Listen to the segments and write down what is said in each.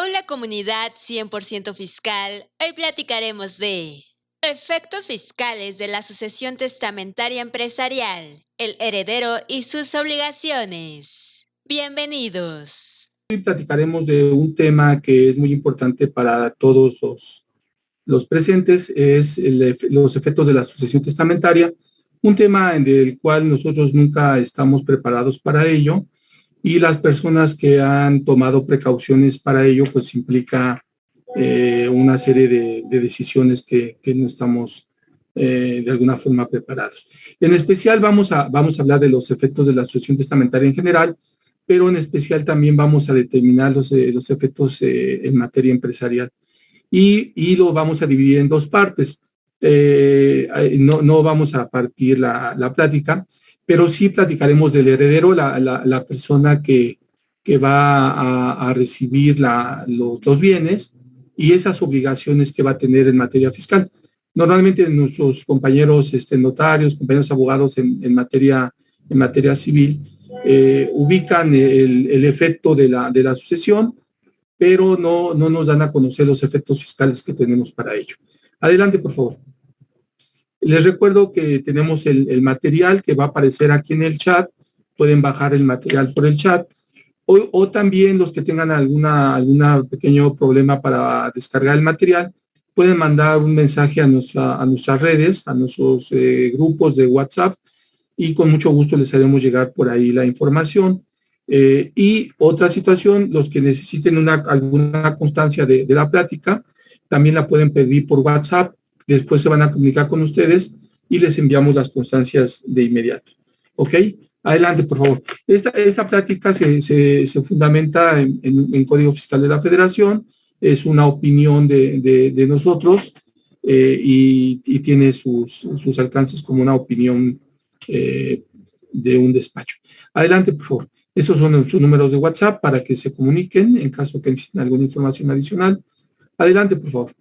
Hola comunidad 100% fiscal, hoy platicaremos de efectos fiscales de la sucesión testamentaria empresarial, el heredero y sus obligaciones. Bienvenidos. Hoy platicaremos de un tema que es muy importante para todos los presentes, es los efectos de la sucesión testamentaria, un tema en el cual nosotros nunca estamos preparados para ello y las personas que han tomado precauciones para ello, pues implica una serie de decisiones que no estamos de alguna forma preparados. En especial vamos a hablar de los efectos de la sucesión testamentaria en general, pero en especial también vamos a determinar los efectos en materia empresarial. Y lo vamos a dividir en dos partes. No vamos a partir la plática, pero sí platicaremos del heredero, la persona que va a recibir los bienes y esas obligaciones que va a tener en materia fiscal. Normalmente nuestros compañeros notarios, compañeros abogados en materia civil, ubican el efecto de la sucesión, pero no nos dan a conocer los efectos fiscales que tenemos para ello. Adelante, por favor. Les recuerdo que tenemos el material que va a aparecer aquí en el chat. Pueden bajar el material por el chat. O también los que tengan alguna pequeño problema para descargar el material, pueden mandar un mensaje a nuestras redes, a nuestros grupos de WhatsApp, y con mucho gusto les haremos llegar por ahí la información. Y otra situación, los que necesiten alguna constancia de la plática, también la pueden pedir por WhatsApp, después se van a comunicar con ustedes y les enviamos las constancias de inmediato. ¿Ok? Adelante, por favor. Esta plática se fundamenta en Código Fiscal de la Federación, es una opinión de nosotros y tiene sus alcances como una opinión de un despacho. Adelante, por favor. Estos son sus números de WhatsApp para que se comuniquen en caso que necesiten alguna información adicional. Adelante, por favor.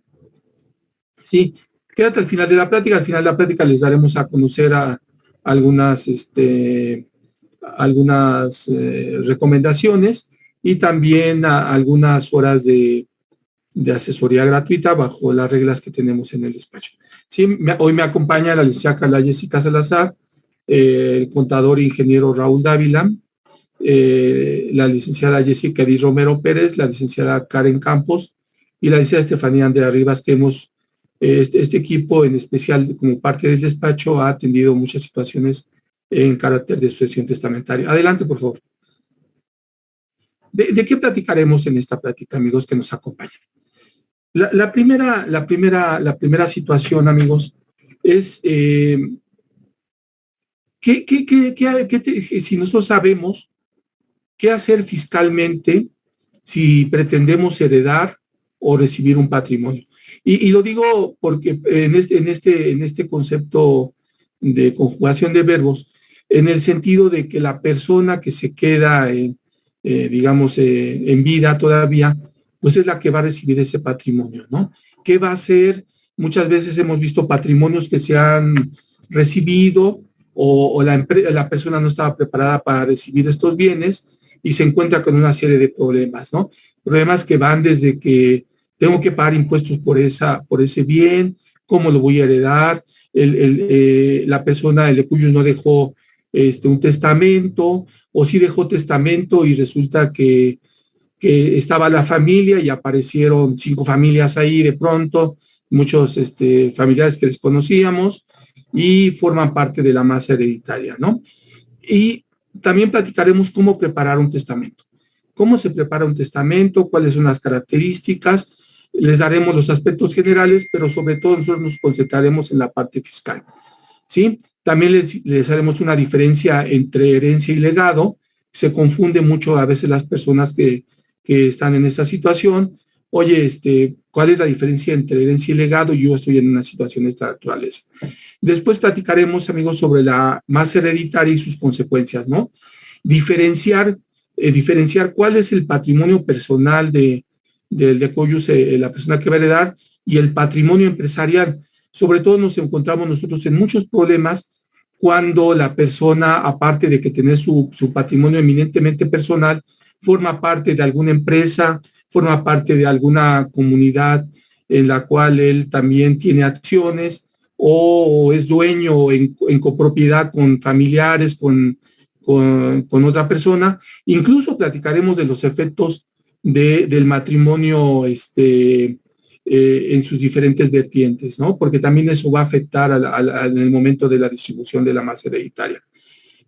Sí, quédate al final de la plática. Al final de la plática les daremos a conocer algunas recomendaciones y también algunas horas de asesoría gratuita bajo las reglas que tenemos en el despacho. Sí, hoy me acompaña la licenciada Carla Jessica Salazar, el contador e ingeniero Raúl Dávila, la licenciada Jessica Edith Romero Pérez, la licenciada Karen Campos y la licenciada Estefanía Andrea Rivas, que este equipo en especial como parte del despacho ha atendido muchas situaciones en carácter de sucesión testamentaria. Adelante, por favor. ¿De qué platicaremos en esta plática, amigos que nos acompañan? La primera situación, amigos, es si nosotros sabemos qué hacer fiscalmente si pretendemos heredar o recibir un patrimonio. Y lo digo porque en este concepto de conjugación de verbos, en el sentido de que la persona que se queda, digamos, en vida todavía, pues es la que va a recibir ese patrimonio, ¿no? ¿Qué va a hacer? Muchas veces hemos visto patrimonios que se han recibido o la persona no estaba preparada para recibir estos bienes y se encuentra con una serie de problemas, ¿no? Problemas que van desde que tengo que pagar impuestos por ese bien, cómo lo voy a heredar, la persona, el lecuyus no dejó un testamento, o sí dejó testamento y resulta que estaba la familia y aparecieron 5 familias ahí de pronto, muchos familiares que desconocíamos y forman parte de la masa hereditaria, ¿no? Y también platicaremos cómo preparar un testamento. ¿Cómo se prepara un testamento? ¿Cuáles son las características? Les daremos los aspectos generales, pero sobre todo nosotros nos concentraremos en la parte fiscal, ¿sí? También les haremos una diferencia entre herencia y legado. Se confunde mucho a veces las personas que están en esta situación. Oye, ¿cuál es la diferencia entre herencia y legado? Yo estoy en una situación de esta naturaleza. Después platicaremos, amigos, sobre la masa hereditaria y sus consecuencias, ¿no? Diferenciar cuál es el patrimonio personal del cónyuge, la persona que va a heredar, y el patrimonio empresarial. Sobre todo nos encontramos nosotros en muchos problemas cuando la persona, aparte de que tener su patrimonio eminentemente personal, forma parte de alguna empresa, forma parte de alguna comunidad en la cual él también tiene acciones o es dueño en copropiedad con familiares, con otra persona. Incluso platicaremos de los efectos del matrimonio en sus diferentes vertientes, ¿no? Porque también eso va a afectar en el momento de la distribución de la masa hereditaria.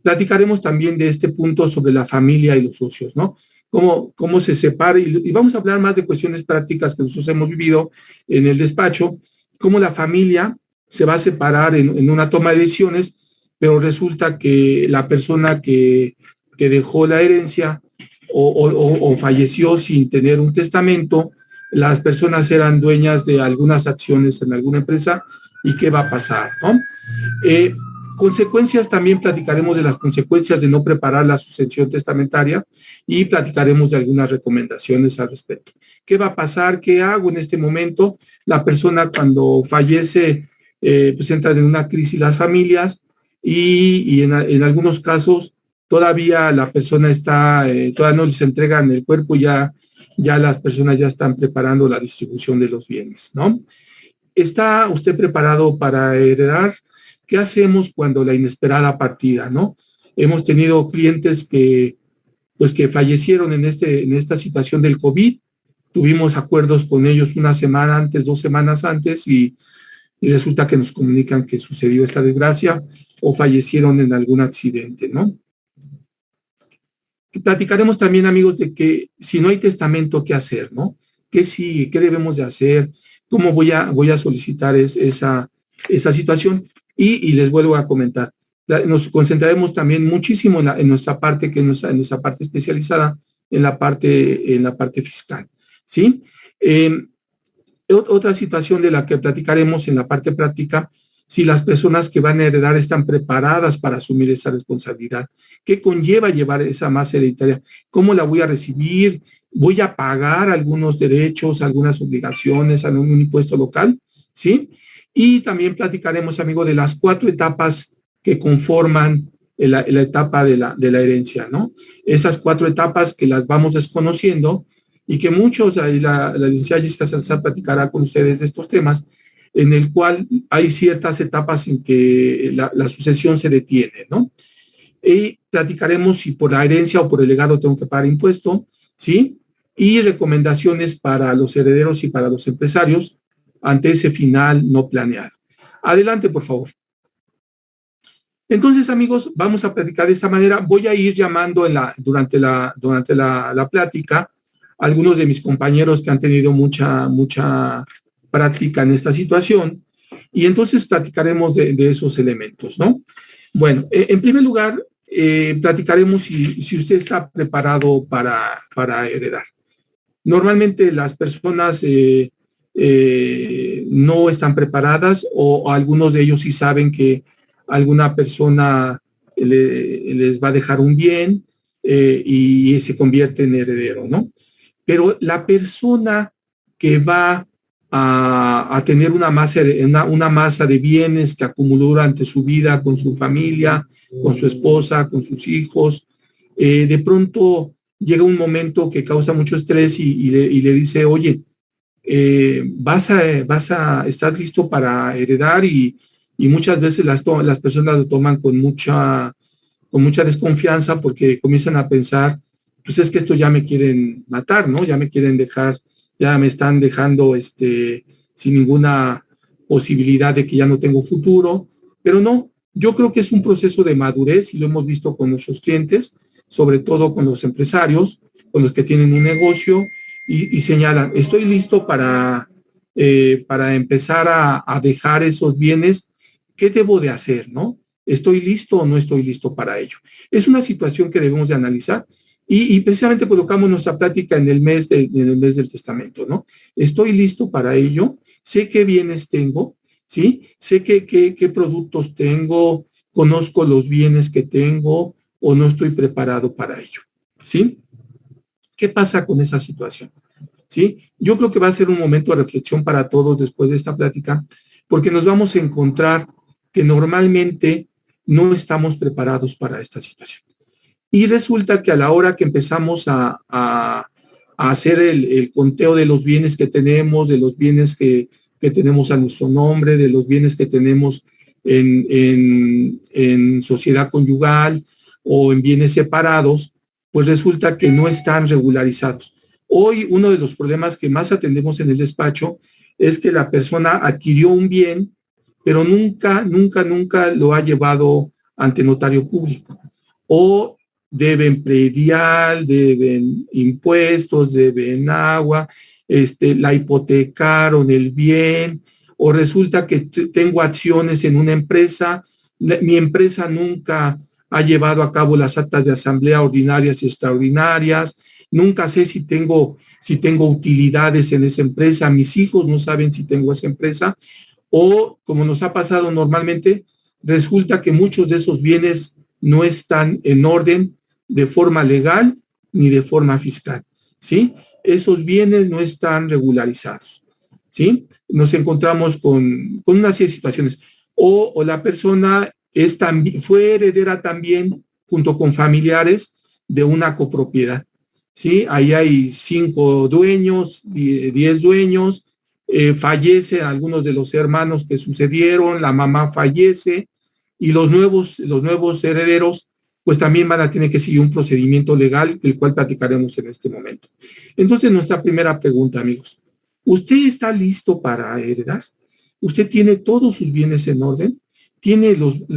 Platicaremos también de este punto sobre la familia y los socios, ¿no? Cómo se separa, y vamos a hablar más de cuestiones prácticas que nosotros hemos vivido en el despacho, cómo la familia se va a separar en una toma de decisiones, pero resulta que la persona que dejó la herencia o falleció sin tener un testamento, las personas eran dueñas de algunas acciones en alguna empresa, ¿y qué va a pasar, no? Consecuencias, también platicaremos de las consecuencias de no preparar la sucesión testamentaria y platicaremos de algunas recomendaciones al respecto. ¿Qué va a pasar? ¿Qué hago en este momento? La persona cuando fallece, pues entran en una crisis las familias y en algunos casos todavía la persona está, todavía no les entregan el cuerpo, ya las personas ya están preparando la distribución de los bienes, ¿no? ¿Está usted preparado para heredar? ¿Qué hacemos cuando la inesperada partida, no? Hemos tenido clientes que fallecieron en esta situación del COVID. Tuvimos acuerdos con ellos una semana antes, 2 semanas antes, y resulta que nos comunican que sucedió esta desgracia o fallecieron en algún accidente, ¿no? Platicaremos también, amigos, de que si no hay testamento, ¿qué hacer, no? ¿Qué sigue? ¿Qué debemos de hacer? ¿Cómo voy a solicitar esa situación? Y les vuelvo a comentar, nos concentraremos también muchísimo en nuestra parte, que es en nuestra parte especializada, en la parte fiscal, ¿sí? Otra situación de la que platicaremos en la parte práctica, si las personas que van a heredar están preparadas para asumir esa responsabilidad. ¿Qué conlleva llevar esa masa hereditaria? ¿Cómo la voy a recibir? ¿Voy a pagar algunos derechos, algunas obligaciones, algún impuesto local? ¿Sí? Y también platicaremos, amigo, de las 4 etapas que conforman la etapa de la herencia, ¿no? Esas 4 etapas que las vamos desconociendo y que muchos, ahí la licenciada Jessica Salazar platicará con ustedes de estos temas, en el cual hay ciertas etapas en que la sucesión se detiene, ¿no? Y platicaremos si por la herencia o por el legado tengo que pagar impuesto, ¿sí? Y recomendaciones para los herederos y para los empresarios ante ese final no planeado. Adelante, por favor. Entonces, amigos, vamos a platicar de esta manera. Voy a ir llamando durante la plática a algunos de mis compañeros que han tenido mucha práctica en esta situación, y entonces platicaremos de esos elementos, ¿no? Bueno, en primer lugar, platicaremos si usted está preparado para heredar. Normalmente las personas no están preparadas, o algunos de ellos sí saben que alguna persona les va a dejar un bien y se convierte en heredero, ¿no? Pero la persona que va a tener una masa de bienes que acumuló durante su vida con su familia, con su esposa, con sus hijos, de pronto llega un momento que causa mucho estrés y le dice, oye, estás listo para heredar, y muchas veces las personas lo toman con mucha desconfianza, porque comienzan a pensar, pues es que esto ya me quieren matar, ¿no? Ya me quieren dejar, ya me están dejando sin ninguna posibilidad de que ya no tengo futuro. Pero no, yo creo que es un proceso de madurez, y lo hemos visto con nuestros clientes, sobre todo con los empresarios, con los que tienen un negocio, y señalan, estoy listo para empezar a dejar esos bienes. ¿Qué debo de hacer, no? ¿Estoy listo o no estoy listo para ello? Es una situación que debemos de analizar, y precisamente colocamos nuestra plática en el mes del testamento, ¿no? Estoy listo para ello, sé qué bienes tengo, ¿sí? Sé qué productos tengo, conozco los bienes que tengo, o no estoy preparado para ello, ¿sí? ¿Qué pasa con esa situación? ¿Sí? Yo creo que va a ser un momento de reflexión para todos después de esta plática, porque nos vamos a encontrar que normalmente no estamos preparados para esta situación. Y resulta que a la hora que empezamos a hacer el conteo de los bienes que tenemos, de los bienes que tenemos a nuestro nombre, de los bienes que tenemos en sociedad conyugal o en bienes separados, pues resulta que no están regularizados. Hoy uno de los problemas que más atendemos en el despacho es que la persona adquirió un bien, pero nunca lo ha llevado ante notario público. O deben predial, deben impuestos, deben agua, la hipotecaron el bien, o resulta que tengo acciones en una empresa, mi empresa nunca ha llevado a cabo las actas de asamblea ordinarias y extraordinarias, nunca sé si tengo utilidades en esa empresa, mis hijos no saben si tengo esa empresa, o como nos ha pasado normalmente, resulta que muchos de esos bienes no están en orden de forma legal ni de forma fiscal, ¿sí? Esos bienes no están regularizados, ¿sí? Nos encontramos con una serie de situaciones. O la persona fue heredera también, junto con familiares, de una copropiedad, ¿sí? Ahí hay 5 dueños, 10 dueños, fallece algunos de los hermanos que sucedieron, la mamá fallece, y los nuevos herederos pues también van a tener que seguir un procedimiento legal, el cual platicaremos en este momento. Entonces, nuestra primera pregunta, amigos. ¿Usted está listo para heredar? ¿Usted tiene todos sus bienes en orden?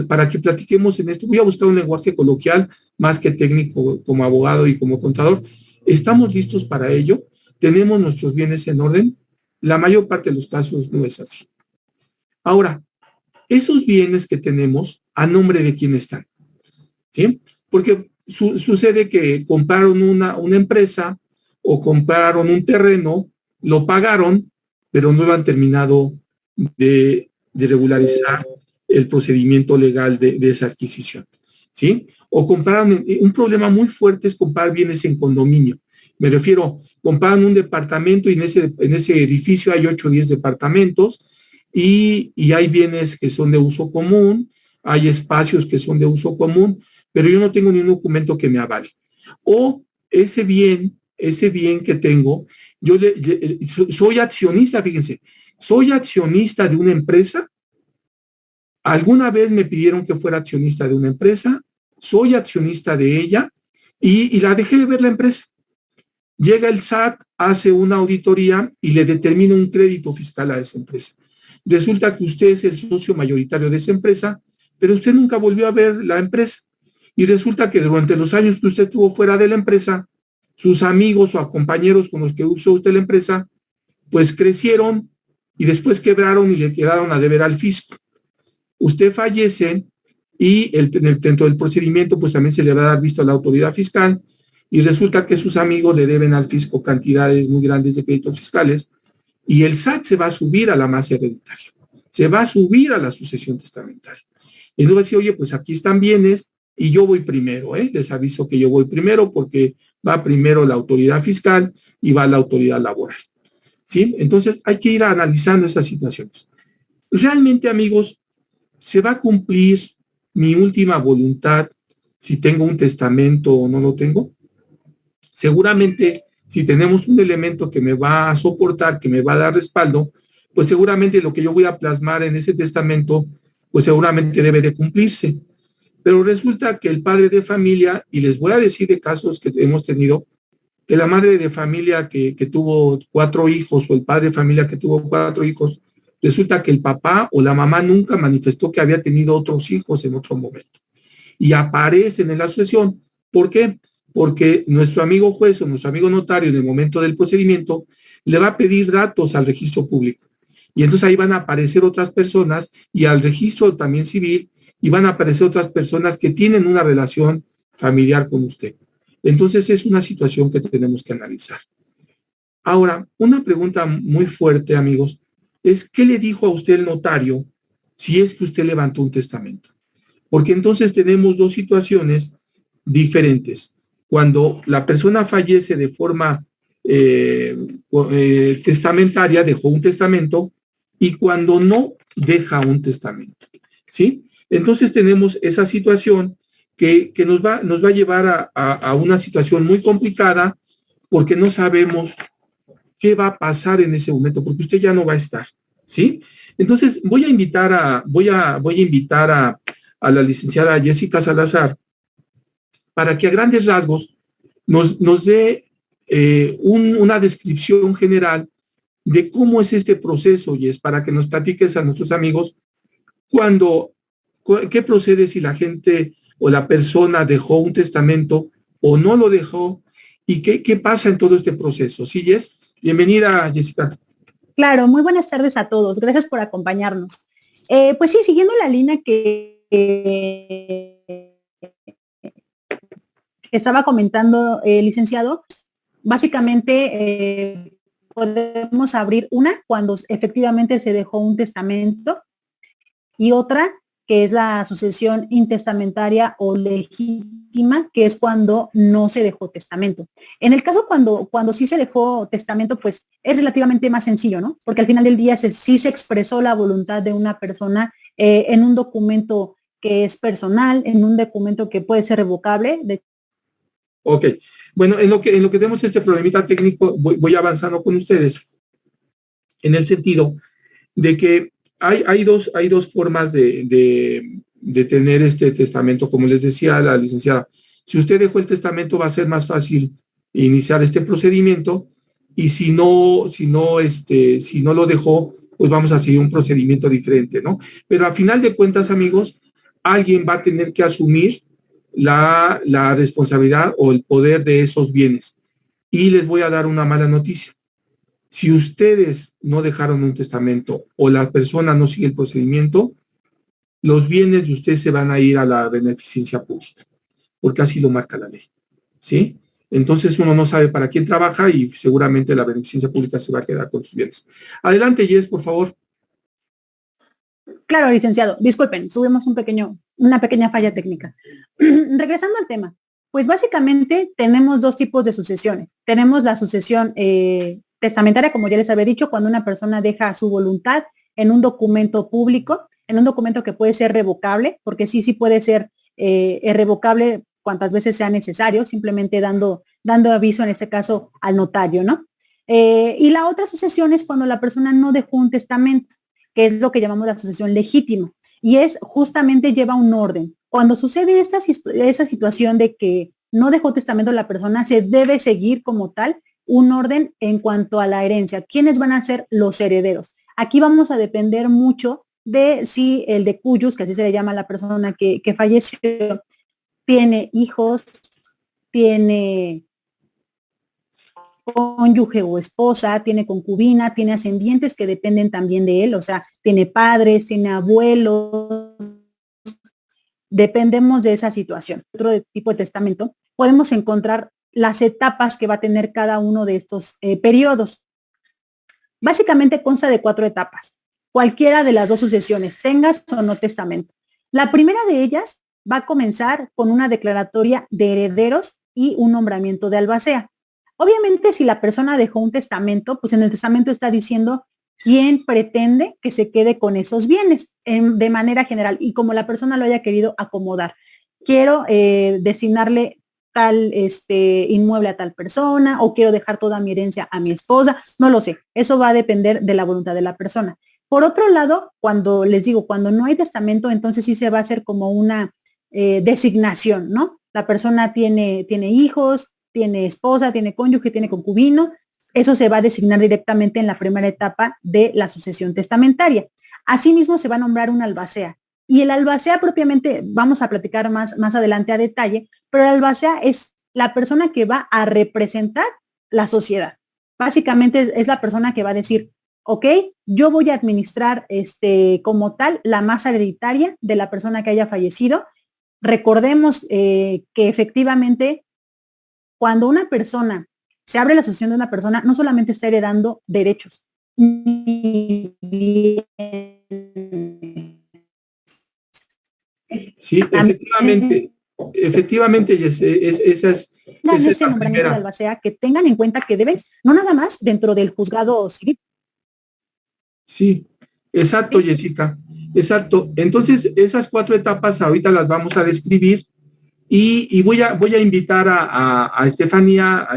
Para que platiquemos en esto, voy a buscar un lenguaje coloquial más que técnico como abogado y como contador. ¿Estamos listos para ello? ¿Tenemos nuestros bienes en orden? La mayor parte de los casos no es así. Ahora, esos bienes que tenemos, ¿a nombre de quién están? ¿Sí? Porque sucede que compraron una empresa o compraron un terreno, lo pagaron, pero no lo han terminado de regularizar el procedimiento legal de esa adquisición, ¿sí? O compraron, un problema muy fuerte es comprar bienes en condominio. Me refiero, compraron un departamento y en ese edificio hay 8 o 10 departamentos y hay bienes que son de uso común, hay espacios que son de uso común, pero yo no tengo ningún documento que me avale. O ese bien que tengo, yo soy accionista, fíjense, soy accionista de una empresa, alguna vez me pidieron que fuera accionista de una empresa, soy accionista de ella y la dejé de ver la empresa. Llega el SAT, hace una auditoría y le determina un crédito fiscal a esa empresa. Resulta que usted es el socio mayoritario de esa empresa, pero usted nunca volvió a ver la empresa. Y resulta que durante los años que usted estuvo fuera de la empresa, sus amigos o compañeros con los que usó usted la empresa, pues crecieron y después quebraron y le quedaron a deber al fisco. Usted fallece y dentro del procedimiento pues también se le va a dar visto a la autoridad fiscal y resulta que sus amigos le deben al fisco cantidades muy grandes de créditos fiscales y el SAT se va a subir a la masa hereditaria, se va a subir a la sucesión testamentaria. Y no va a decir, oye, pues aquí están bienes y yo voy primero, les aviso que yo voy primero porque va primero la autoridad fiscal y va la autoridad laboral, ¿sí? Entonces hay que ir analizando esas situaciones. Realmente, amigos, ¿se va a cumplir mi última voluntad si tengo un testamento o no lo tengo? Seguramente, si tenemos un elemento que me va a soportar, que me va a dar respaldo, pues seguramente lo que yo voy a plasmar en ese testamento, pues seguramente debe de cumplirse. Pero resulta que el padre de familia, y les voy a decir de casos que hemos tenido, que la madre de familia que tuvo 4 hijos o el padre de familia que tuvo 4 hijos, resulta que el papá o la mamá nunca manifestó que había tenido otros hijos en otro momento. Y aparecen en la sucesión. ¿Por qué? Porque nuestro amigo juez o nuestro amigo notario en el momento del procedimiento le va a pedir datos al registro público. Y entonces ahí van a aparecer otras personas y al registro también civil y van a aparecer otras personas que tienen una relación familiar con usted. Entonces es una situación que tenemos que analizar. Ahora, una pregunta muy fuerte, amigos, es ¿qué le dijo a usted el notario si es que usted levantó un testamento? Porque entonces tenemos 2 situaciones diferentes. Cuando la persona fallece de forma testamentaria, dejó un testamento, y cuando no deja un testamento, ¿sí? Entonces tenemos esa situación que nos va a llevar a una situación muy complicada porque no sabemos qué va a pasar en ese momento, porque usted ya no va a estar, ¿sí? Entonces, voy a invitar a la licenciada Jessica Salazar para que a grandes rasgos nos dé una descripción general de cómo es este proceso, y es para que nos platiques a nuestros amigos qué procede si la gente o la persona dejó un testamento o no lo dejó, y qué pasa en todo este proceso. ¿Sí, Jess? Bienvenida, Jessica. Claro, muy buenas tardes a todos. Gracias por acompañarnos. Pues sí, siguiendo la línea que estaba comentando el licenciado, básicamente podemos abrir una cuando efectivamente se dejó un testamento y otra que es la sucesión intestamentaria o legítima, que es cuando no se dejó testamento. En el caso cuando sí se dejó testamento, pues es relativamente más sencillo, ¿no? Porque al final del día sí se expresó la voluntad de una persona en un documento que es personal, en un documento que puede ser revocable. Ok. Bueno, en lo que tenemos este problemita técnico, voy avanzando con ustedes, en el sentido de que hay dos formas de tener este testamento. Como les decía la licenciada, si usted dejó el testamento, va a ser más fácil iniciar este procedimiento, y si no lo dejó, pues vamos a seguir un procedimiento diferente, ¿no? Pero a final de cuentas, amigos, alguien va a tener que asumir la responsabilidad o el poder de esos bienes. Y les voy a dar una mala noticia. Si ustedes no dejaron un testamento o la persona no sigue el procedimiento, los bienes de ustedes se van a ir a la beneficencia pública, porque así lo marca la ley, ¿sí? Entonces uno no sabe para quién trabaja y seguramente la beneficencia pública se va a quedar con sus bienes. Adelante, Jess, por favor. Claro, licenciado. Disculpen, tuvimos una pequeña falla técnica. Regresando al tema, pues básicamente tenemos dos tipos de sucesiones. Tenemos la sucesión testamentaria, como ya les había dicho, cuando una persona deja su voluntad en un documento público, en un documento que puede ser revocable, porque sí puede ser revocable cuantas veces sea necesario, simplemente dando aviso, en este caso, al notario, ¿no? Y la otra sucesión es cuando la persona no dejó un testamento, que es lo que llamamos la sucesión legítima, y es justamente lleva un orden. Cuando sucede esta situación de que no dejó testamento la persona, se debe seguir como tal un orden en cuanto a la herencia. ¿Quiénes van a ser los herederos? Aquí vamos a depender mucho de si el de cuyus, que así se le llama a la persona que falleció, tiene hijos, tiene cónyuge o esposa, tiene concubina, tiene ascendientes que dependen también de él, o sea, tiene padres, tiene abuelos, dependemos de esa situación. Otro tipo de testamento, podemos encontrar las etapas que va a tener cada uno de estos periodos. Básicamente consta de 4 etapas, cualquiera de las dos sucesiones, tengas o no testamento. La primera de ellas va a comenzar con una declaratoria de herederos y un nombramiento de albacea. Obviamente, si la persona dejó un testamento, pues en el testamento está diciendo quién pretende que se quede con esos bienes de manera general y como la persona lo haya querido acomodar. Quiero designarle tal inmueble a tal persona o quiero dejar toda mi herencia a mi esposa, no lo sé. Eso va a depender de la voluntad de la persona. Por otro lado, cuando les digo, cuando no hay testamento, entonces sí se va a hacer como una designación, ¿no? La persona tiene hijos, tiene esposa, tiene cónyuge, tiene concubino, eso se va a designar directamente en la primera etapa de la sucesión testamentaria. Asimismo, se va a nombrar un albacea. Y el albacea propiamente, vamos a platicar más adelante a detalle, pero el albacea es la persona que va a representar la sociedad. Básicamente es la persona que va a decir, ok, yo voy a administrar como tal la masa hereditaria de la persona que haya fallecido. Recordemos que efectivamente cuando una persona, se abre la sucesión de una persona, no solamente está heredando derechos, sí, efectivamente, esa es ese nombramiento de albacea, que tengan en cuenta que deben, no nada más dentro del juzgado civil. Sí, exacto, Jessica, exacto. Entonces, esas 4 etapas ahorita las vamos a describir y voy a invitar a Estefanía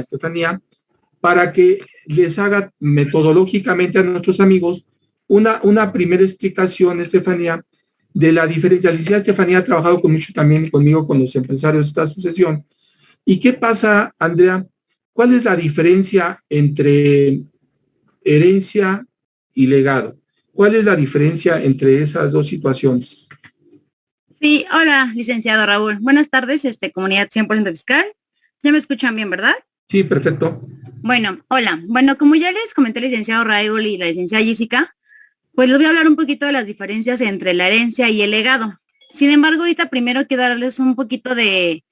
para que les haga metodológicamente a nuestros amigos una primera explicación, Estefanía, de la diferencia. La licenciada Estefanía ha trabajado con mucho también conmigo, con los empresarios de esta asociación. ¿Y qué pasa, Andrea? ¿Cuál es la diferencia entre herencia y legado? ¿Cuál es la diferencia entre esas dos situaciones? Sí, hola, licenciado Raúl. Buenas tardes, comunidad 100% fiscal. ¿Ya me escuchan bien, verdad? Sí, perfecto. Bueno, hola. Bueno, como ya les comentó el licenciado Raúl y la licenciada Jessica, pues les voy a hablar un poquito de las diferencias entre la herencia y el legado. Sin embargo, ahorita primero quiero darles un poquito de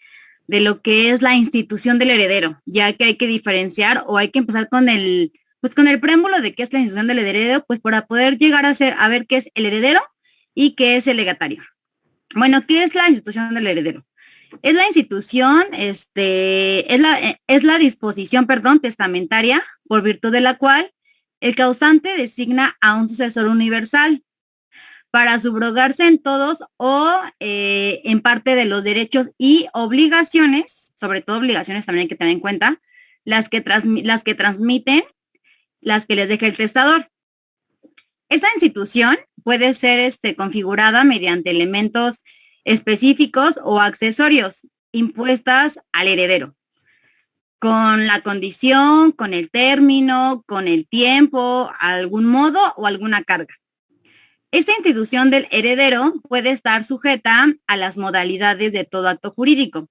lo que es la institución del heredero, ya que hay que diferenciar o hay que empezar con el preámbulo de qué es la institución del heredero, pues para poder llegar a ver qué es el heredero y qué es el legatario. Bueno, ¿qué es la institución del heredero? Es la institución, es la disposición, testamentaria, por virtud de la cual el causante designa a un sucesor universal para subrogarse en todos o en parte de los derechos y obligaciones, sobre todo obligaciones también hay que tener en cuenta, las que transmiten, las que les deja el testador. Esta institución puede ser configurada mediante elementos específicos o accesorios impuestas al heredero, con la condición, con el término, con el tiempo, algún modo o alguna carga. Esta institución del heredero puede estar sujeta a las modalidades de todo acto jurídico.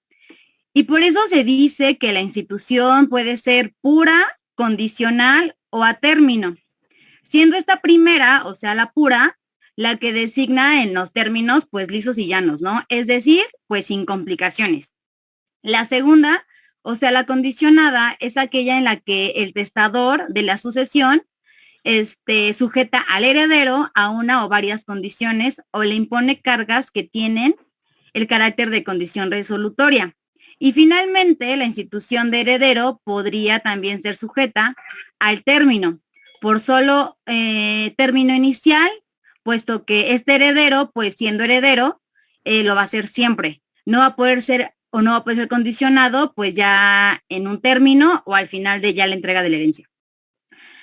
Y por eso se dice que la institución puede ser pura, condicional o a término, siendo esta primera, o sea, la pura, la que designa en los términos, pues, lisos y llanos, ¿no? Es decir, pues, sin complicaciones. La segunda, o sea, la condicionada, es aquella en la que el testador de la sucesión sujeta al heredero a una o varias condiciones o le impone cargas que tienen el carácter de condición resolutoria. Y finalmente, la institución de heredero podría también ser sujeta al término, por solo término inicial, puesto que este heredero, pues siendo heredero, lo va a hacer siempre. No va a poder ser o no va a poder ser condicionado, pues ya en un término o al final de ya la entrega de la herencia.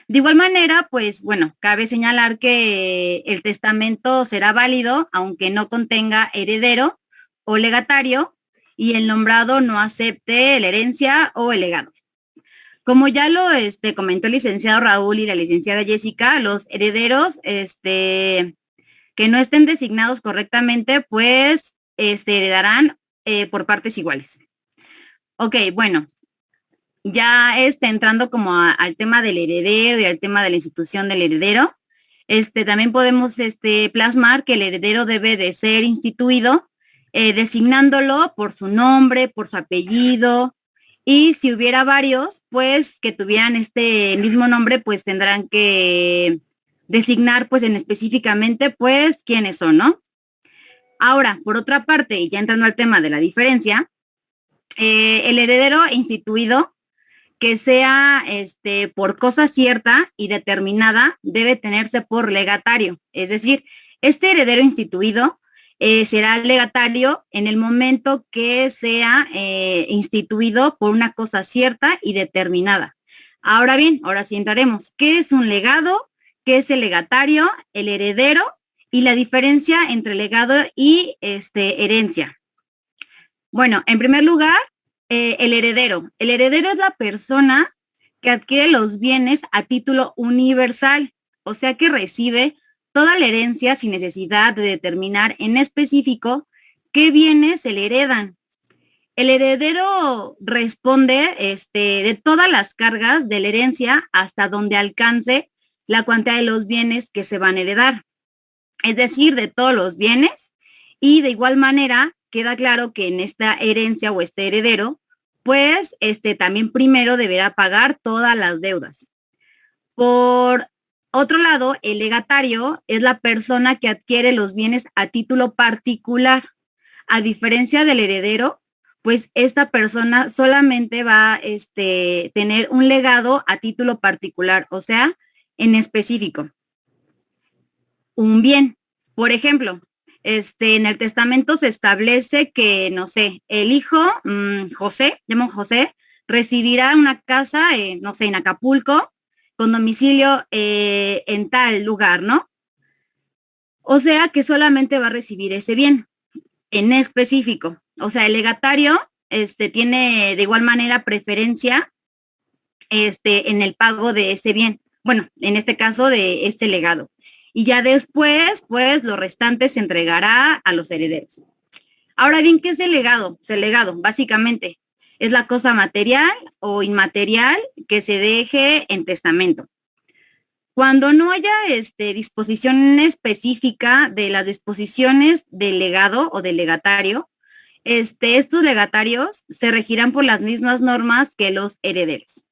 De igual manera, pues bueno, cabe señalar que el testamento será válido aunque no contenga heredero o legatario y el nombrado no acepte la herencia o el legado. Como ya lo comentó el licenciado Raúl y la licenciada Jessica, los herederos que no estén designados correctamente, pues heredarán por partes iguales. Ok, bueno, ya entrando como al tema del heredero y al tema de la institución del heredero, también podemos plasmar que el heredero debe de ser instituido designándolo por su nombre, por su apellido, y si hubiera varios, pues que tuvieran este mismo nombre, pues tendrán que designar pues en específicamente pues quiénes son, ¿no? Ahora, por otra parte, y ya entrando al tema de la diferencia, el heredero instituido que sea por cosa cierta y determinada debe tenerse por legatario. Es decir, este heredero instituido será legatario en el momento que sea instituido por una cosa cierta y determinada. Ahora bien, ahora sí entraremos. ¿Qué es un legado? ¿Qué es el legatario? El heredero y la diferencia entre legado y herencia. Bueno, en primer lugar, el heredero. El heredero es la persona que adquiere los bienes a título universal, o sea que recibe toda la herencia sin necesidad de determinar en específico qué bienes se le heredan. El heredero responde de todas las cargas de la herencia hasta donde alcance la cuantía de los bienes que se van a heredar, es decir, de todos los bienes, y de igual manera queda claro que en esta herencia o este heredero, pues también primero deberá pagar todas las deudas. Por otro lado, el legatario es la persona que adquiere los bienes a título particular. A diferencia del heredero, pues esta persona solamente va a tener un legado a título particular, o sea, en específico. Un bien. Por ejemplo, en el testamento se establece que, no sé, el hijo, José, llaman José, recibirá una casa, no sé, en Acapulco, con domicilio en tal lugar, ¿no? O sea que solamente va a recibir ese bien en específico. O sea, el legatario tiene de igual manera preferencia en el pago de ese bien. Bueno, en este caso de este legado. Y ya después, pues, lo restante se entregará a los herederos. Ahora bien, ¿qué es el legado? Pues el legado, básicamente, es la cosa material o inmaterial que se deje en testamento. Cuando no haya disposición específica de las disposiciones del legado o del legatario, estos legatarios se regirán por las mismas normas que los herederos.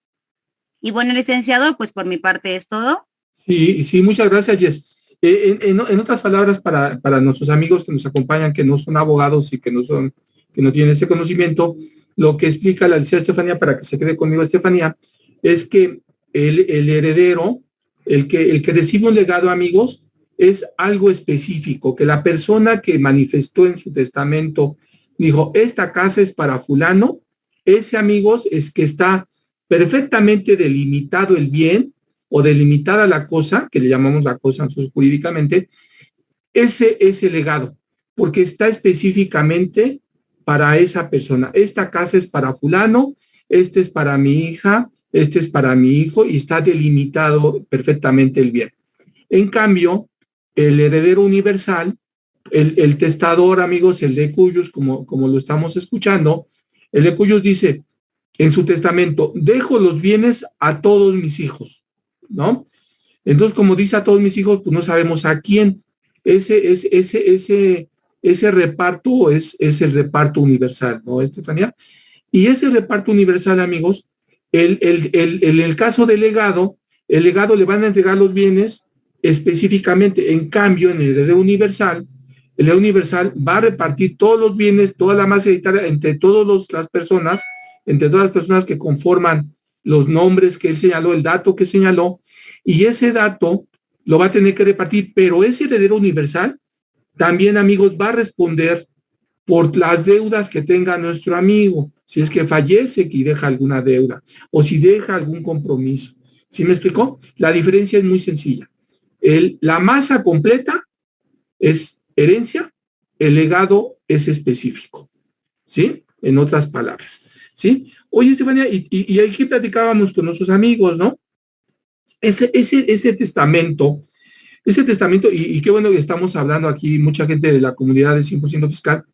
Y bueno, licenciado, pues por mi parte es todo. Sí, muchas gracias, Jess. En otras palabras, para nuestros amigos que nos acompañan, que no son abogados y que no tienen ese conocimiento, lo que explica la licenciada Estefanía, para que se quede conmigo Estefanía, es que el heredero, el que recibe un legado, amigos, es algo específico, que la persona que manifestó en su testamento dijo, esta casa es para fulano, ese, amigos, es que está perfectamente delimitado el bien o delimitada la cosa, que le llamamos la cosa jurídicamente, ese legado, porque está específicamente para esa persona. Esta casa es para fulano, este es para mi hija, este es para mi hijo, y está delimitado perfectamente el bien. En cambio, el heredero universal, el testador, amigos, el de cuyos, como lo estamos escuchando, el de cuyos dice en su testamento, dejo los bienes a todos mis hijos, ¿no? Entonces, como dice a todos mis hijos, pues no sabemos a quién. Ese reparto es el reparto universal, ¿no, Estefanía? Y ese reparto universal, amigos, en el caso del legado, el legado le van a entregar los bienes específicamente. En cambio, en el heredero universal, el heredero universal va a repartir todos los bienes, toda la masa hereditaria entre todas las personas que conforman los nombres que él señaló, el dato que señaló, y ese dato lo va a tener que repartir, pero ese heredero universal también, amigos, va a responder por las deudas que tenga nuestro amigo, si es que fallece y deja alguna deuda, o si deja algún compromiso. ¿Sí me explicó? La diferencia es muy sencilla. La masa completa es herencia, el legado es específico, ¿sí? En otras palabras, ¿sí? Oye, Estefanía, y aquí platicábamos con nuestros amigos, ¿no? Ese testamento, y qué bueno que estamos hablando aquí, mucha gente de la comunidad del 100% fiscal,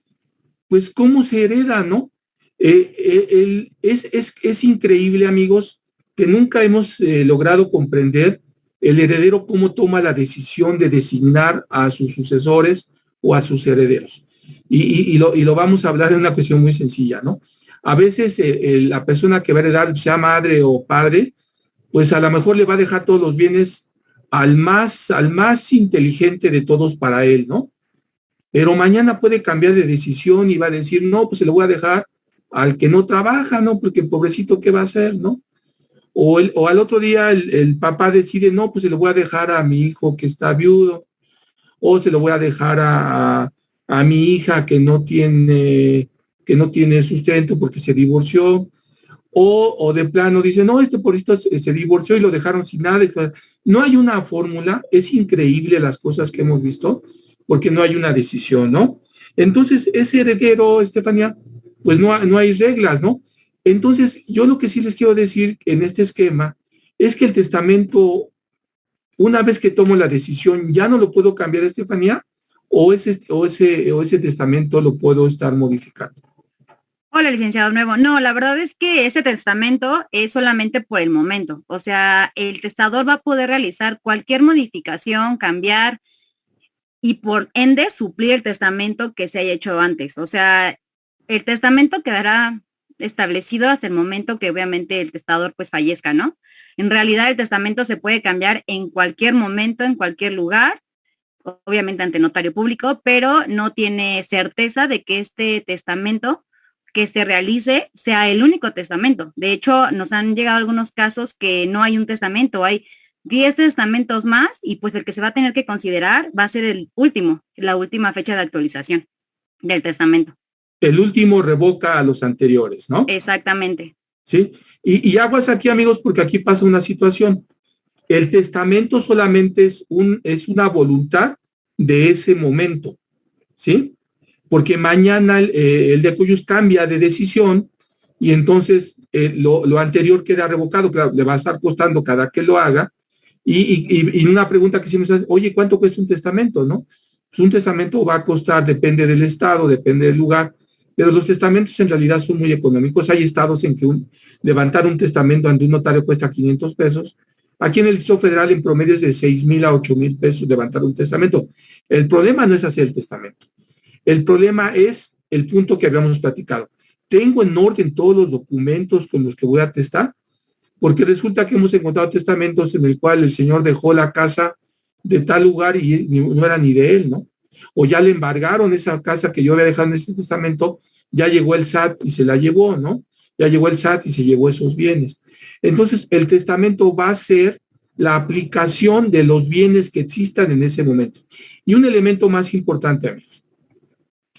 pues cómo se hereda, ¿no? Es increíble, amigos, que nunca hemos logrado comprender el heredero cómo toma la decisión de designar a sus sucesores o a sus herederos. Y lo vamos a hablar en una cuestión muy sencilla, ¿no? A veces la persona que va a heredar, sea madre o padre, pues a lo mejor le va a dejar todos los bienes al más inteligente de todos para él, ¿no? Pero mañana puede cambiar de decisión y va a decir, no, pues se lo voy a dejar al que no trabaja, ¿no? Porque pobrecito, ¿qué va a hacer, no? O al otro día el papá decide, no, pues se lo voy a dejar a mi hijo que está viudo, o se lo voy a dejar a mi hija que no tiene sustento porque se divorció, o de plano dice, no, por esto se divorció y lo dejaron sin nada. No hay una fórmula, es increíble las cosas que hemos visto, porque no hay una decisión, ¿no? Entonces, ese heredero, Estefanía, pues no hay reglas, ¿no? Entonces, yo lo que sí les quiero decir en este esquema es que el testamento, una vez que tomo la decisión, ya no lo puedo cambiar, Estefanía, o ese testamento lo puedo estar modificando. Hola, licenciado Nuevo. No, la verdad es que ese testamento es solamente por el momento. O sea, el testador va a poder realizar cualquier modificación, cambiar y por ende suplir el testamento que se haya hecho antes. O sea, el testamento quedará establecido hasta el momento que obviamente el testador pues fallezca, ¿no? En realidad el testamento se puede cambiar en cualquier momento, en cualquier lugar, obviamente ante notario público, pero no tiene certeza de que este testamento que se realice sea el único testamento. De hecho, nos han llegado algunos casos que no hay un testamento, hay 10 testamentos más y pues el que se va a tener que considerar va a ser el último, la última fecha de actualización del testamento. El último revoca a los anteriores, ¿no? Exactamente. ¿sí? Y aguas aquí, amigos, porque aquí pasa una situación. El testamento solamente es una voluntad de ese momento, ¿sí? Porque mañana el de cuyos cambia de decisión y entonces lo anterior queda revocado, claro, le va a estar costando cada que lo haga. Y una pregunta que siempre se hace, oye, ¿cuánto cuesta un testamento, no? Pues un testamento va a costar, depende del estado, depende del lugar, pero los testamentos en realidad son muy económicos. Hay estados en que levantar un testamento ante un notario cuesta 500 pesos. Aquí en el Distrito Federal en promedio es de 6,000 a 8,000 pesos levantar un testamento. El problema no es hacer el testamento. El problema es el punto que habíamos platicado. ¿Tengo en orden todos los documentos con los que voy a testar? Porque resulta que hemos encontrado testamentos en el cual el señor dejó la casa de tal lugar y no era ni de él, ¿no? O ya le embargaron esa casa que yo había dejado en ese testamento, ya llegó el SAT y se la llevó, ¿no? Ya llegó el SAT y se llevó esos bienes. Entonces, el testamento va a ser la aplicación de los bienes que existan en ese momento. Y un elemento más importante, amigos.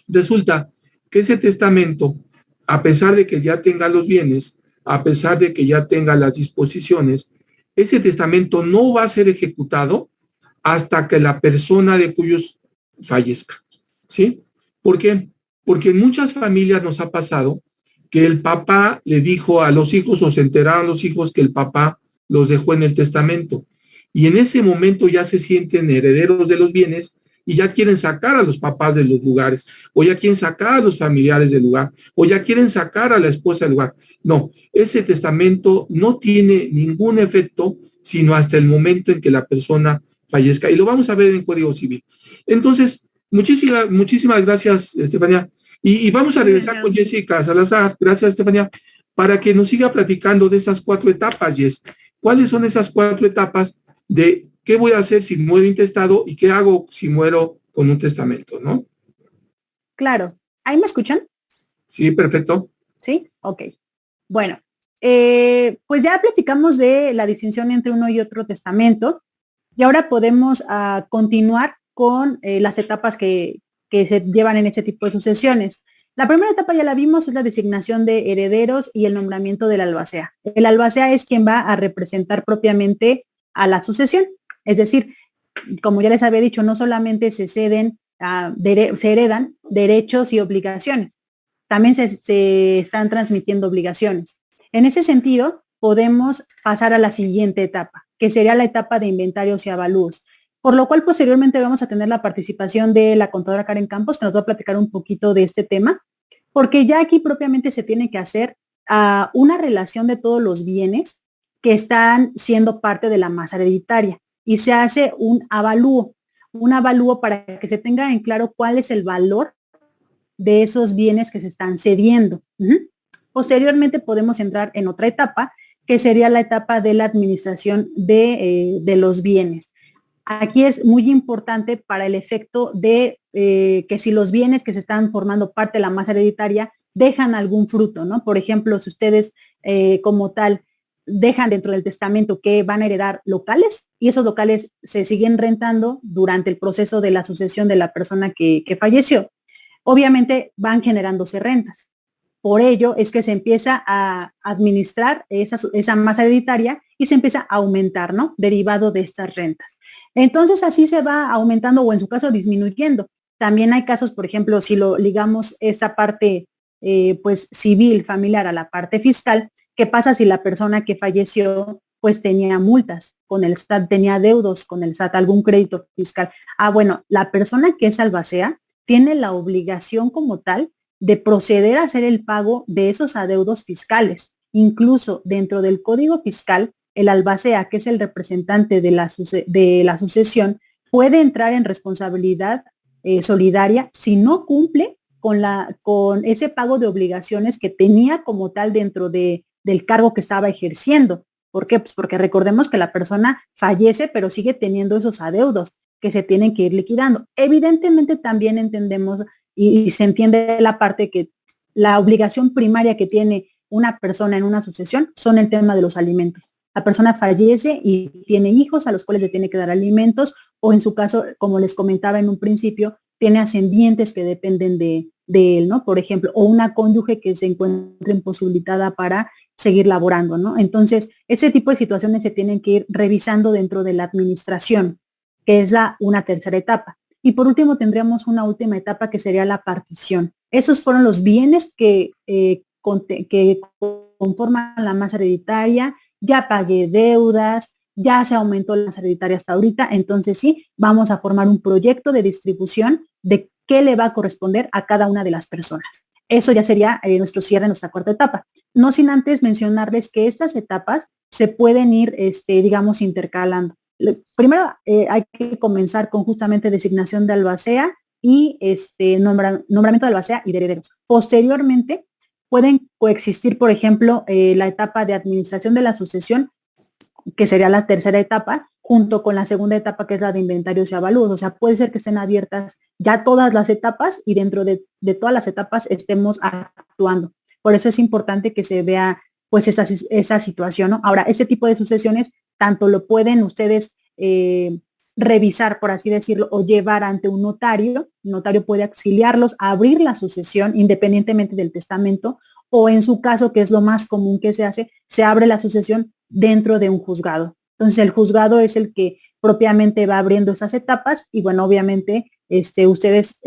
Resulta que ese testamento, a pesar de que ya tenga los bienes, a pesar de que ya tenga las disposiciones, ese testamento no va a ser ejecutado hasta que la persona de cuyos fallezca, ¿sí? ¿Por qué? Porque en muchas familias nos ha pasado que el papá le dijo a los hijos o se enteraron los hijos que el papá los dejó en el testamento. Y en ese momento ya se sienten herederos de los bienes y ya quieren sacar a los papás de los lugares, o ya quieren sacar a los familiares del lugar, o ya quieren sacar a la esposa del lugar. No, ese testamento no tiene ningún efecto sino hasta el momento en que la persona fallezca. Y lo vamos a ver en Código Civil. Entonces, muchísimas gracias, Estefanía. Y vamos a regresar con Jessica Salazar. Gracias, Estefanía, para que nos siga platicando de esas 4 etapas, Jess. ¿Cuáles son esas 4 etapas de qué voy a hacer si muero intestado y qué hago si muero con un testamento, ¿no? Claro. ¿Ahí me escuchan? Sí, perfecto. Sí, ok. Bueno, pues ya platicamos de la distinción entre uno y otro testamento y ahora podemos continuar con las etapas que se llevan en este tipo de sucesiones. La primera etapa ya la vimos, es la designación de herederos y el nombramiento del albacea. El albacea es quien va a representar propiamente a la sucesión. Es decir, como ya les había dicho, no solamente se heredan derechos y obligaciones, también se están transmitiendo obligaciones. En ese sentido, podemos pasar a la siguiente etapa, que sería la etapa de inventarios y avalúos, por lo cual posteriormente vamos a tener la participación de la contadora Karen Campos, que nos va a platicar un poquito de este tema, porque ya aquí propiamente se tiene que hacer una relación de todos los bienes que están siendo parte de la masa hereditaria y se hace un avalúo para que se tenga en claro cuál es el valor de esos bienes que se están cediendo. Posteriormente podemos entrar en otra etapa, que sería la etapa de la administración de los bienes. Aquí es muy importante para el efecto de que si los bienes que se están formando parte de la masa hereditaria dejan algún fruto, ¿no? Por ejemplo, si ustedes como tal dejan dentro del testamento que van a heredar locales y esos locales se siguen rentando durante el proceso de la sucesión de la persona que falleció, obviamente van generándose rentas. Por ello es que se empieza a administrar esa masa hereditaria y se empieza a aumentar, ¿no? Derivado de estas rentas. Entonces así se va aumentando o en su caso disminuyendo. También hay casos, por ejemplo, si lo ligamos esta parte pues civil, familiar a la parte fiscal, ¿qué pasa si la persona que falleció pues tenía multas con el SAT, tenía deudos con el SAT, algún crédito fiscal? Bueno, la persona que es albacea tiene la obligación como tal de proceder a hacer el pago de esos adeudos fiscales. Incluso dentro del Código Fiscal, el albacea, que es el representante de la sucesión, puede entrar en responsabilidad solidaria si no cumple con ese pago de obligaciones que tenía como tal dentro del cargo que estaba ejerciendo. ¿Por qué? Pues porque recordemos que la persona fallece, pero sigue teniendo esos adeudos que se tienen que ir liquidando. Evidentemente también entendemos y se entiende la parte que la obligación primaria que tiene una persona en una sucesión son el tema de los alimentos. La persona fallece y tiene hijos a los cuales le tiene que dar alimentos o en su caso, como les comentaba en un principio, tiene ascendientes que dependen de él, ¿no? Por ejemplo, o una cónyuge que se encuentre imposibilitada para seguir laborando, ¿no? Entonces, ese tipo de situaciones se tienen que ir revisando dentro de la administración, que es una tercera etapa. Y por último, tendríamos una última etapa que sería la partición. Esos fueron los bienes que conforman la masa hereditaria, ya pagué deudas, ya se aumentó la masa hereditaria hasta ahorita, entonces sí, vamos a formar un proyecto de distribución de qué le va a corresponder a cada una de las personas. Eso ya sería nuestro cierre, nuestra cuarta etapa. No sin antes mencionarles que estas etapas se pueden ir, digamos, intercalando. Primero hay que comenzar con justamente designación de albacea y nombramiento de albacea y de herederos. Posteriormente pueden coexistir, por ejemplo, la etapa de administración de la sucesión, que sería la tercera etapa, junto con la segunda etapa, que es la de inventarios y avalúos. O sea, puede ser que estén abiertas ya todas las etapas y dentro de todas las etapas estemos actuando. Por eso es importante que se vea pues esa situación, ¿no? Ahora, este tipo de sucesiones tanto lo pueden ustedes revisar, por así decirlo, o llevar ante un notario. El notario puede auxiliarlos a abrir la sucesión independientemente del testamento, o en su caso, que es lo más común que se hace, se abre la sucesión dentro de un juzgado. Entonces, el juzgado es el que propiamente va abriendo esas etapas y, bueno, obviamente, ustedes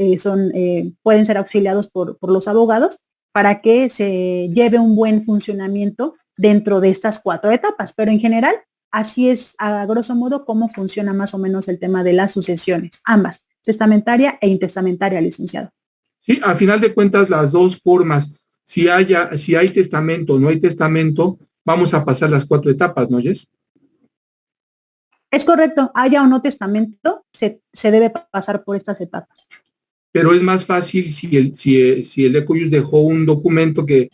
pueden ser auxiliados por los abogados para que se lleve un buen funcionamiento dentro de estas 4 etapas. Pero en general, así es, a grosso modo, cómo funciona más o menos el tema de las sucesiones, ambas, testamentaria e intestamentaria, licenciado. Sí, a final de cuentas, las dos formas, si hay testamento o no hay testamento, vamos a pasar las 4 etapas, ¿no, Jess? Es correcto, haya o no testamento, se debe pasar por estas etapas. Pero es más fácil si el Ecojus dejó un documento que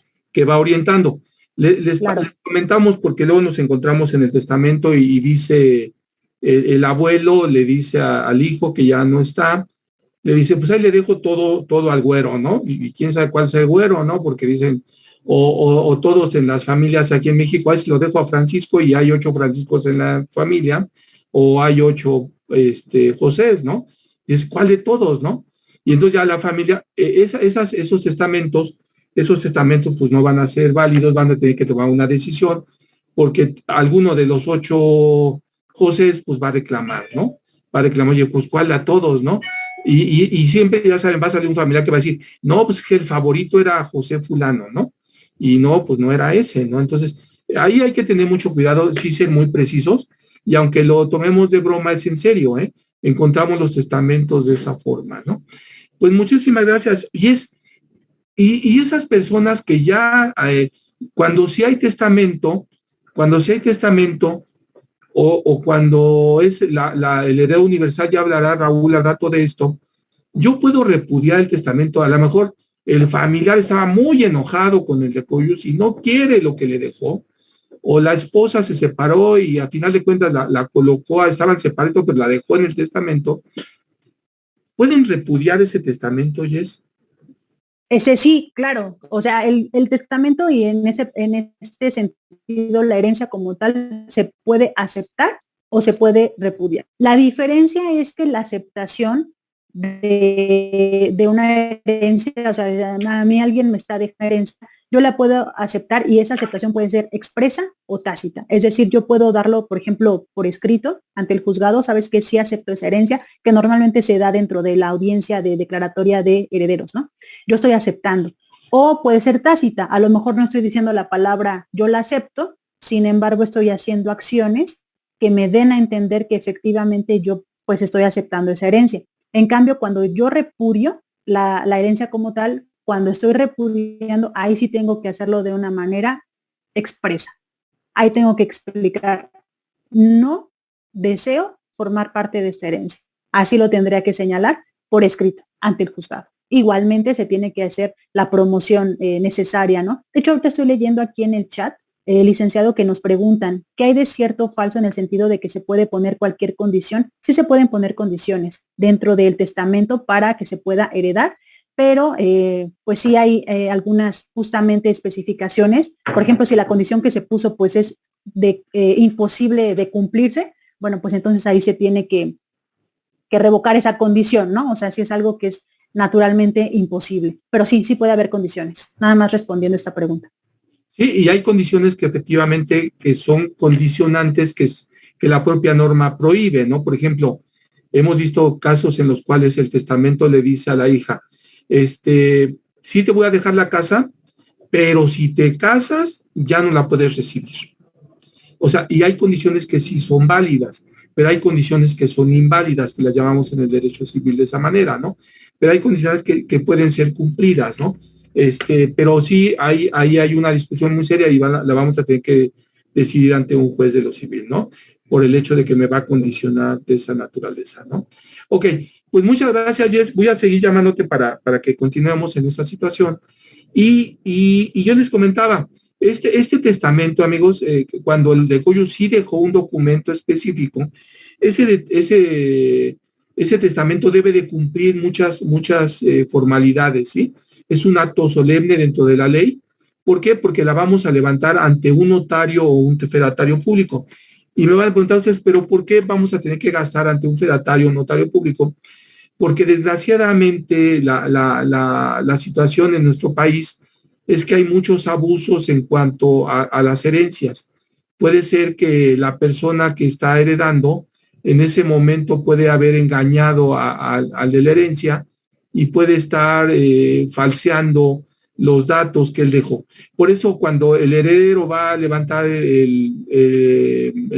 va orientando. Les comentamos porque luego nos encontramos en el testamento y dice, el abuelo le dice al hijo que ya no está, le dice, pues ahí le dejo todo al güero, ¿no? Y quién sabe cuál es el güero, ¿no? Porque dicen, o todos en las familias aquí en México, ahí se lo dejo a Francisco y hay 8 Franciscos en la familia, o hay 8 Josés, ¿no? Y es, ¿cuál de todos, no? Y entonces ya la familia, esos testamentos pues no van a ser válidos, van a tener que tomar una decisión, porque alguno de los 8 Josés pues va a reclamar, ¿no? Va a reclamar, oye, pues ¿cuál a todos, no? Y siempre, ya saben, va a salir un familiar que va a decir, no, pues que el favorito era José fulano, ¿no? Y no, pues no era ese, ¿no? Entonces, ahí hay que tener mucho cuidado, sí ser muy precisos, y aunque lo tomemos de broma, es en serio, ¿eh? Encontramos los testamentos de esa forma, ¿no? Pues muchísimas gracias. Y esas personas que ya, cuando sí hay testamento, o cuando es el heredero universal, ya hablará Raúl al rato de esto, yo puedo repudiar el testamento. A lo mejor el familiar estaba muy enojado con el Ecojus y no quiere lo que le dejó, o la esposa se separó y a final de cuentas la colocó, estaban separados, pero la dejó en el testamento. ¿Pueden repudiar ese testamento, Jess? Sí, claro. O sea, el testamento y en este sentido la herencia como tal se puede aceptar o se puede repudiar. La diferencia es que la aceptación de una herencia, o sea, a mí alguien me está dejando herencia, yo la puedo aceptar y esa aceptación puede ser expresa o tácita. Es decir, yo puedo darlo, por ejemplo, por escrito ante el juzgado, sabes que sí acepto esa herencia, que normalmente se da dentro de la audiencia de declaratoria de herederos, ¿no? Yo estoy aceptando. O puede ser tácita, a lo mejor no estoy diciendo la palabra yo la acepto, sin embargo estoy haciendo acciones que me den a entender que efectivamente yo pues estoy aceptando esa herencia. En cambio, cuando yo repudio la herencia como tal, cuando estoy repudiando, ahí sí tengo que hacerlo de una manera expresa. Ahí tengo que explicar, no deseo formar parte de esta herencia. Así lo tendría que señalar por escrito ante el juzgado. Igualmente se tiene que hacer la promoción necesaria, ¿no? De hecho, ahorita estoy leyendo aquí en el chat, licenciado, que nos preguntan, ¿qué hay de cierto o falso en el sentido de que se puede poner cualquier condición? Sí se pueden poner condiciones dentro del testamento para que se pueda heredar, pero pues sí hay algunas justamente especificaciones. Por ejemplo, si la condición que se puso pues es imposible de cumplirse, bueno, pues entonces ahí se tiene que revocar esa condición, ¿no? O sea, si es algo que es naturalmente imposible, pero sí puede haber condiciones. Nada más respondiendo esta pregunta. Sí, y hay condiciones que efectivamente que son condicionantes que la propia norma prohíbe, ¿no? Por ejemplo, hemos visto casos en los cuales el testamento le dice a la hija, sí te voy a dejar la casa, pero si te casas, ya no la puedes recibir. O sea, y hay condiciones que sí son válidas, pero hay condiciones que son inválidas, que las llamamos en el derecho civil de esa manera, ¿no? Pero hay condiciones que pueden ser cumplidas, ¿no? Pero sí, ahí hay una discusión muy seria y la vamos a tener que decidir ante un juez de lo civil, ¿no? Por el hecho de que me va a condicionar de esa naturaleza, ¿no? Ok, pues muchas gracias, Jess. Voy a seguir llamándote para que continuemos en esta situación. Y yo les comentaba, este testamento, amigos, cuando el decoyo sí dejó un documento específico, ese testamento debe de cumplir muchas formalidades, ¿sí? Es un acto solemne dentro de la ley. ¿Por qué? Porque la vamos a levantar ante un notario o un fedatario público. Y me van a preguntar ustedes, ¿pero por qué vamos a tener que gastar ante un fedatario o notario público? Porque desgraciadamente la situación en nuestro país es que hay muchos abusos en cuanto a las herencias. Puede ser que la persona que está heredando en ese momento puede haber engañado al de la herencia y puede estar falseando los datos que él dejó. Por eso cuando el heredero va a levantar el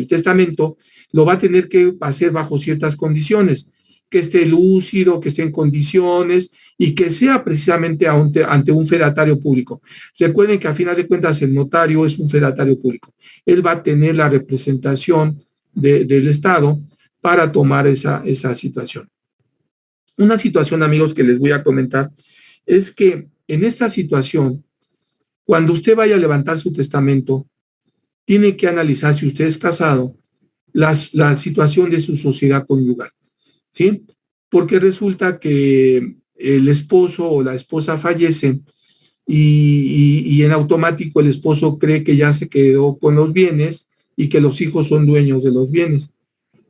testamento, lo va a tener que hacer bajo ciertas condiciones, que esté lúcido, que esté en condiciones y que sea precisamente ante un fedatario público. Recuerden que a final de cuentas el notario es un fedatario público. Él va a tener la representación del Estado para tomar esa situación. Una situación, amigos, que les voy a comentar es que en esta situación, cuando usted vaya a levantar su testamento, tiene que analizar, si usted es casado, la situación de su sociedad conyugal, ¿sí? Porque resulta que el esposo o la esposa fallecen y en automático el esposo cree que ya se quedó con los bienes y que los hijos son dueños de los bienes.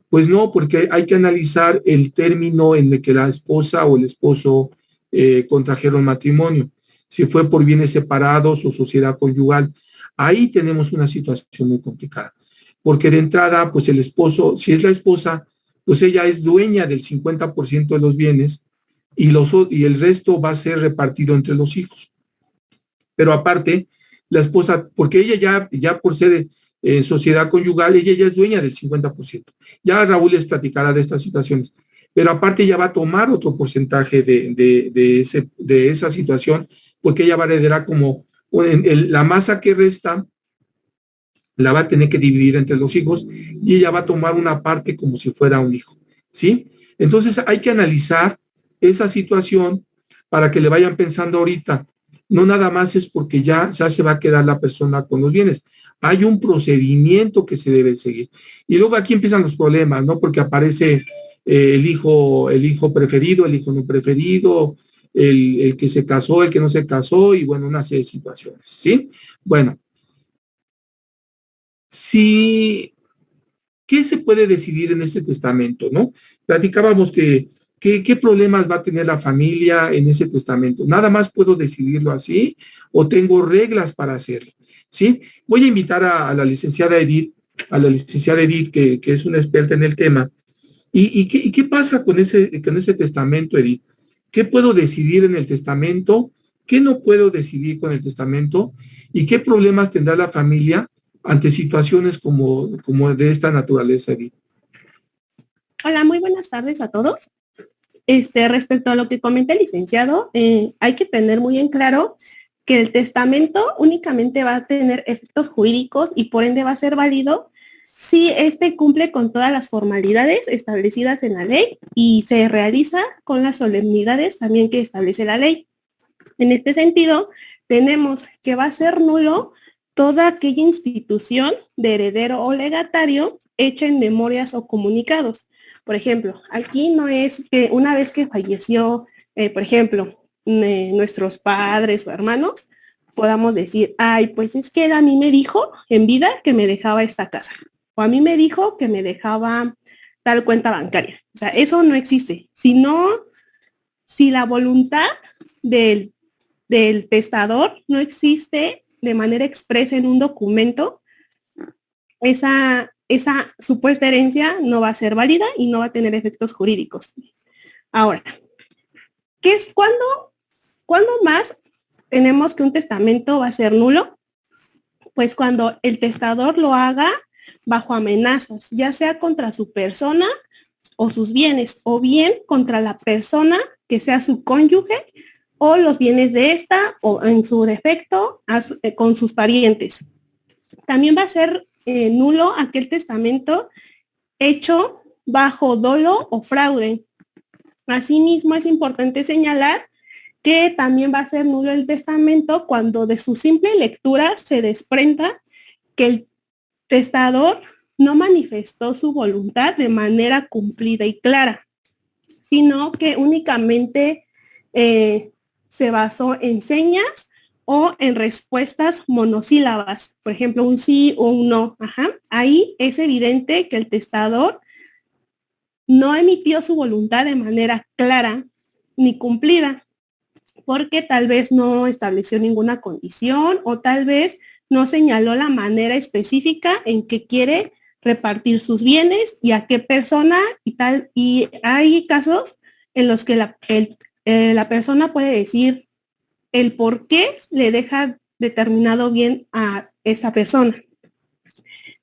Pues no, porque hay que analizar el término en el que la esposa o el esposo contrajeron matrimonio, si fue por bienes separados o sociedad conyugal. Ahí tenemos una situación muy complicada, porque de entrada, pues el esposo, si es la esposa, pues ella es dueña del 50% de los bienes y el resto va a ser repartido entre los hijos. Pero aparte, la esposa, porque ella ya por ser sociedad conyugal, ella ya es dueña del 50%. Ya Raúl les platicará de estas situaciones. Pero aparte ella va a tomar otro porcentaje de esa situación, porque ella va a heredar como la masa que resta, la va a tener que dividir entre los hijos y ella va a tomar una parte como si fuera un hijo, ¿sí? Entonces hay que analizar esa situación para que le vayan pensando ahorita. No nada más es porque ya se va a quedar la persona con los bienes. Hay un procedimiento que se debe seguir. Y luego aquí empiezan los problemas, ¿no? Porque aparece el hijo preferido, el hijo no preferido, el que se casó, el que no se casó, y bueno, una serie de situaciones, ¿sí? Bueno, sí, ¿qué se puede decidir en este testamento, no? Platicábamos ¿qué problemas va a tener la familia en ese testamento? ¿Nada más puedo decidirlo así o tengo reglas para hacerlo? ¿Sí? Voy a invitar a la licenciada Edith, que es una experta en el tema. ¿Y qué pasa con ese testamento, Edith? ¿Qué puedo decidir en el testamento? ¿Qué no puedo decidir con el testamento? ¿Y qué problemas tendrá la familia ante situaciones como de esta naturaleza, Edith? Hola, muy buenas tardes a todos. Respecto a lo que comenta el licenciado, hay que tener muy en claro que el testamento únicamente va a tener efectos jurídicos y por ende va a ser válido si éste cumple con todas las formalidades establecidas en la ley y se realiza con las solemnidades también que establece la ley. En este sentido, tenemos que va a ser nulo toda aquella institución de heredero o legatario hecha en memorias o comunicados. Por ejemplo, aquí no es que una vez que falleció, por ejemplo, nuestros padres o hermanos, podamos decir, ay, pues es que él a mí me dijo en vida que me dejaba esta casa, o a mí me dijo que me dejaba tal cuenta bancaria. O sea, eso no existe. Si la voluntad del testador no existe de manera expresa en un documento, esa supuesta herencia no va a ser válida y no va a tener efectos jurídicos. Ahora, ¿qué es cuándo más tenemos que un testamento va a ser nulo? Pues cuando el testador lo haga bajo amenazas, ya sea contra su persona o sus bienes, o bien contra la persona que sea su cónyuge o los bienes de esta, o en su defecto con sus parientes. También va a ser nulo aquel testamento hecho bajo dolo o fraude. Asimismo, es importante señalar que también va a ser nulo el testamento cuando de su simple lectura se desprenda que el testador no manifestó su voluntad de manera cumplida y clara, sino que únicamente se basó en señas o en respuestas monosílabas, por ejemplo, un sí o un no. Ahí es evidente que el testador no emitió su voluntad de manera clara ni cumplida, porque tal vez no estableció ninguna condición o tal vez no señaló la manera específica en que quiere repartir sus bienes y a qué persona y tal. Y hay casos en los que la persona puede decir el por qué le deja determinado bien a esa persona.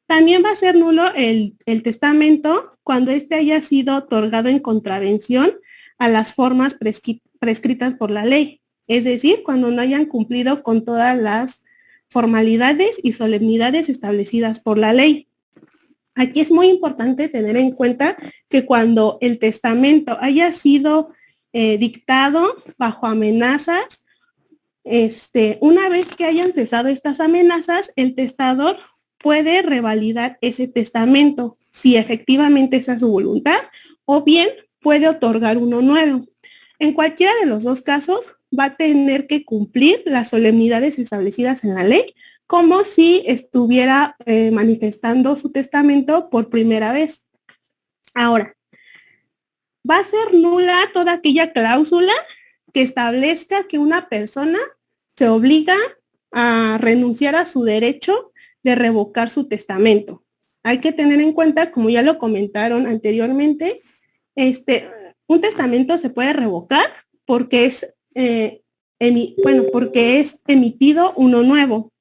También va a ser nulo el testamento cuando éste haya sido otorgado en contravención a las formas prescritas por la ley, es decir, cuando no hayan cumplido con todas las formalidades y solemnidades establecidas por la ley. Aquí es muy importante tener en cuenta que cuando el testamento haya sido dictado bajo amenazas, una vez que hayan cesado estas amenazas, el testador puede revalidar ese testamento si efectivamente esa es su voluntad, o bien puede otorgar uno nuevo. En cualquiera de los dos casos va a tener que cumplir las solemnidades establecidas en la ley, como si estuviera manifestando su testamento por primera vez. Ahora, va a ser nula toda aquella cláusula que establezca que una persona se obliga a renunciar a su derecho de revocar su testamento. Hay que tener en cuenta, como ya lo comentaron anteriormente, un testamento se puede revocar porque es emitido uno nuevo.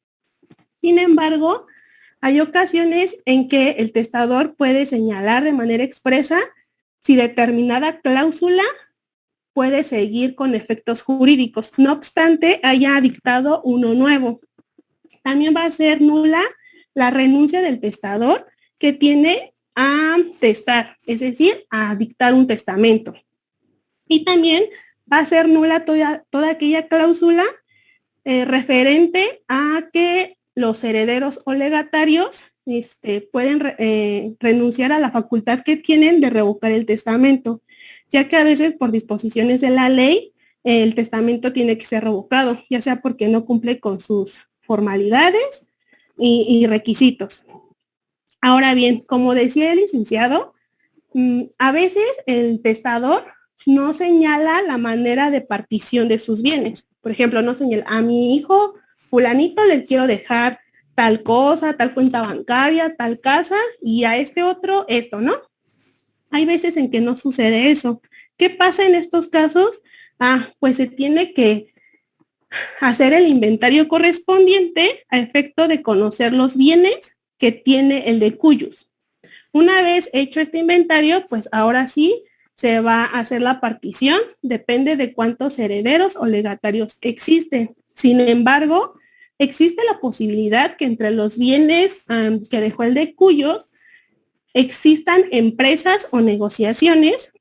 Sin embargo, hay ocasiones en que el testador puede señalar de manera expresa si determinada cláusula puede seguir con efectos jurídicos, no obstante haya dictado uno nuevo. También va a ser nula la renuncia del testador que tiene a testar, es decir, a dictar un testamento. Y también va a ser nula toda aquella cláusula referente a que los herederos o legatarios pueden renunciar a la facultad que tienen de revocar el testamento, ya que a veces por disposiciones de la ley el testamento tiene que ser revocado, ya sea porque no cumple con sus formalidades y requisitos. Ahora bien, como decía el licenciado, a veces el testador no señala la manera de partición de sus bienes. Por ejemplo, no señala, a mi hijo fulanito le quiero dejar tal cosa, tal cuenta bancaria, tal casa, y a este otro esto, ¿no? Hay veces en que no sucede eso. ¿Qué pasa en estos casos? Pues se tiene que hacer el inventario correspondiente a efecto de conocer los bienes que tiene el de cuyos. Una vez hecho este inventario, pues ahora sí se va a hacer la partición, depende de cuántos herederos o legatarios existen. Sin embargo, existe la posibilidad que entre los bienes que dejó el de cuyos existan empresas o negociaciones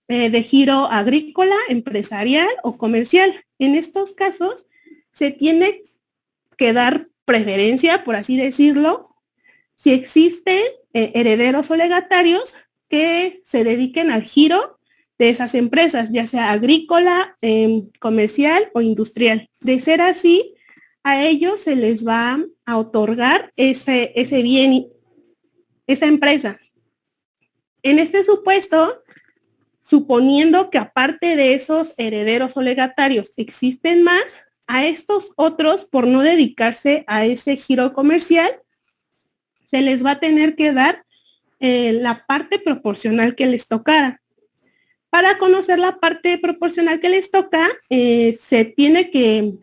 de giro agrícola, empresarial o comercial. En estos casos se tiene que dar preferencia, por así decirlo, si existen herederos o legatarios que se dediquen al giro de esas empresas, ya sea agrícola, comercial o industrial. De ser así, a ellos se les va a otorgar ese bien, esa empresa. En este supuesto, suponiendo que aparte de esos herederos o legatarios existen más, a estos otros, por no dedicarse a ese giro comercial, se les va a tener que dar la parte proporcional que les tocara. Para conocer la parte proporcional que les toca, se tiene que,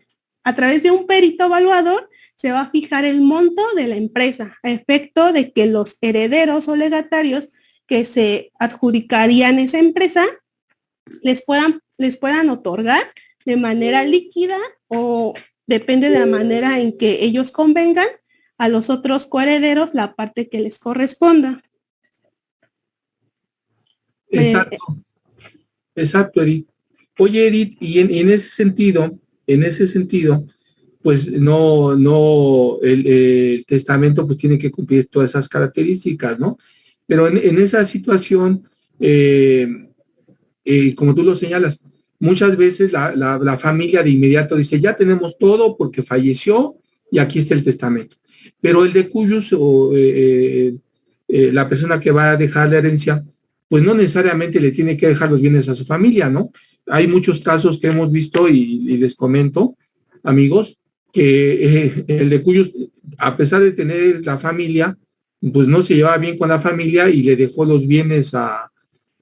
a través de un perito evaluador, se va a fijar el monto de la empresa, a efecto de que los herederos o legatarios que se adjudicarían esa empresa les puedan otorgar de manera líquida o depende de la manera en que ellos convengan a los otros coherederos la parte que les corresponda. Exacto, Edith. Oye, Edith, y en ese sentido, pues el testamento pues tiene que cumplir todas esas características, ¿no? Pero en esa situación, como tú lo señalas, muchas veces la familia de inmediato dice, ya tenemos todo porque falleció y aquí está el testamento. Pero el de cuyos o la persona que va a dejar la herencia, pues no necesariamente le tiene que dejar los bienes a su familia, ¿no? Hay muchos casos que hemos visto y les comento, amigos, que el de cuyos, a pesar de tener la familia, pues no se llevaba bien con la familia y le dejó los bienes a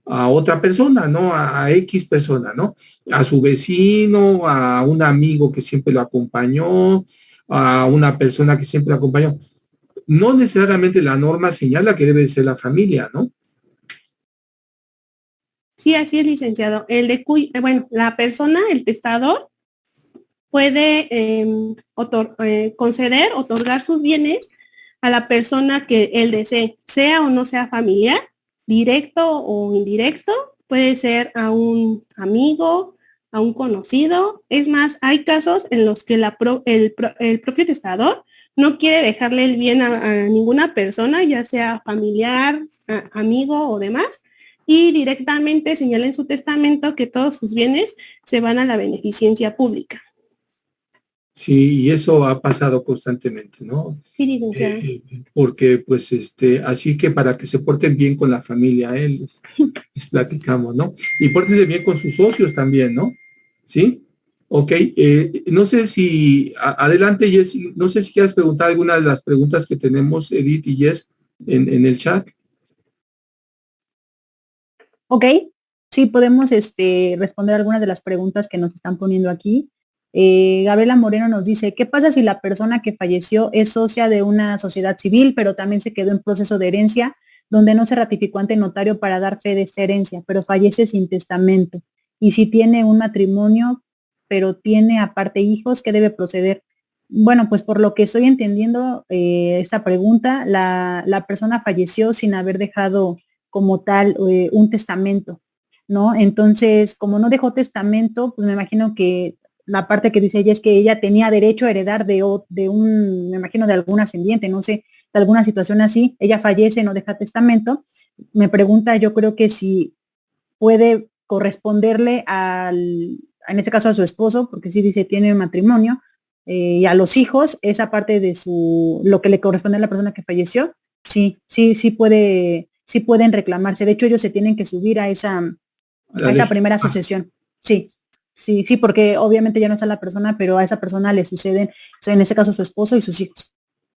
otra persona, ¿no? A X persona, ¿no? A su vecino, a un amigo que siempre lo acompañó, a una persona que siempre lo acompañó. No necesariamente la norma señala que debe ser la familia, ¿no? Sí, así es, licenciado. La persona, el testador, puede otorgar sus bienes a la persona que él desee, sea o no sea familiar, directo o indirecto, puede ser a un amigo, a un conocido. Es más, hay casos en los que el propio testador no quiere dejarle el bien a ninguna persona, ya sea familiar, amigo o demás, y directamente señala en su testamento que todos sus bienes se van a la beneficencia pública. Sí, y eso ha pasado constantemente, ¿no? Sí, licenciada. Porque, pues, así que para que se porten bien con la familia, les platicamos, ¿no? Y pórtense bien con sus socios también, ¿no? ¿Sí? Ok, no sé si, adelante, Jess, no sé si quieres preguntar alguna de las preguntas que tenemos, Edith y Jess, en el chat. Ok, sí, podemos responder algunas de las preguntas que nos están poniendo aquí. Gabriela Moreno nos dice, ¿qué pasa si la persona que falleció es socia de una sociedad civil, pero también se quedó en proceso de herencia, donde no se ratificó ante notario para dar fe de esta herencia, pero fallece sin testamento? Y si tiene un matrimonio, pero tiene aparte hijos, ¿qué debe proceder? Bueno, pues por lo que estoy entendiendo esta pregunta, la persona falleció sin haber dejado como tal un testamento, ¿no? Entonces, como no dejó testamento, pues me imagino que la parte que dice ella es que ella tenía derecho a heredar me imagino de algún ascendiente, no sé, de alguna situación así, ella fallece, no deja testamento. Me pregunta, yo creo que si puede corresponderle en este caso a su esposo, porque sí dice tiene matrimonio, y a los hijos, esa parte de lo que le corresponde a la persona que falleció, sí pueden reclamarse. De hecho, ellos se tienen que subir a esa primera sucesión. Sí, porque obviamente ya no está la persona, pero a esa persona le suceden, en este caso su esposo y sus hijos.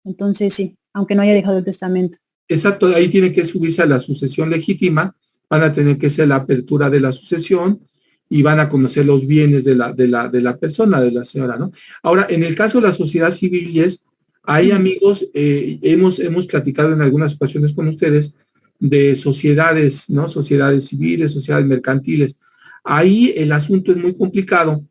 Entonces sí, aunque no haya dejado el testamento. Exacto, ahí tiene que subirse a la sucesión legítima, van a tener que ser la apertura de la sucesión y van a conocer los bienes de la persona, de la señora, ¿no? Ahora, en el caso de la sociedad civil, hay amigos, hemos platicado en algunas ocasiones con ustedes de sociedades, ¿no? Sociedades civiles, sociedades mercantiles. Ahí el asunto es muy complicado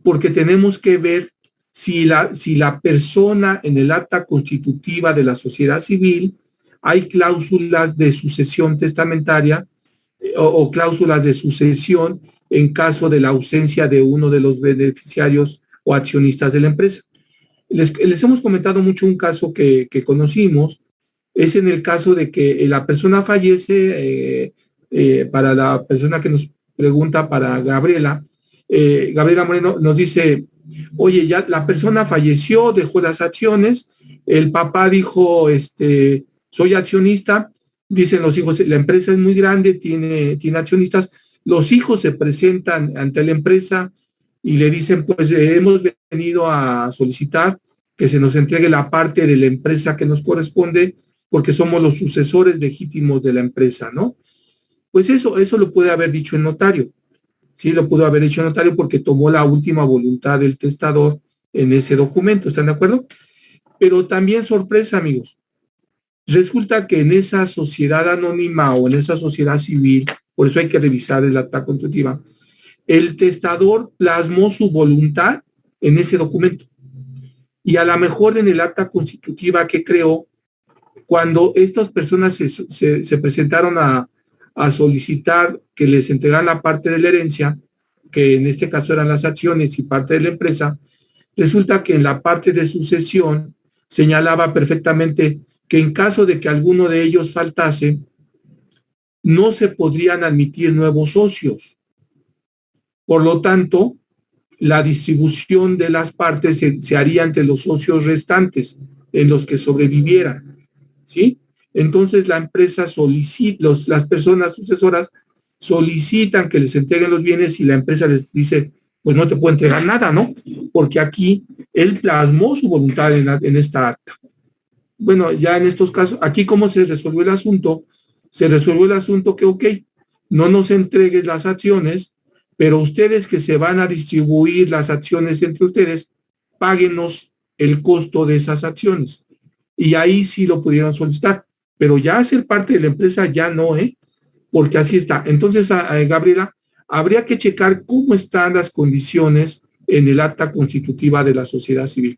porque tenemos que ver si la persona en el acta constitutiva de la sociedad civil hay cláusulas de sucesión testamentaria o cláusulas de sucesión en caso de la ausencia de uno de los beneficiarios o accionistas de la empresa. Les hemos comentado mucho un caso que conocimos, es en el caso de que la persona fallece, para la persona que nos pregunta, para Gabriela, Gabriela Moreno nos dice, oye, ya la persona falleció, dejó las acciones, el papá dijo, soy accionista, dicen los hijos, la empresa es muy grande, tiene accionistas, los hijos se presentan ante la empresa, y le dicen, pues hemos venido a solicitar que se nos entregue la parte de la empresa que nos corresponde porque somos los sucesores legítimos de la empresa, ¿no? Pues eso lo puede haber dicho el notario. Sí, lo pudo haber hecho el notario porque tomó la última voluntad del testador en ese documento, ¿están de acuerdo? Pero también sorpresa, amigos. Resulta que en esa sociedad anónima o en esa sociedad civil, por eso hay que revisar el acta constitutiva, el testador plasmó su voluntad en ese documento. Y a lo mejor en el acta constitutiva que creó, cuando estas personas se presentaron a solicitar que les entregaran la parte de la herencia, que en este caso eran las acciones y parte de la empresa, resulta que en la parte de sucesión señalaba perfectamente que en caso de que alguno de ellos faltase, no se podrían admitir nuevos socios. Por lo tanto, la distribución de las partes se haría entre los socios restantes, en los que sobrevivieran, ¿sí? Entonces la empresa solicita, las personas sucesoras solicitan que les entreguen los bienes y la empresa les dice, pues no te puedo entregar nada, ¿no? Porque aquí él plasmó su voluntad en esta acta. Bueno, ya en estos casos, aquí cómo se resolvió el asunto, se resolvió el asunto que, ok, no nos entregues las acciones, pero ustedes que se van a distribuir las acciones entre ustedes, páguenos el costo de esas acciones. Y ahí sí lo pudieron solicitar, pero ya ser parte de la empresa ya no, porque así está. Entonces, Gabriela, habría que checar cómo están las condiciones en el acta constitutiva de la sociedad civil.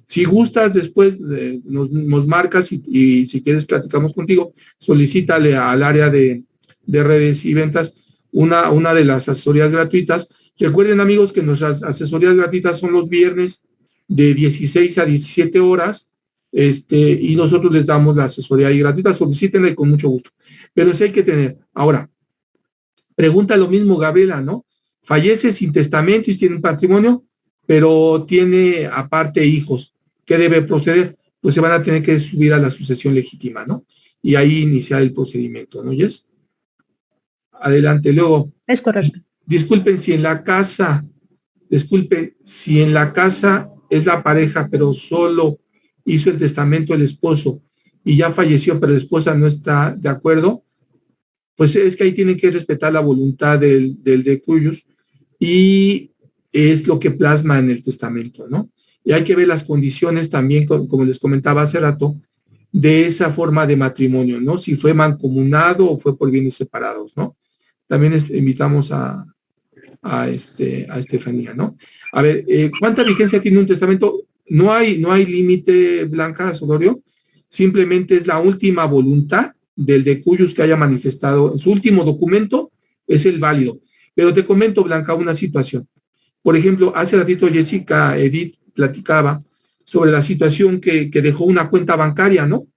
Si gustas, después nos marcas y si quieres platicamos contigo, solicítale al área de redes y ventas una de las asesorías gratuitas. Recuerden, amigos, que nuestras asesorías gratuitas son los viernes de 16 a 17 horas, y nosotros les damos la asesoría ahí gratuita, solicítenla con mucho gusto. Pero eso hay que tener. Ahora, pregunta lo mismo Gabriela, ¿no? Fallece sin testamento y tiene un patrimonio, pero tiene aparte hijos. ¿Qué debe proceder? Pues se van a tener que subir a la sucesión legítima, ¿no? Y ahí iniciar el procedimiento, ¿no? ¿Yes? Adelante, luego. Es correcto. Disculpen si en la casa es la pareja, pero solo hizo el testamento el esposo y ya falleció, pero la esposa no está de acuerdo, pues es que ahí tienen que respetar la voluntad del decuyus y es lo que plasma en el testamento, ¿no? Y hay que ver las condiciones también, como les comentaba hace rato, de esa forma de matrimonio, ¿no? Si fue mancomunado o fue por bienes separados, ¿no? También invitamos a Estefanía, ¿no? A ver, ¿cuánta vigencia tiene un testamento? No hay límite, Blanca Solorio, simplemente es la última voluntad del decuyus que haya manifestado en su último documento, es el válido. Pero te comento, Blanca, una situación. Por ejemplo, hace ratito Edith platicaba sobre la situación que dejó una cuenta bancaria, ¿no?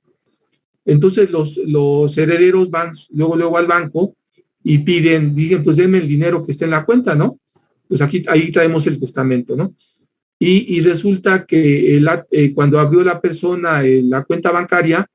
Entonces los herederos van luego al banco y dicen, pues denme el dinero que está en la cuenta, ¿no? Pues ahí traemos el testamento, ¿no? Y resulta que cuando abrió la persona la cuenta bancaria,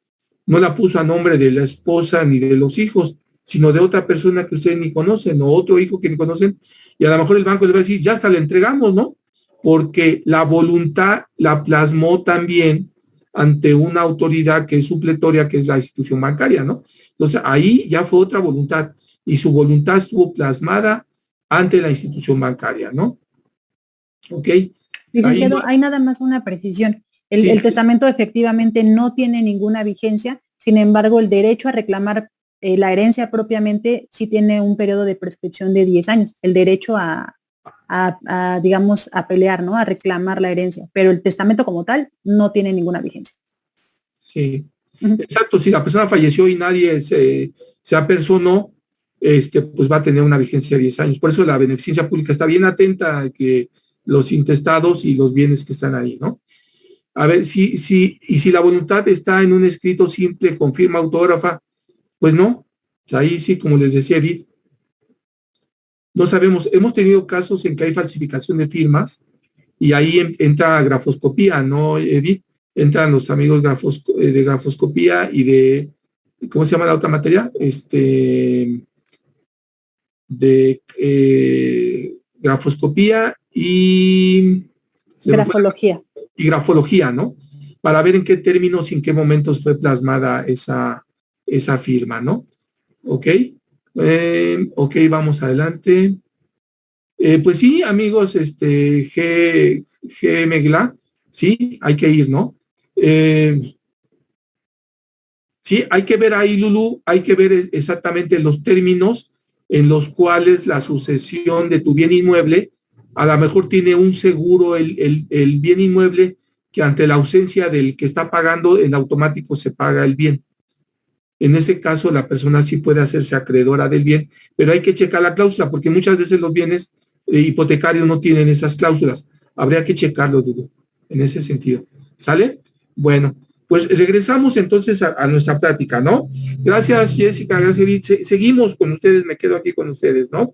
no la puso a nombre de la esposa ni de los hijos, sino de otra persona que ustedes ni conocen, o otro hijo que ni conocen, y a lo mejor el banco les va a decir, ya hasta le entregamos, ¿no? Porque la voluntad la plasmó también ante una autoridad que es supletoria, que es la institución bancaria, ¿no? Entonces, ahí ya fue otra voluntad, y su voluntad estuvo plasmada ante la institución bancaria, ¿no? ¿Ok? Licenciado, hay nada más una precisión. El testamento efectivamente no tiene ninguna vigencia, sin embargo, el derecho a reclamar la herencia propiamente sí tiene un periodo de prescripción de 10 años, el derecho digamos, a pelear, ¿no? A reclamar la herencia, pero el testamento como tal no tiene ninguna vigencia. Sí, exacto, si la persona falleció y nadie se apersonó, pues va a tener una vigencia de 10 años. Por eso la beneficencia pública está bien atenta a que los intestados y los bienes que están ahí, ¿no? A ver, si la voluntad está en un escrito simple con firma autógrafa, pues no. Ahí sí, como les decía Edith, no sabemos. Hemos tenido casos en que hay falsificación de firmas y ahí entra grafoscopía, ¿no, Edith? Entran los amigos de grafoscopía y de, ¿cómo se llama la otra materia? grafoscopía y grafología. Y grafología, ¿no? Para ver en qué términos y en qué momentos fue plasmada esa firma, ¿no? ¿Ok? Ok, vamos adelante. Pues sí, amigos, Megla, sí, hay que ir, ¿no? Sí, hay que ver ahí, Lulu, hay que ver exactamente los términos en los cuales la sucesión de tu bien inmueble, a lo mejor tiene un seguro el bien inmueble que ante la ausencia del que está pagando, en automático se paga el bien. En ese caso, la persona sí puede hacerse acreedora del bien, pero hay que checar la cláusula, porque muchas veces los bienes hipotecarios no tienen esas cláusulas. Habría que checarlo, Lulu, en ese sentido. ¿Sale? Bueno, pues regresamos entonces a nuestra plática, ¿no? Gracias, Jessica, gracias, Edith. Seguimos con ustedes, me quedo aquí con ustedes, ¿no?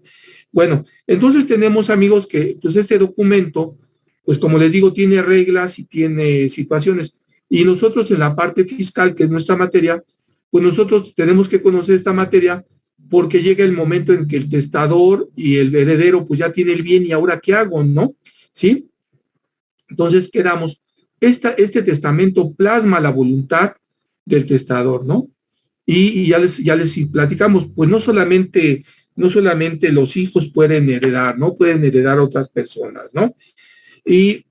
Bueno, entonces tenemos, amigos, que pues este documento, pues como les digo, tiene reglas y tiene situaciones. Y nosotros en la parte fiscal, que es nuestra materia, pues nosotros tenemos que conocer esta materia porque llega el momento en que el testador y el heredero pues ya tiene el bien y ahora ¿qué hago, no? ¿Sí? Entonces quedamos, este testamento plasma la voluntad del testador, ¿no? Y ya les platicamos, pues no solamente los hijos pueden heredar, ¿no? Pueden heredar otras personas, ¿no? Y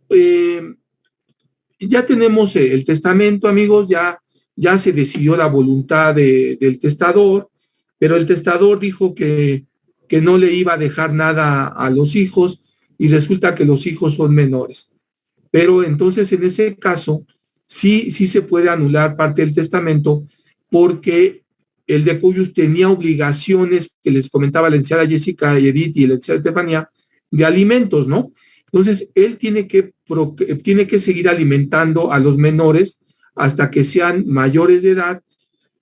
ya tenemos el testamento, amigos, ya se decidió la voluntad del testador, pero el testador dijo que no le iba a dejar nada a los hijos y resulta que los hijos son menores. Pero entonces en ese caso sí se puede anular parte del testamento porque el de cuyos tenía obligaciones que les comentaba la licenciada Jessica y Edith y la licenciada Estefanía de alimentos, ¿no? Entonces él tiene que seguir alimentando a los menores hasta que sean mayores de edad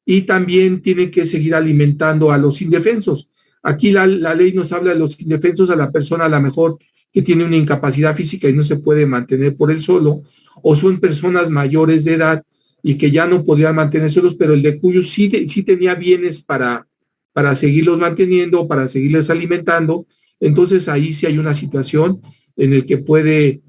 y también tiene que seguir alimentando a los indefensos. Aquí la ley nos habla de los indefensos, a la persona a lo mejor que tiene una incapacidad física y no se puede mantener por él solo, o son personas mayores de edad y que ya no podrían mantener solos, pero el de cuyos sí tenía bienes para seguirlos manteniendo, para seguirles alimentando. Entonces ahí sí hay una situación en el que puede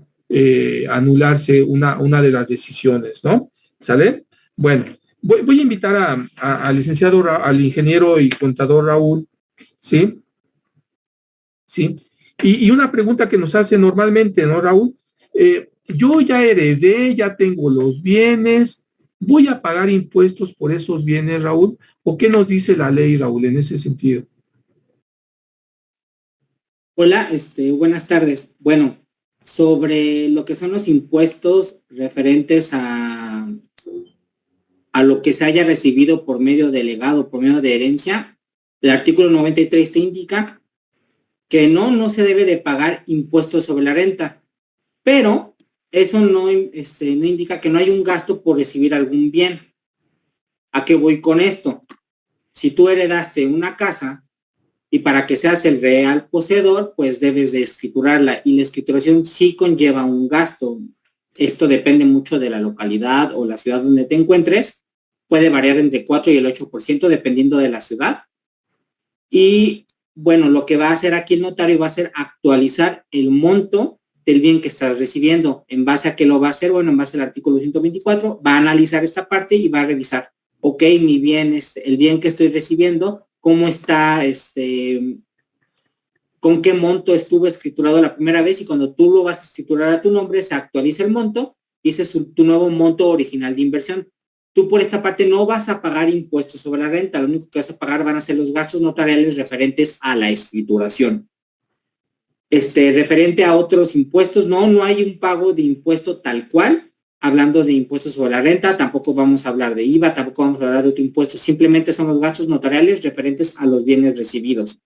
anularse una de las decisiones, ¿no? ¿Sale? Bueno, voy a invitar al licenciado, al ingeniero y contador Raúl, ¿sí? ¿Sí? Y una pregunta que nos hace normalmente, ¿no, Raúl? Yo ya heredé, ya tengo los bienes, ¿voy a pagar impuestos por esos bienes, Raúl? ¿O qué nos dice la ley, Raúl, en ese sentido? Hola, buenas tardes. Bueno, sobre lo que son los impuestos referentes a lo que se haya recibido por medio de legado, por medio de herencia, el artículo 93 te indica que no se debe de pagar impuestos sobre la renta, pero eso no indica que no hay un gasto por recibir algún bien. ¿A qué voy con esto? Si tú heredaste una casa y para que seas el real poseedor, pues debes de escriturarla y la escrituración sí conlleva un gasto. Esto depende mucho de la localidad o la ciudad donde te encuentres. Puede variar entre 4 y el 8% dependiendo de la ciudad. Y bueno, lo que va a hacer aquí el notario va a ser actualizar el monto del bien que estás recibiendo. ¿En base a qué lo va a hacer? Bueno, en base al artículo 124, va a analizar esta parte y va a revisar, ok, mi bien, el bien que estoy recibiendo, cómo está, con qué monto estuvo escriturado la primera vez, y cuando tú lo vas a escriturar a tu nombre, se actualiza el monto y ese es tu nuevo monto original de inversión. Tú por esta parte no vas a pagar impuestos sobre la renta, lo único que vas a pagar van a ser los gastos notariales referentes a la escrituración. Referente a otros impuestos, no hay un pago de impuesto tal cual, hablando de impuestos sobre la renta, tampoco vamos a hablar de IVA, tampoco vamos a hablar de otro impuesto, simplemente son los gastos notariales referentes a los bienes recibidos.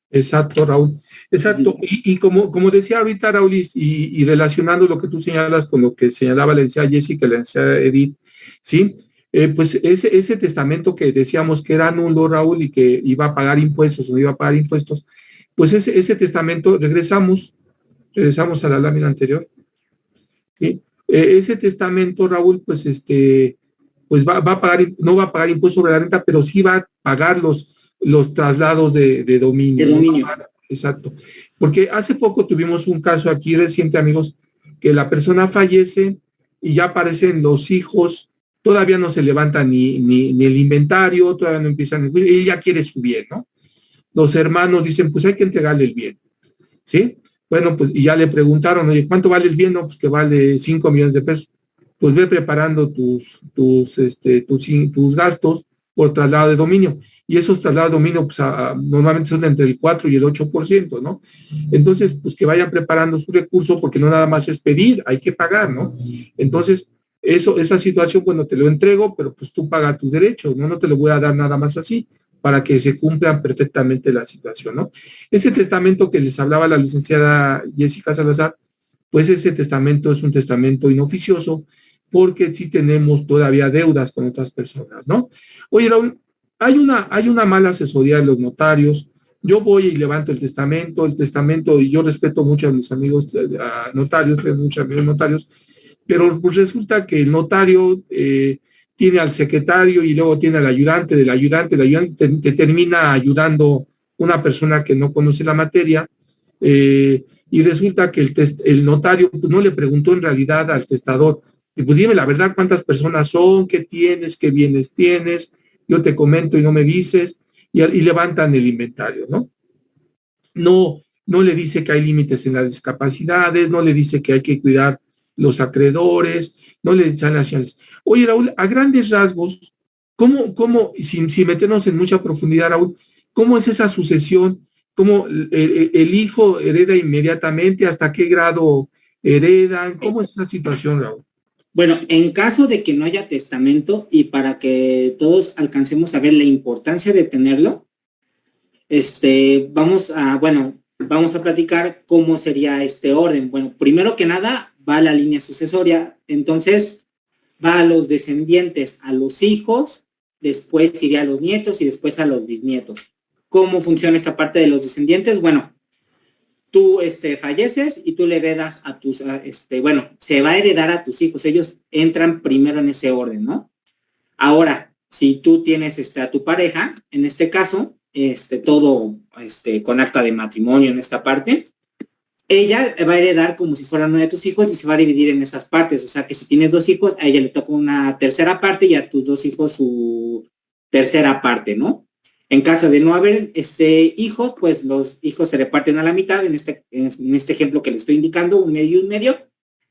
Exacto, Raúl. Exacto. Y como decía ahorita, Raúl, y relacionando lo que tú señalas con lo que señalaba la licenciada Jessica y la licenciada Edith, ¿sí? Pues ese testamento que decíamos que era nulo, Raúl, y que iba a pagar impuestos o no iba a pagar impuestos, pues ese testamento, regresamos a la lámina anterior, ¿sí? Ese testamento, Raúl, pues pues va a pagar, no va a pagar impuestos sobre la renta, pero sí va a pagar los traslados de dominio. De dominio. ¿No? Exacto. Porque hace poco tuvimos un caso aquí reciente, amigos, que la persona fallece y ya aparecen los hijos, todavía no se levanta ni el inventario, todavía no empiezan, y ya quiere su bien, ¿no? Los hermanos dicen, pues hay que entregarle el bien, ¿sí? Bueno, pues y ya le preguntaron, oye, ¿cuánto vale el bien? No, pues que vale 5 millones de pesos. Pues ve preparando tus gastos por traslado de dominio. Y esos traslados de dominio, pues normalmente son entre el 4 y el 8%, ¿no? Entonces, pues que vayan preparando su recurso, porque no nada más es pedir, hay que pagar, ¿no? Entonces, esa situación, bueno, te lo entrego, pero pues tú pagas tus derechos, ¿no? No te lo voy a dar nada más así, para que se cumplan perfectamente la situación, ¿no? Ese testamento que les hablaba la licenciada Jessica Salazar, pues ese testamento es un testamento inoficioso, porque sí tenemos todavía deudas con otras personas, ¿no? Oye, Raúl, hay una mala asesoría de los notarios. Yo voy y levanto el testamento, y yo respeto mucho a mis amigos notarios, tengo muchos amigos notarios, pero pues resulta que el notario tiene al secretario y luego tiene al ayudante, el ayudante te termina ayudando una persona que no conoce la materia, y resulta que el notario pues, no le preguntó en realidad al testador, pues dime la verdad, cuántas personas son, qué tienes, qué bienes tienes, yo te comento y no me dices, y levantan el inventario, ¿no? No le dice que hay límites en las discapacidades, no le dice que hay que cuidar los acreedores, no le echan las señales. Oye, Raúl, a grandes rasgos, sin meternos en mucha profundidad, Raúl, cómo es esa sucesión? ¿Cómo el hijo hereda inmediatamente? ¿Hasta qué grado heredan? ¿Cómo es esa situación, Raúl? Bueno, en caso de que no haya testamento y para que todos alcancemos a ver la importancia de tenerlo, vamos a platicar cómo sería este orden. Bueno, primero que nada va a la línea sucesoria, entonces va a los descendientes, a los hijos, después iría a los nietos y después a los bisnietos. ¿Cómo funciona esta parte de los descendientes? Bueno, tú falleces y tú le heredas a tus, se va a heredar a tus hijos, ellos entran primero en ese orden, ¿no? Ahora, si tú tienes a tu pareja, en este caso, todo con acta de matrimonio en esta parte, ella va a heredar como si fuera uno de tus hijos y se va a dividir en esas partes, o sea que si tienes 2 hijos, a ella le toca una tercera parte y a tus 2 hijos su tercera parte, ¿no? En caso de no haber hijos, pues los hijos se reparten a la mitad, en este ejemplo que le estoy indicando, un medio y un medio,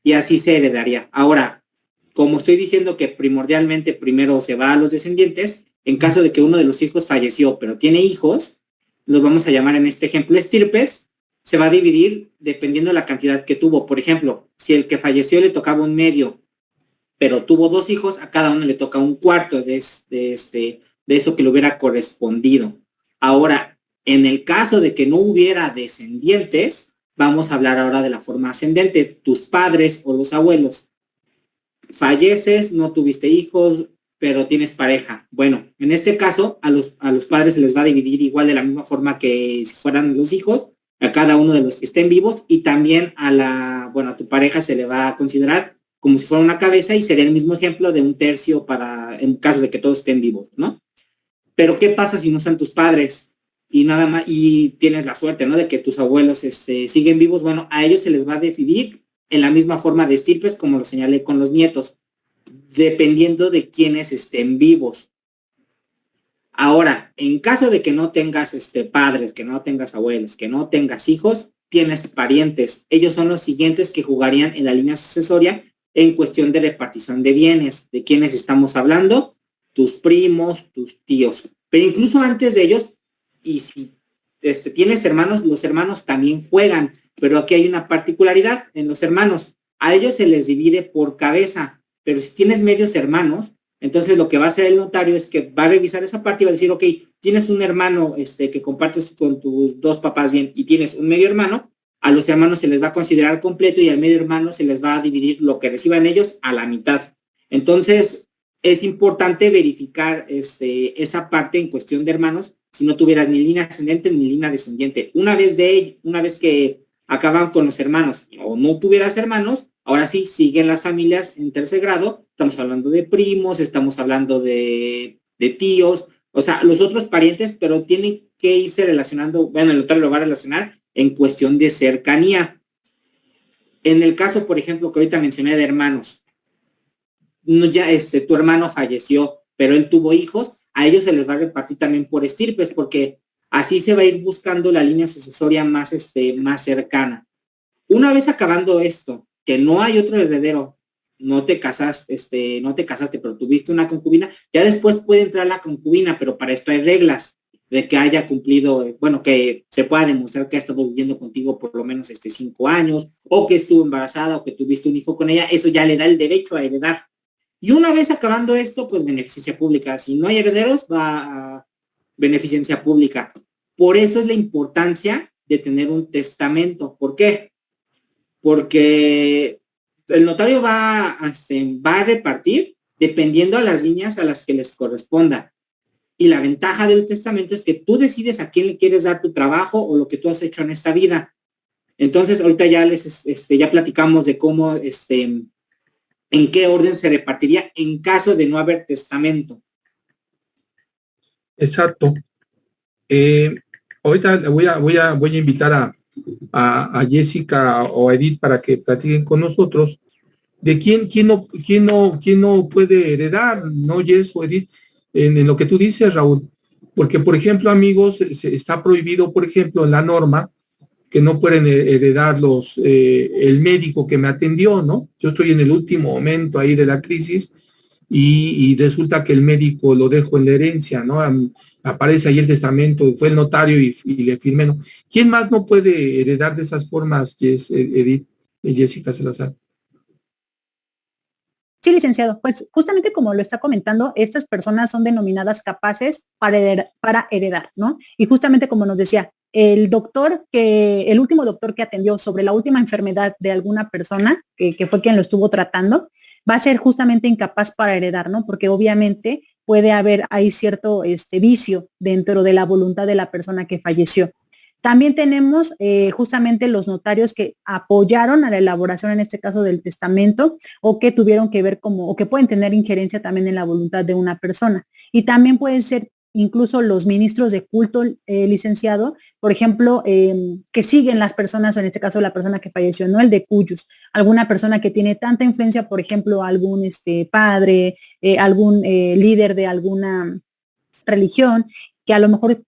y así se heredaría. Ahora, como estoy diciendo que primordialmente primero se va a los descendientes, en caso de que uno de los hijos falleció, pero tiene hijos, los vamos a llamar en este ejemplo estirpes, se va a dividir dependiendo de la cantidad que tuvo. Por ejemplo, si el que falleció le tocaba un medio, pero tuvo 2 hijos, a cada uno le toca un cuarto de eso que le hubiera correspondido. Ahora, en el caso de que no hubiera descendientes, vamos a hablar ahora de la forma ascendente. Tus padres o los abuelos. Falleces, no tuviste hijos, pero tienes pareja. Bueno, en este caso, a los padres se les va a dividir igual de la misma forma que si fueran los hijos, a cada uno de los que estén vivos, y también a tu pareja se le va a considerar como si fuera una cabeza y sería el mismo ejemplo de un tercio en caso de que todos estén vivos, ¿no? Pero ¿qué pasa si no están tus padres y nada más y tienes la suerte, ¿no? De que tus abuelos siguen vivos? Bueno, a ellos se les va a dividir en la misma forma de estirpes como lo señalé con los nietos, dependiendo de quiénes estén vivos. Ahora, en caso de que no tengas padres, que no tengas abuelos, que no tengas hijos, tienes parientes. Ellos son los siguientes que jugarían en la línea sucesoria en cuestión de repartición de bienes. ¿De quiénes estamos hablando? Tus primos, tus tíos. Pero incluso antes de ellos, y si tienes hermanos, los hermanos también juegan. Pero aquí hay una particularidad en los hermanos. A ellos se les divide por cabeza. Pero si tienes medios hermanos, entonces lo que va a hacer el notario es que va a revisar esa parte y va a decir, ok, tienes un hermano que compartes con tus 2 papás bien y tienes un medio hermano, a los hermanos se les va a considerar completo y al medio hermano se les va a dividir lo que reciban ellos a la mitad. Entonces, es importante verificar esa parte en cuestión de hermanos, si no tuvieras ni línea ascendente ni línea descendiente. Una vez que acaban con los hermanos o no tuvieras hermanos, ahora sí, siguen las familias en tercer grado. Estamos hablando de primos, estamos hablando de tíos, O sea, los otros parientes, pero tienen que irse relacionando, bueno, el notario lo va a relacionar en cuestión de cercanía. En el caso, por ejemplo, que ahorita mencioné de hermanos, no, ya tu hermano falleció, pero él tuvo hijos, a ellos se les va a repartir también por estirpes, porque así se va a ir buscando la línea sucesoria más, más cercana. Una vez acabando esto, que no hay otro heredero, no te casaste, pero tuviste una concubina, ya después puede entrar la concubina, pero para esto hay reglas de que haya cumplido, bueno, que se pueda demostrar que ha estado viviendo contigo por lo menos 5 años, o que estuvo embarazada, o que tuviste un hijo con ella, eso ya le da el derecho a heredar. Y una vez acabando esto, pues beneficencia pública. Si no hay herederos, va a beneficencia pública. Por eso es la importancia de tener un testamento. ¿Por qué? Porque el notario va a repartir dependiendo a las líneas a las que les corresponda. Y la ventaja del testamento es que tú decides a quién le quieres dar tu trabajo o lo que tú has hecho en esta vida. Entonces, ahorita ya ya platicamos de cómo, en qué orden se repartiría en caso de no haber testamento. Exacto. Ahorita voy a invitar a Jessica o a Edith para que platiquen con nosotros de quién no puede heredar, ¿no, Jess o Edith? En lo que tú dices, Raúl. Porque, por ejemplo, amigos, está prohibido, por ejemplo, en la norma, que no pueden heredar el médico que me atendió, ¿no? Yo estoy en el último momento ahí de la crisis y resulta que el médico lo dejo en la herencia, ¿no? Aparece ahí el testamento, fue el notario y le firmé, ¿no? ¿Quién más no puede heredar de esas formas, Edith y Jessica Salazar? Sí, licenciado. Pues justamente como lo está comentando, estas personas son denominadas capaces para heredar, ¿no? Y justamente como nos decía, el último doctor que atendió sobre la última enfermedad de alguna persona, que fue quien lo estuvo tratando, va a ser justamente incapaz para heredar, ¿no? Porque obviamente puede haber ahí cierto vicio dentro de la voluntad de la persona que falleció. También tenemos justamente los notarios que apoyaron a la elaboración, en este caso, del testamento, o que tuvieron que ver o que pueden tener injerencia también en la voluntad de una persona. Y también pueden ser incluso los ministros de culto, licenciado, por ejemplo, que siguen las personas, o en este caso la persona que falleció, no el de cuyos, alguna persona que tiene tanta influencia, por ejemplo, algún padre, algún líder de alguna religión, que a lo mejor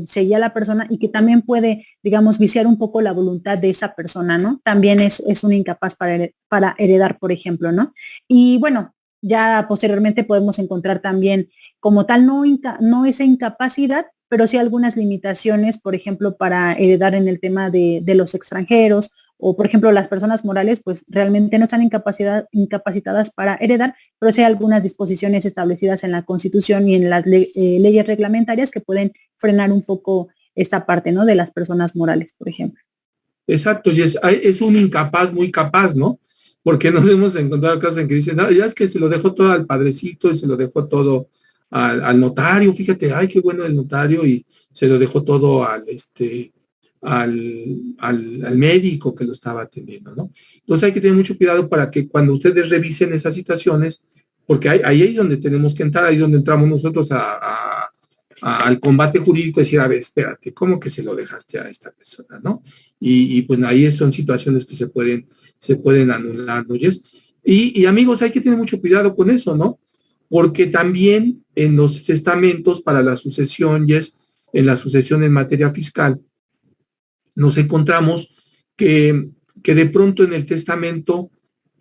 seguía a la persona y que también puede, digamos, viciar un poco la voluntad de esa persona, ¿no? También es un incapaz para heredar, por ejemplo, ¿no? Y bueno, ya posteriormente podemos encontrar también como tal no esa incapacidad, pero sí algunas limitaciones, por ejemplo, para heredar en el tema de los extranjeros, o por ejemplo las personas morales, pues realmente no están incapacitadas para heredar, pero sí hay algunas disposiciones establecidas en la Constitución y en las leyes reglamentarias que pueden frenar un poco esta parte, ¿no? De las personas morales, por ejemplo. Exacto, y es un incapaz muy capaz, ¿no? Porque nos hemos encontrado casos en que dicen, no, ya es que se lo dejó todo al padrecito y se lo dejó todo al notario, fíjate, ay, qué bueno el notario, y se lo dejó todo al médico que lo estaba atendiendo, ¿no? Entonces hay que tener mucho cuidado para que cuando ustedes revisen esas situaciones, porque ahí es donde tenemos que entrar, ahí es donde entramos nosotros al combate jurídico, decir, a ver, espérate, ¿cómo que se lo dejaste a esta persona, no? Y pues ahí son situaciones que se pueden anular, ¿no? Y amigos, hay que tener mucho cuidado con eso, ¿no? Porque también en los testamentos para la sucesión, en la sucesión en materia fiscal, nos encontramos que de pronto en el testamento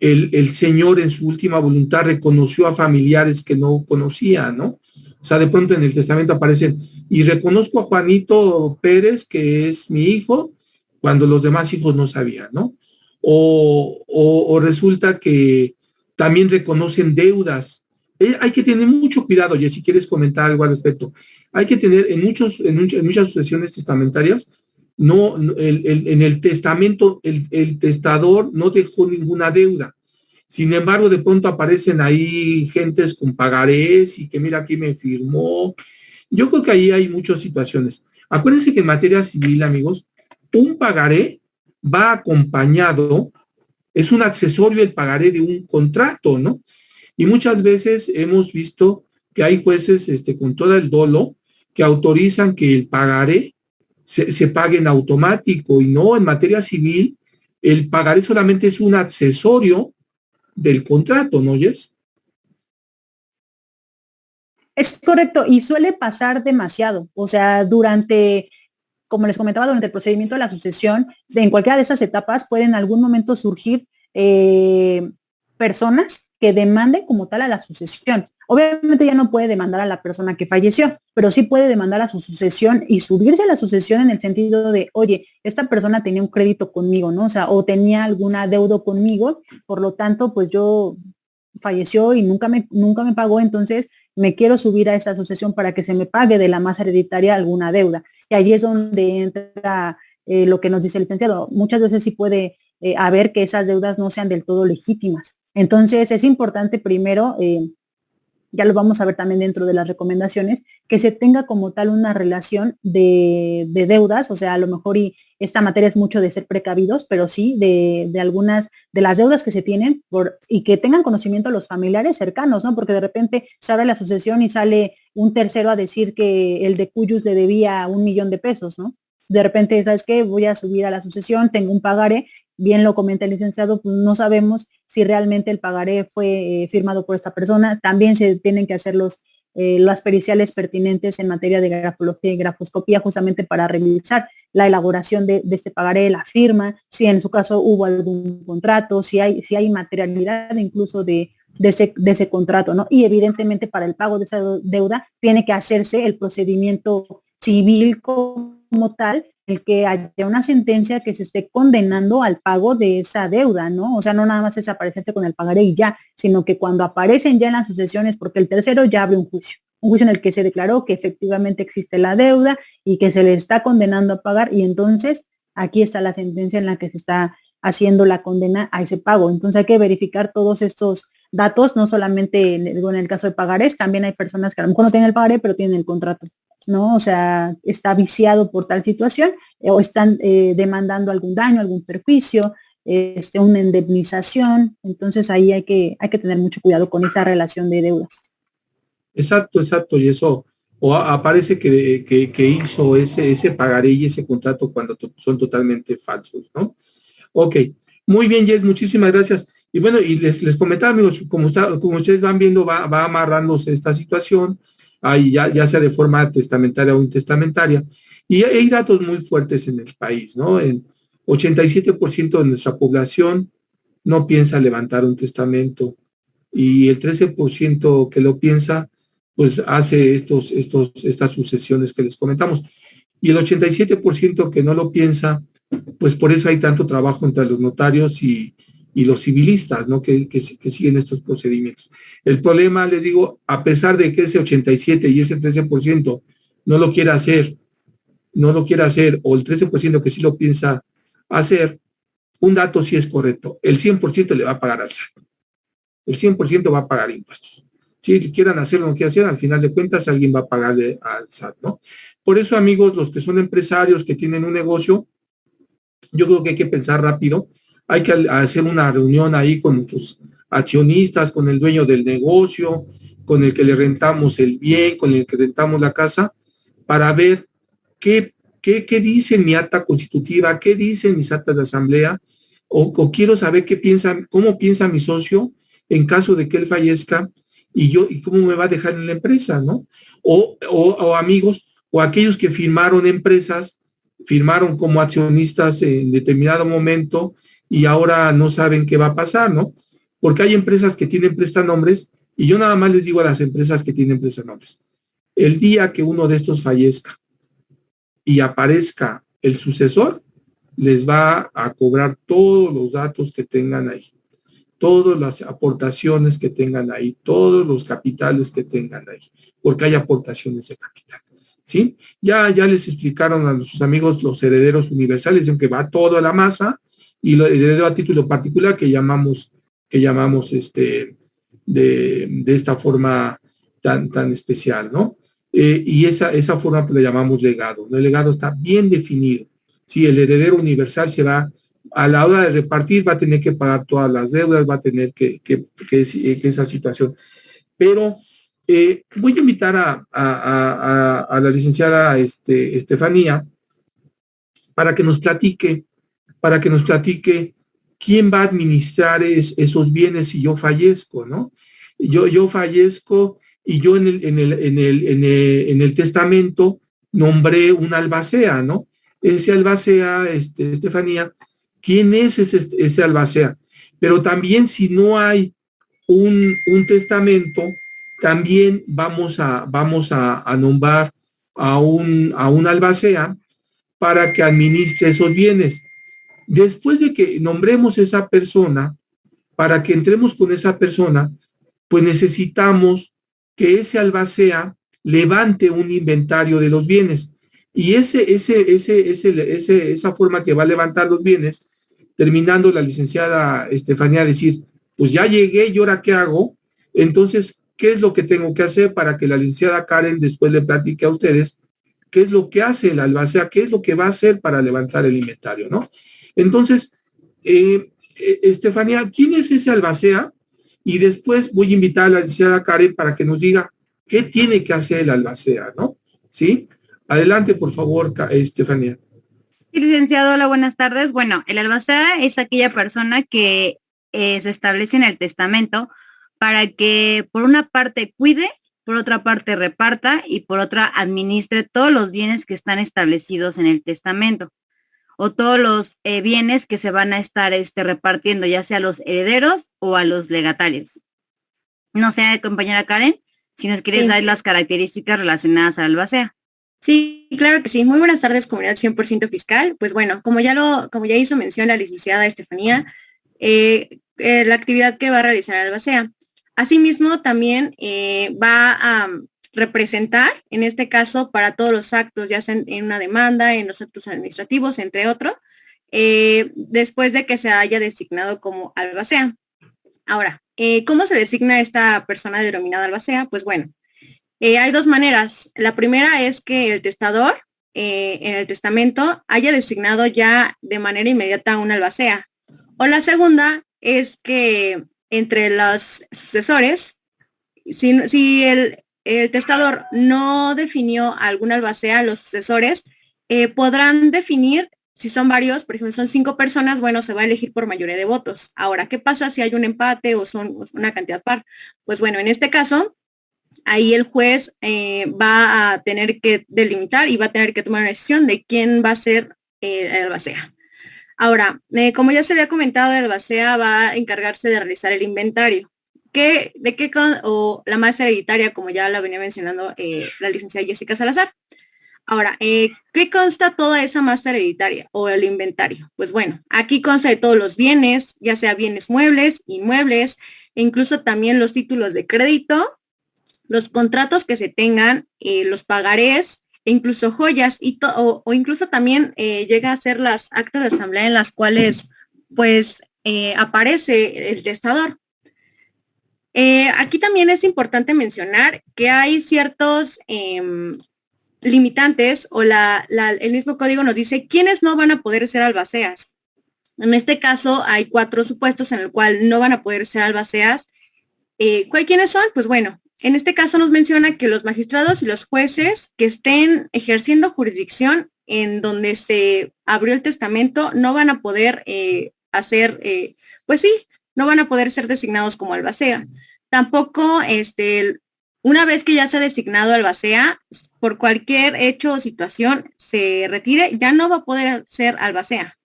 el señor en su última voluntad reconoció a familiares que no conocía, ¿no? O sea, de pronto en el testamento aparecen, y reconozco a Juanito Pérez, que es mi hijo, cuando los demás hijos no sabían, ¿no? O resulta que también reconocen deudas. Hay que tener mucho cuidado, y si quieres comentar algo al respecto. Hay que tener en muchas sucesiones testamentarias, en el testamento el testador no dejó ninguna deuda. Sin embargo, de pronto aparecen ahí gentes con pagarés y que mira, aquí me firmó. Yo creo que ahí hay muchas situaciones. Acuérdense que en materia civil, amigos, un pagaré va acompañado, es un accesorio el pagaré de un contrato, ¿no? Y muchas veces hemos visto que hay jueces con todo el dolo que autorizan que el pagaré se pague en automático, y no, en materia civil el pagaré solamente es un accesorio del contrato, ¿no, Jess? Es correcto, y suele pasar demasiado. O sea, como les comentaba, durante el procedimiento de la sucesión, en cualquiera de esas etapas pueden en algún momento surgir personas que demanden como tal a la sucesión. Obviamente ya no puede demandar a la persona que falleció, pero sí puede demandar a su sucesión y subirse a la sucesión en el sentido de, oye, esta persona tenía un crédito conmigo, ¿no? O sea, o tenía alguna deuda conmigo, por lo tanto, pues yo falleció y nunca me pagó, entonces me quiero subir a esta sucesión para que se me pague de la masa hereditaria alguna deuda. Y allí es donde entra lo que nos dice el licenciado. Muchas veces sí puede haber que esas deudas no sean del todo legítimas. Entonces es importante primero, ya lo vamos a ver también dentro de las recomendaciones, que se tenga como tal una relación de deudas, o sea, a lo mejor, y esta materia es mucho de ser precavidos, pero sí de algunas de las deudas que se tienen y que tengan conocimiento los familiares cercanos, ¿no? Porque de repente se abre la sucesión y sale un tercero a decir que el de Cuyus le debía 1 millón de pesos, ¿no? De repente, ¿sabes qué? Voy a subir a la sucesión, tengo un pagaré, bien lo comenta el licenciado, pues no sabemos si realmente el pagaré fue firmado por esta persona. También se tienen que hacer las periciales pertinentes en materia de grafología y grafoscopía, justamente para revisar la elaboración de este pagaré, la firma, si en su caso hubo algún contrato, si hay materialidad incluso de ese contrato, ¿no? Y evidentemente para el pago de esa deuda tiene que hacerse el procedimiento civil como tal, el que haya una sentencia que se esté condenando al pago de esa deuda, ¿no? O sea, no nada más es aparecerse con el pagaré y ya, sino que cuando aparecen ya en las sucesiones, porque el tercero ya abre un juicio en el que se declaró que efectivamente existe la deuda y que se le está condenando a pagar, y entonces aquí está la sentencia en la que se está haciendo la condena a ese pago. Entonces hay que verificar todos estos datos, no solamente en el caso de pagarés, también hay personas que a lo mejor no tienen el pagaré, pero tienen el contrato, ¿no? O sea, está viciado por tal situación o están demandando algún daño, algún perjuicio, una indemnización. Entonces ahí hay que tener mucho cuidado con esa relación de deudas. Exacto, y eso, o aparece que hizo ese pagaré y ese contrato cuando son totalmente falsos, ¿no? Ok, muy bien, Jess, muchísimas gracias. Y bueno, y les comentaba, amigos, como ustedes van viendo, va amarrándose esta situación, ahí ya sea de forma testamentaria o intestamentaria, y hay datos muy fuertes en el país, ¿no? En 87% de nuestra población no piensa levantar un testamento, y el 13% que lo piensa, pues hace estas sucesiones que les comentamos. Y el 87% que no lo piensa, pues por eso hay tanto trabajo entre los notarios y los civilistas, ¿no? Que siguen estos procedimientos. El problema, les digo, a pesar de que ese 87 y ese 13% no lo quiera hacer, o el 13% que sí lo piensa hacer, un dato sí es correcto: el 100% le va a pagar al SAT. El 100% va a pagar impuestos. Si quieran hacerlo o no quieran hacer, al final de cuentas alguien va a pagarle al SAT, ¿no? Por eso, amigos, los que son empresarios, que tienen un negocio, yo creo que hay que pensar rápido, hay que hacer una reunión ahí con sus accionistas, con el dueño del negocio, con el que le rentamos el bien, con el que rentamos la casa, para ver qué dice mi acta constitutiva, qué dicen mis actas de asamblea, o quiero saber cómo piensa mi socio en caso de que él fallezca, y cómo me va a dejar en la empresa, ¿no? O amigos, o aquellos que firmaron empresas, firmaron como accionistas en determinado momento y ahora no saben qué va a pasar, ¿no? Porque hay empresas que tienen prestanombres, y yo nada más les digo a las empresas que tienen prestanombres: el día que uno de estos fallezca y aparezca el sucesor, les va a cobrar todos los datos que tengan ahí, todas las aportaciones que tengan ahí, todos los capitales que tengan ahí, porque hay aportaciones de capital, ¿sí? Ya les explicaron a sus amigos los herederos universales, aunque va todo a la masa, y el heredero a título particular que llamamos de esta forma tan especial, ¿no? Y esa forma pues, la llamamos legado, ¿no? El legado está bien definido. Si el heredero universal se va, a la hora de repartir, va a tener que pagar todas las deudas, va a tener que esa situación. Pero Voy a invitar a la licenciada Estefanía para que nos platique quién va a administrar esos bienes si yo fallezco, ¿no? Yo fallezco y yo en el testamento nombré un albacea, ¿no? Ese albacea, Estefanía, ¿quién es ese albacea? Pero también si no hay un testamento, también vamos a nombrar a un albacea para que administre esos bienes. Después de que nombremos esa persona, para que entremos con esa persona, pues necesitamos que ese albacea levante un inventario de los bienes. Y esa forma que va a levantar los bienes, terminando la licenciada Estefanía a decir, pues ya llegué, ¿y ahora qué hago? Entonces, ¿qué es lo que tengo que hacer para que la licenciada Karen después le platique a ustedes qué es lo que hace el albacea, qué es lo que va a hacer para levantar el inventario, ¿no? Entonces, Estefanía, ¿quién es ese albacea? Y después voy a invitar a la licenciada Karen para que nos diga qué tiene que hacer el albacea, ¿no? ¿Sí? Adelante, por favor, Estefanía. Sí, licenciado, hola, buenas tardes. Bueno, el albacea es aquella persona que se establece en el testamento para que por una parte cuide, por otra parte reparta y por otra administre todos los bienes que están establecidos en el testamento o todos los bienes que se van a estar repartiendo, ya sea a los herederos o a los legatarios. No sé, compañera Karen, si nos quieres dar las características relacionadas al albacea. Sí, claro que sí. Muy buenas tardes, comunidad 100% fiscal. Pues bueno, como ya hizo mención la licenciada Estefanía, la actividad que va a realizar el albacea. Asimismo, también va a representar, en este caso, para todos los actos, ya sea en una demanda, en los actos administrativos, entre otros, después de que se haya designado como albacea. Ahora, ¿cómo se designa esta persona denominada albacea? Pues bueno, hay dos maneras. La primera es que el testador en el testamento haya designado ya de manera inmediata un albacea. O la segunda es que entre los sucesores, si el testador no definió algún albacea, los sucesores podrán definir, si son varios, por ejemplo, son 5 personas, bueno, se va a elegir por mayoría de votos. Ahora, ¿qué pasa si hay un empate o son una cantidad par? Pues bueno, en este caso, ahí el juez va a tener que delimitar y va a tener que tomar una decisión de quién va a ser el albacea. Ahora, como ya se había comentado, el albacea va a encargarse de realizar el inventario. O la masa hereditaria, como ya la venía mencionando la licenciada Jessica Salazar. Ahora, ¿qué consta toda esa masa hereditaria o el inventario? Pues bueno, aquí consta de todos los bienes, ya sea bienes muebles, inmuebles, e incluso también los títulos de crédito, los contratos que se tengan, los pagarés, e incluso joyas, o incluso también llega a ser las actas de asamblea en las cuales pues aparece el testador. Aquí también es importante mencionar que hay ciertos limitantes o el mismo código nos dice quiénes no van a poder ser albaceas. En este caso hay 4 supuestos en el cual no van a poder ser albaceas. ¿Quiénes son? Pues bueno, en este caso nos menciona que los magistrados y los jueces que estén ejerciendo jurisdicción en donde se abrió el testamento no van a poder no van a poder ser designados como albacea. Tampoco, una vez que ya se ha designado albacea, por cualquier hecho o situación se retire, ya no va a poder ser albacea.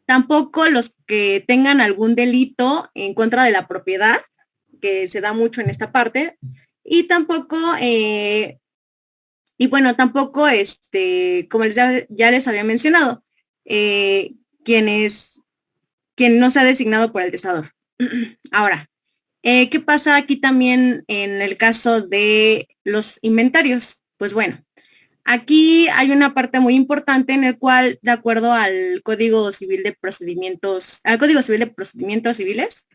Tampoco los que tengan algún delito en contra de la propiedad, que se da mucho en esta parte, y tampoco, como ya les había mencionado, quien no se ha designado por el testador. Ahora, ¿qué pasa aquí también en el caso de los inventarios? Pues bueno, aquí hay una parte muy importante en el cual, de acuerdo al Código Civil de Procedimientos Civiles,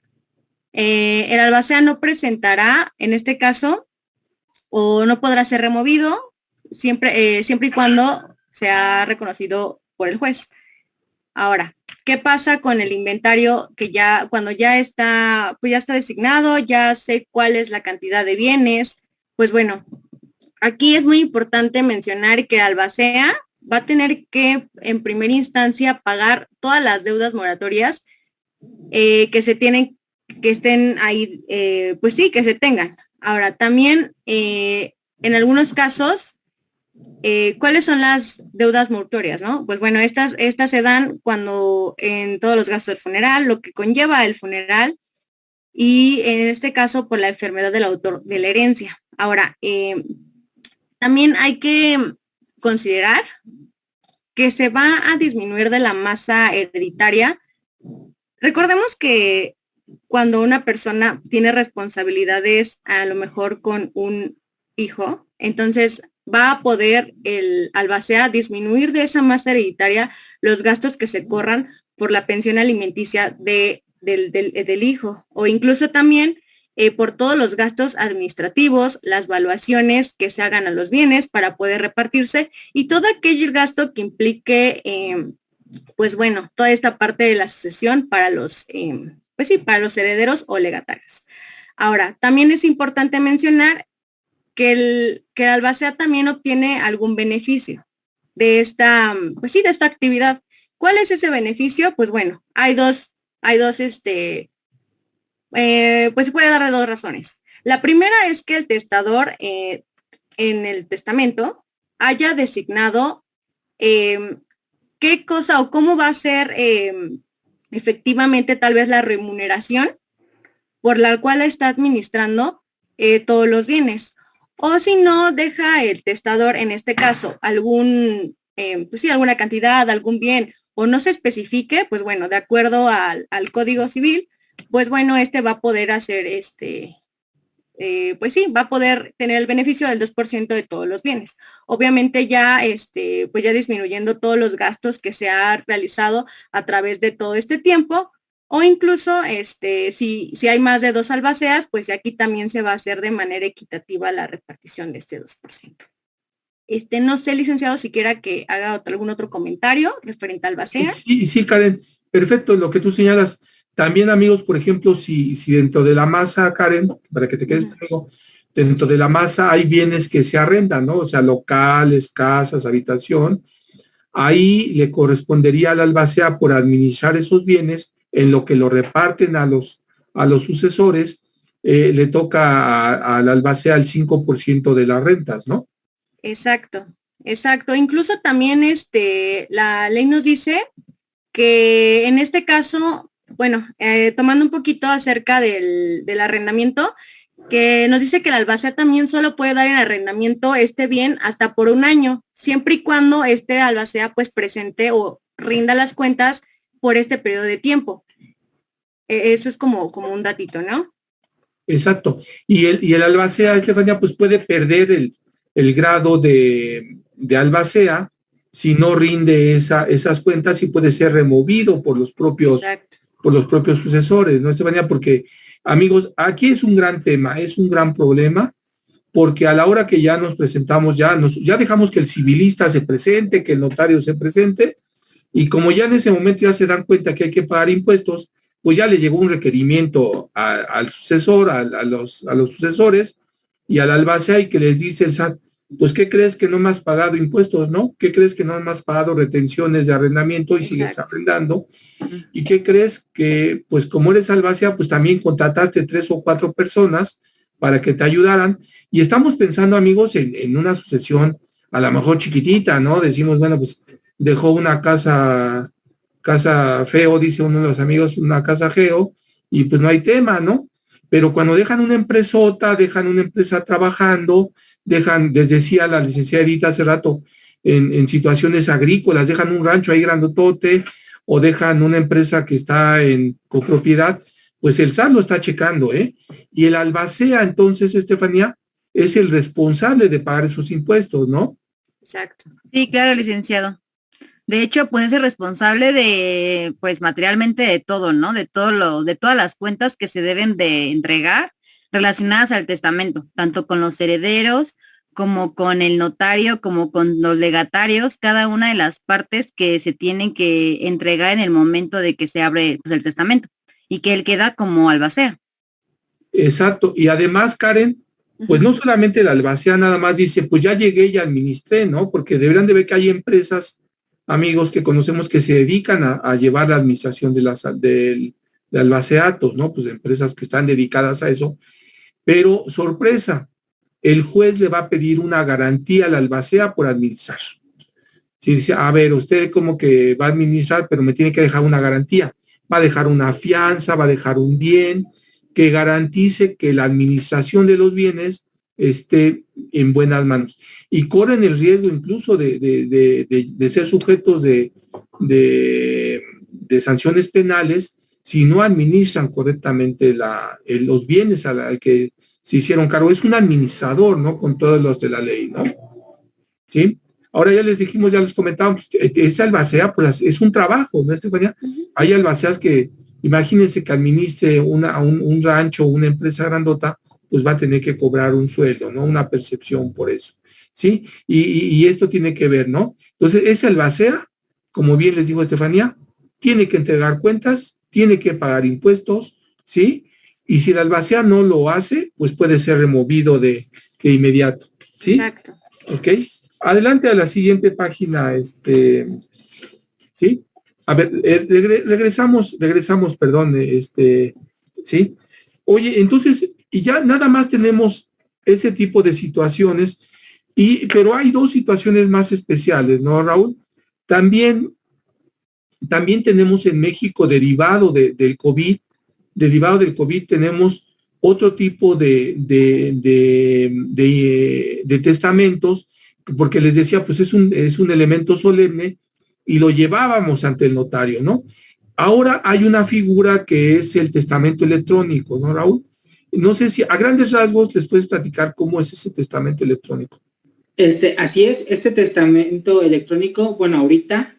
el albacea no presentará, en este caso, o no podrá ser removido siempre y cuando sea reconocido por el juez. Ahora, ¿qué pasa con el inventario que cuando ya está designado, ya sé cuál es la cantidad de bienes? pues bueno, aquí es muy importante mencionar que albacea va a tener que en primera instancia pagar todas las deudas moratorias que se tienen, que estén ahí, pues sí, que se tengan. Ahora, también en algunos casos, ¿cuáles son las deudas mortuorias, no? Pues bueno, estas se dan cuando en todos los gastos del funeral, lo que conlleva el funeral, y en este caso por la enfermedad del autor de la herencia. Ahora, también hay que considerar que se va a disminuir de la masa hereditaria. Recordemos que cuando una persona tiene responsabilidades a lo mejor con un hijo, entonces va a poder el albacea disminuir de esa masa hereditaria los gastos que se corran por la pensión alimenticia del hijo, o incluso también por todos los gastos administrativos, las valuaciones que se hagan a los bienes para poder repartirse y todo aquel gasto que implique, pues bueno, toda esta parte de la sucesión para los, pues sí, para los herederos o legatarios. Ahora, también es importante mencionar que el albacea también obtiene algún beneficio de esta, pues sí, de esta actividad. ¿Cuál es ese beneficio? Pues bueno, hay dos, pues se puede dar de dos razones. La primera es que el testador en el testamento haya designado qué cosa o cómo va a ser efectivamente tal vez la remuneración por la cual está administrando todos los bienes. O si no, deja el testador, en este caso, pues sí, alguna cantidad, algún bien, o no se especifique, pues bueno, de acuerdo al Código Civil, pues bueno, va a poder hacer pues sí, va a poder tener el beneficio del 2% de todos los bienes. Obviamente ya, pues ya disminuyendo todos los gastos que se ha realizado a través de todo este tiempo, o incluso, si hay más de 2 albaceas, pues aquí también se va a hacer de manera equitativa la repartición de este 2%. No sé, licenciado, si quiera que haga algún otro comentario referente a albacea. Sí, Karen, perfecto, lo que tú señalas. También, amigos, por ejemplo, si dentro de la masa, Karen, para que te quedes conmigo, dentro de la masa hay bienes que se arrendan, ¿no? O sea, locales, casas, habitación. Ahí le correspondería al albacea por administrar esos bienes, en lo que lo reparten a los sucesores, le toca al albacea el 5% de las rentas, ¿no? Exacto. Incluso también la ley nos dice que en este caso, bueno, tomando un poquito acerca del arrendamiento, que nos dice que el albacea también solo puede dar en arrendamiento este bien hasta por 1 año, siempre y cuando albacea pues presente o rinda las cuentas por este periodo de tiempo. Eso es como un datito, ¿no? Exacto. Y el albacea, Estefanía, pues puede perder el grado de albacea si no rinde esas cuentas y puede ser removido por los propios sucesores, ¿no, Estefanía? Porque, amigos, aquí es un gran tema, es un gran problema, porque a la hora que ya nos presentamos, ya dejamos que el civilista se presente, que el notario se presente, y como ya en ese momento ya se dan cuenta que hay que pagar impuestos, pues ya le llegó un requerimiento al sucesor, a los sucesores y al albacea, y que les dice el SAT, pues ¿qué crees que no me has pagado impuestos, no? ¿Qué crees que no me has pagado retenciones de arrendamiento y sigues arrendando? ¿Y qué crees que, pues como eres albacea, pues también contrataste 3 o 4 personas para que te ayudaran? Y estamos pensando, amigos, en una sucesión a lo mejor chiquitita, ¿no? Decimos, bueno, pues dejó una casa feo, dice uno de los amigos, una casa geo, y pues no hay tema, ¿no? Pero cuando dejan una empresota, dejan una empresa trabajando, les decía la licenciada Edith hace rato, en situaciones agrícolas, dejan un rancho ahí grandotote, o dejan una empresa que está en copropiedad, pues el SAT lo está checando, ¿eh? Y el albacea, entonces, Estefanía, es el responsable de pagar esos impuestos, ¿no? Exacto. Sí, claro, licenciado. De hecho, pues es el responsable de, pues materialmente de todo, ¿no? De todas las cuentas que se deben de entregar relacionadas al testamento, tanto con los herederos, como con el notario, como con los legatarios, cada una de las partes que se tienen que entregar en el momento de que se abre pues, el testamento y que él queda como albacea. Exacto. Y además, Karen, pues no solamente la albacea nada más dice, pues ya llegué y administré, ¿no? Porque deberán de ver que hay empresas, amigos, que conocemos que se dedican a llevar la administración de albaceatos, ¿no? Pues empresas que están dedicadas a eso. Pero, sorpresa, el juez le va a pedir una garantía al albacea por administrar. Si dice, a ver, usted como que va a administrar, pero me tiene que dejar una garantía. Va a dejar una fianza, va a dejar un bien que garantice que la administración de los bienes esté en buenas manos. Y corren el riesgo incluso de ser sujetos de sanciones penales si no administran correctamente los bienes al que se hicieron cargo. Es un administrador, ¿no? Con todos los de la ley, ¿no? ¿Sí? Ahora ya les dijimos, ya les comentábamos, esa albacea, pues es un trabajo, ¿no, Estefanía? Hay albaceas que, imagínense que administre un rancho, una empresa grandota, pues va a tener que cobrar un sueldo, ¿no? Una percepción por eso, ¿sí? Y esto tiene que ver, ¿no? Entonces, esa albacea, como bien les dijo Estefanía, tiene que entregar cuentas, tiene que pagar impuestos, ¿sí? Y si la albacea no lo hace, pues puede ser removido de inmediato, ¿sí? Exacto. ¿Ok? Adelante a la siguiente página, ¿sí? A ver, regresamos, perdón, ¿sí? Oye, entonces, y ya nada más tenemos ese tipo de situaciones, pero hay dos situaciones más especiales, ¿no, Raúl? También tenemos en México, derivado del COVID, tenemos otro tipo de testamentos, porque les decía, pues es un elemento solemne y lo llevábamos ante el notario, ¿no? Ahora hay una figura que es el testamento electrónico, ¿no, Raúl? No sé si a grandes rasgos les puedes platicar cómo es ese testamento electrónico. Así es, este testamento electrónico, bueno, ahorita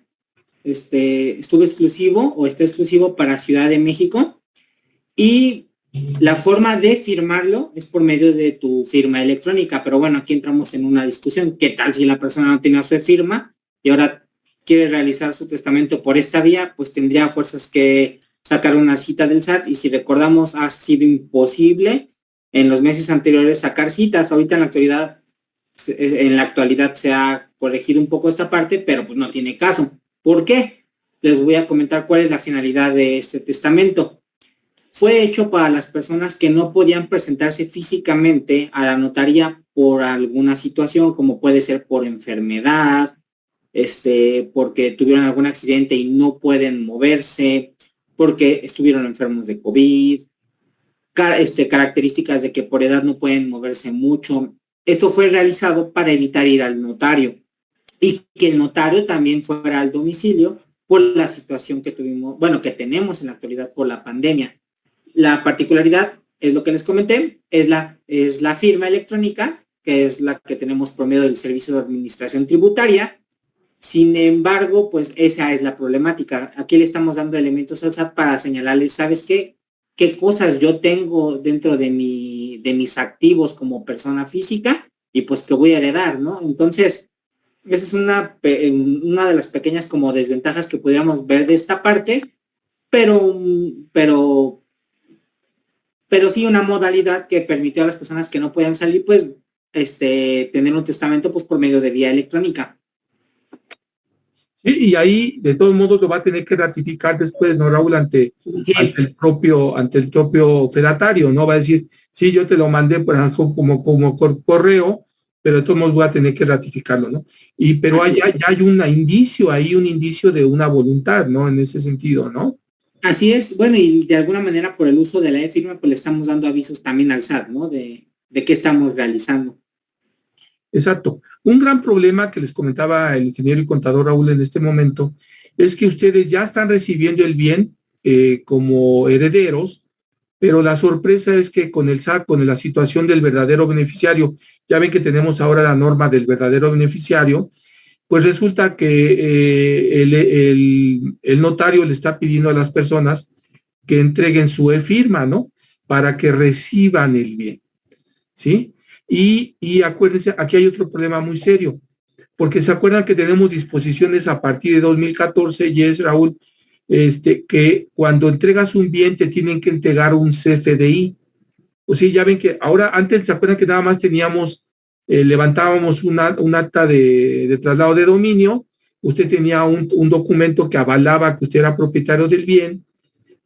está exclusivo para Ciudad de México, y la forma de firmarlo es por medio de tu firma electrónica, pero bueno, aquí entramos en una discusión. ¿Qué tal si la persona no tiene su firma y ahora quiere realizar su testamento por esta vía? Pues tendría fuerzas que sacar una cita del SAT, y si recordamos, ha sido imposible en los meses anteriores sacar citas. Ahorita en la actualidad se ha corregido un poco esta parte, pero pues no tiene caso. ¿Por qué? Les voy a comentar cuál es la finalidad de este testamento. Fue hecho para las personas que no podían presentarse físicamente a la notaría por alguna situación, como puede ser por enfermedad, porque tuvieron algún accidente y no pueden moverse, porque estuvieron enfermos de COVID, características de que por edad no pueden moverse mucho. Esto fue realizado para evitar ir al notario y que el notario también fuera al domicilio por la situación que tenemos en la actualidad por la pandemia. La particularidad es lo que les comenté, es la firma electrónica, que es la que tenemos por medio del Servicio de Administración Tributaria. Sin embargo, pues esa es la problemática. Aquí le estamos dando elementos al SAT para señalarles, ¿sabes qué? ¿Qué cosas yo tengo dentro de mis activos como persona física? Y pues que voy a heredar, ¿no? Entonces, esa es una de las pequeñas como desventajas que podríamos ver de esta parte, pero sí una modalidad que permitió a las personas que no puedan salir, pues, tener un testamento, pues, por medio de vía electrónica. Sí, y ahí, de todos modos, lo va a tener que ratificar después, ¿no, Raúl? Ante el propio fedatario, ¿no? Va a decir, sí, yo te lo mandé por ejemplo, como correo, pero de todos modos voy a tener que ratificarlo, ¿no? Pero ya hay un indicio de una voluntad, ¿no? En ese sentido, ¿no? Así es, bueno, y de alguna manera por el uso de la e-firma, pues le estamos dando avisos también al SAT, ¿no? De qué estamos realizando. Exacto. Un gran problema que les comentaba el ingeniero y contador Raúl en este momento es que ustedes ya están recibiendo el bien como herederos, pero la sorpresa es que con el SAT, con la situación del verdadero beneficiario, ya ven que tenemos ahora la norma del verdadero beneficiario, pues resulta que el notario le está pidiendo a las personas que entreguen su e-firma, ¿no? Para que reciban el bien, ¿sí? Y acuérdense, aquí hay otro problema muy serio, porque se acuerdan que tenemos disposiciones a partir de 2014, y es, Raúl, que cuando entregas un bien te tienen que entregar un CFDI, Pues sí, ya ven que ahora, antes, ¿se acuerdan que nada más teníamos, levantábamos un acta de traslado de dominio? Usted tenía un documento que avalaba que usted era propietario del bien,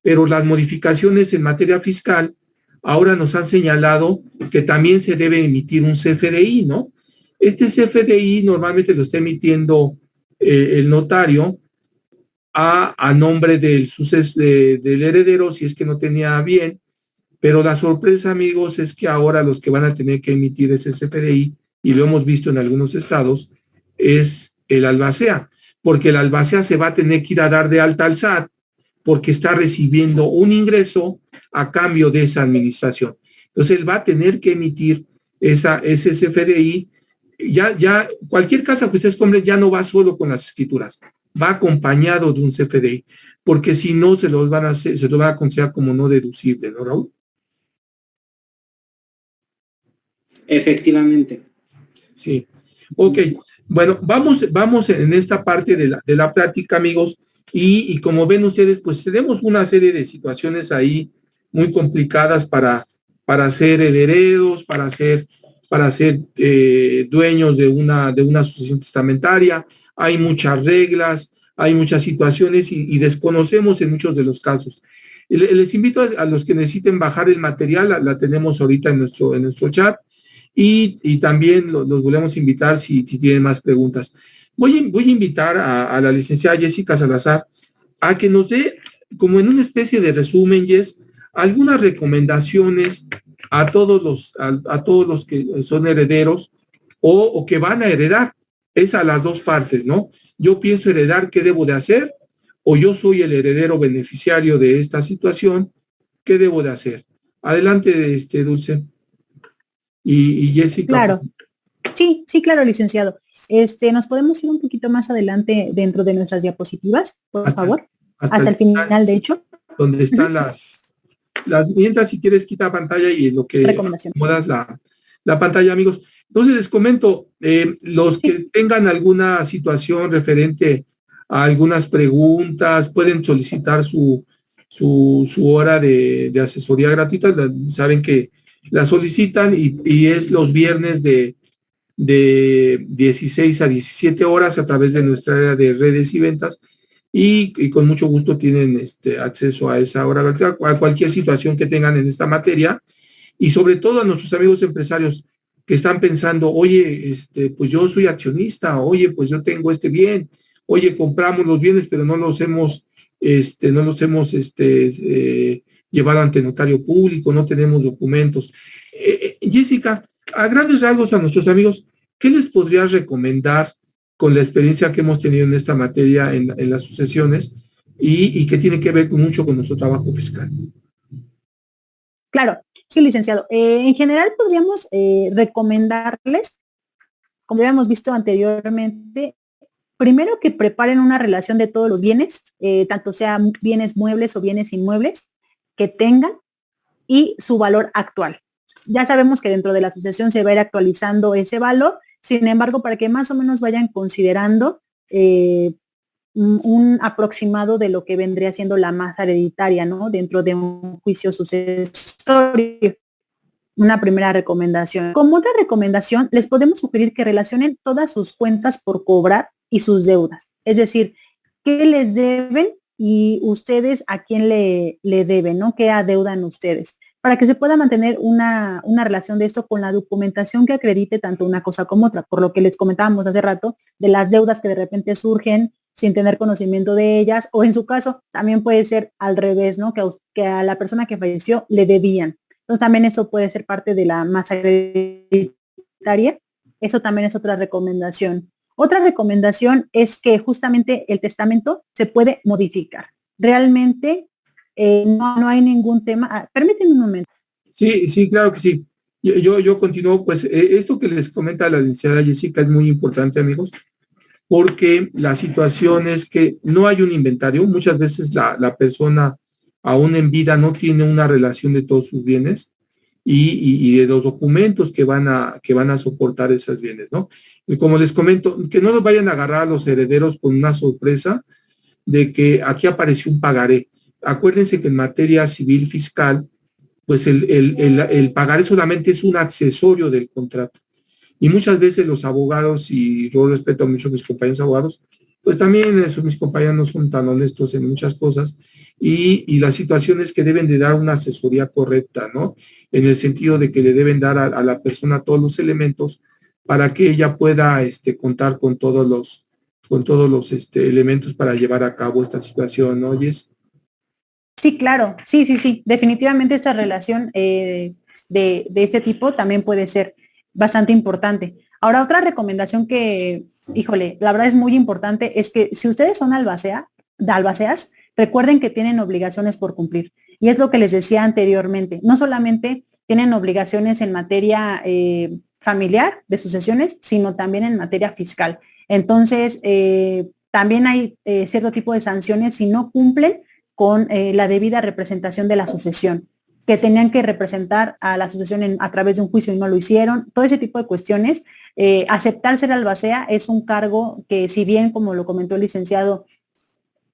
pero las modificaciones en materia fiscal ahora nos han señalado que también se debe emitir un CFDI, ¿no? Este CFDI normalmente lo está emitiendo el notario a nombre del heredero, si es que no tenía bien, pero la sorpresa, amigos, es que ahora los que van a tener que emitir ese CFDI, y lo hemos visto en algunos estados, es el albacea, porque el albacea se va a tener que ir a dar de alta al SAT porque está recibiendo un ingreso a cambio de esa administración. Entonces, él va a tener que emitir ese CFDI. Ya, cualquier casa que ustedes compren ya no va solo con las escrituras, va acompañado de un CFDI, porque si no, se lo van a considerar como no deducible, ¿no, Raúl? Efectivamente. Sí. Ok. Bueno, vamos en esta parte de la plática, amigos, y como ven ustedes, pues tenemos una serie de situaciones ahí muy complicadas para ser herederos, para ser dueños de una sucesión testamentaria. Hay muchas reglas, hay muchas situaciones y desconocemos en muchos de los casos. Les invito a los que necesiten bajar el material, la tenemos ahorita en nuestro chat, y también los volvemos a invitar si tienen más preguntas. Voy a invitar a la licenciada Jessica Salazar a que nos dé, como en una especie de resumen, Jess, algunas recomendaciones a todos los que son herederos o que van a heredar. Es a las dos partes, ¿no? Yo pienso heredar, ¿qué debo de hacer? O yo soy el heredero beneficiario de esta situación, ¿qué debo de hacer? Adelante, Dulce. Y Jessica. Claro. Sí, claro, licenciado. ¿Nos podemos ir un poquito más adelante dentro de nuestras diapositivas, por favor? Hasta el final, de hecho. Donde están mientras, si quieres, quita pantalla y en lo que acomodas la pantalla, amigos. Entonces, les comento, los que tengan alguna situación referente a algunas preguntas, pueden solicitar su hora de asesoría gratuita. Saben que la solicitan y es los viernes de 16 a 17 horas a través de nuestra área de redes y ventas, y con mucho gusto tienen acceso a esa hora gratuita, a cualquier situación que tengan en esta materia, y sobre todo a nuestros amigos empresarios que están pensando, oye, pues yo soy accionista, oye, pues yo tengo este bien, oye, compramos los bienes, pero no los hemos llevado ante notario público, no tenemos documentos. Jessica, a grandes rasgos a nuestros amigos, ¿qué les podrías recomendar con la experiencia que hemos tenido en esta materia en las sucesiones y que tiene que ver mucho con nuestro trabajo fiscal? Claro, sí, licenciado. En general podríamos recomendarles, como ya hemos visto anteriormente, primero que preparen una relación de todos los bienes, tanto sean bienes muebles o bienes inmuebles, que tengan y su valor actual. Ya sabemos que dentro de la sucesión se va a ir actualizando ese valor, sin embargo, para que más o menos vayan considerando un aproximado de lo que vendría siendo la masa hereditaria, ¿no? Dentro de un juicio sucesorio. Una primera recomendación. Como otra recomendación, les podemos sugerir que relacionen todas sus cuentas por cobrar y sus deudas. Es decir, ¿qué les deben y ustedes a quién le deben, ¿no? ¿Qué adeudan ustedes? Para que se pueda mantener una relación de esto con la documentación que acredite tanto una cosa como otra, por lo que les comentábamos hace rato, de las deudas que de repente surgen sin tener conocimiento de ellas, o en su caso también puede ser al revés, ¿no? Que a la persona que falleció le debían. Entonces también eso puede ser parte de la masa hereditaria. Eso también es otra recomendación. Otra recomendación es que justamente el testamento se puede modificar. Realmente no hay ningún tema. Permítanme un momento. Sí, claro que sí. Yo continúo, pues esto que les comenta la licenciada Jessica es muy importante, amigos, porque la situación es que no hay un inventario. Muchas veces la persona aún en vida no tiene una relación de todos sus bienes y de los documentos que van a soportar esos bienes, ¿no? Y como les comento, que no nos vayan a agarrar a los herederos con una sorpresa de que aquí apareció un pagaré. Acuérdense que en materia civil fiscal pues el pagaré solamente es un accesorio del contrato. Y muchas veces los abogados, y yo respeto mucho a mis compañeros abogados, pues también mis compañeros no son tan honestos en muchas cosas, y la situación es que deben de dar una asesoría correcta, ¿no? En el sentido de que le deben dar a la persona todos los elementos para que ella pueda contar con todos los elementos para llevar a cabo esta situación, ¿no? Jess? Sí, claro, sí. Definitivamente esta relación de este tipo también puede ser bastante importante. Ahora, otra recomendación que, híjole, la verdad es muy importante, es que si ustedes son albaceas, recuerden que tienen obligaciones por cumplir. Y es lo que les decía anteriormente. No solamente tienen obligaciones en materia familiar de sucesiones, sino también en materia fiscal. Entonces, también hay cierto tipo de sanciones si no cumplen con la debida representación de la sucesión, que tenían que representar a la sucesión a través de un juicio y no lo hicieron, todo ese tipo de cuestiones. Aceptar ser albacea es un cargo que, si bien, como lo comentó el licenciado,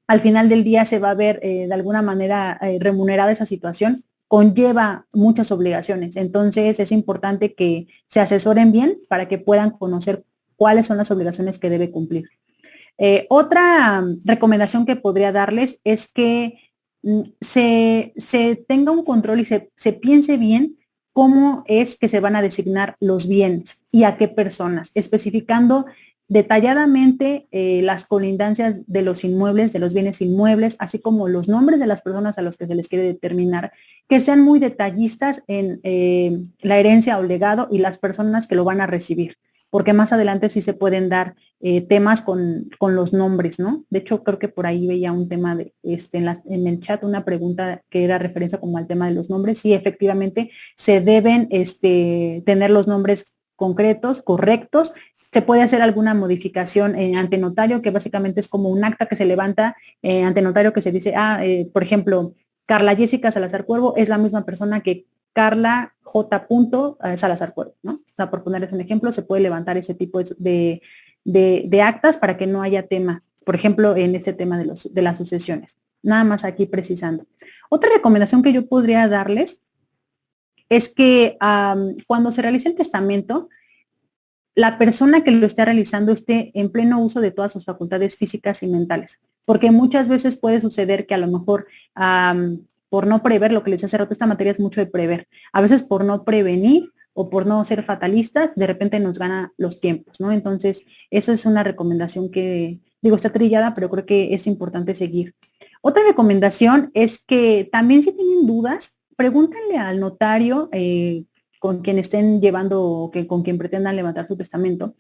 al final del día se va a ver de alguna manera remunerada esa situación, conlleva muchas obligaciones. Entonces es importante que se asesoren bien para que puedan conocer cuáles son las obligaciones que debe cumplir. Otra recomendación que podría darles es que se tenga un control y se piense bien cómo es que se van a designar los bienes y a qué personas, especificando detalladamente las colindancias de los inmuebles, de los bienes inmuebles, así como los nombres de las personas a los que se les quiere determinar, que sean muy detallistas en la herencia o legado y las personas que lo van a recibir, porque más adelante sí se pueden dar temas con los nombres, ¿no? De hecho, creo que por ahí veía un tema en el chat, una pregunta que era referencia como al tema de los nombres. Sí, efectivamente, se deben tener los nombres concretos, correctos. Se puede hacer alguna modificación ante notario, que básicamente es como un acta que se levanta ante notario que se dice, por ejemplo, Carla Jessica Salazar Cuervo es la misma persona que Carla J. Salazar Cuervo, ¿no? O sea, por ponerles un ejemplo, se puede levantar ese tipo de actas para que no haya tema, por ejemplo, en este tema de las sucesiones. Nada más aquí precisando. Otra recomendación que yo podría darles es que cuando se realice el testamento, la persona que lo esté realizando esté en pleno uso de todas sus facultades físicas y mentales, porque muchas veces puede suceder que a lo mejor por no prever, lo que les decía hace rato, esta materia es mucho de prever, a veces por no prevenir o por no ser fatalistas, de repente nos gana los tiempos, ¿no? Entonces, eso es una recomendación que, digo, está trillada, pero creo que es importante seguir. Otra recomendación es que también, si tienen dudas, pregúntenle al notario con quien estén llevando o con quien pretendan levantar su testamento.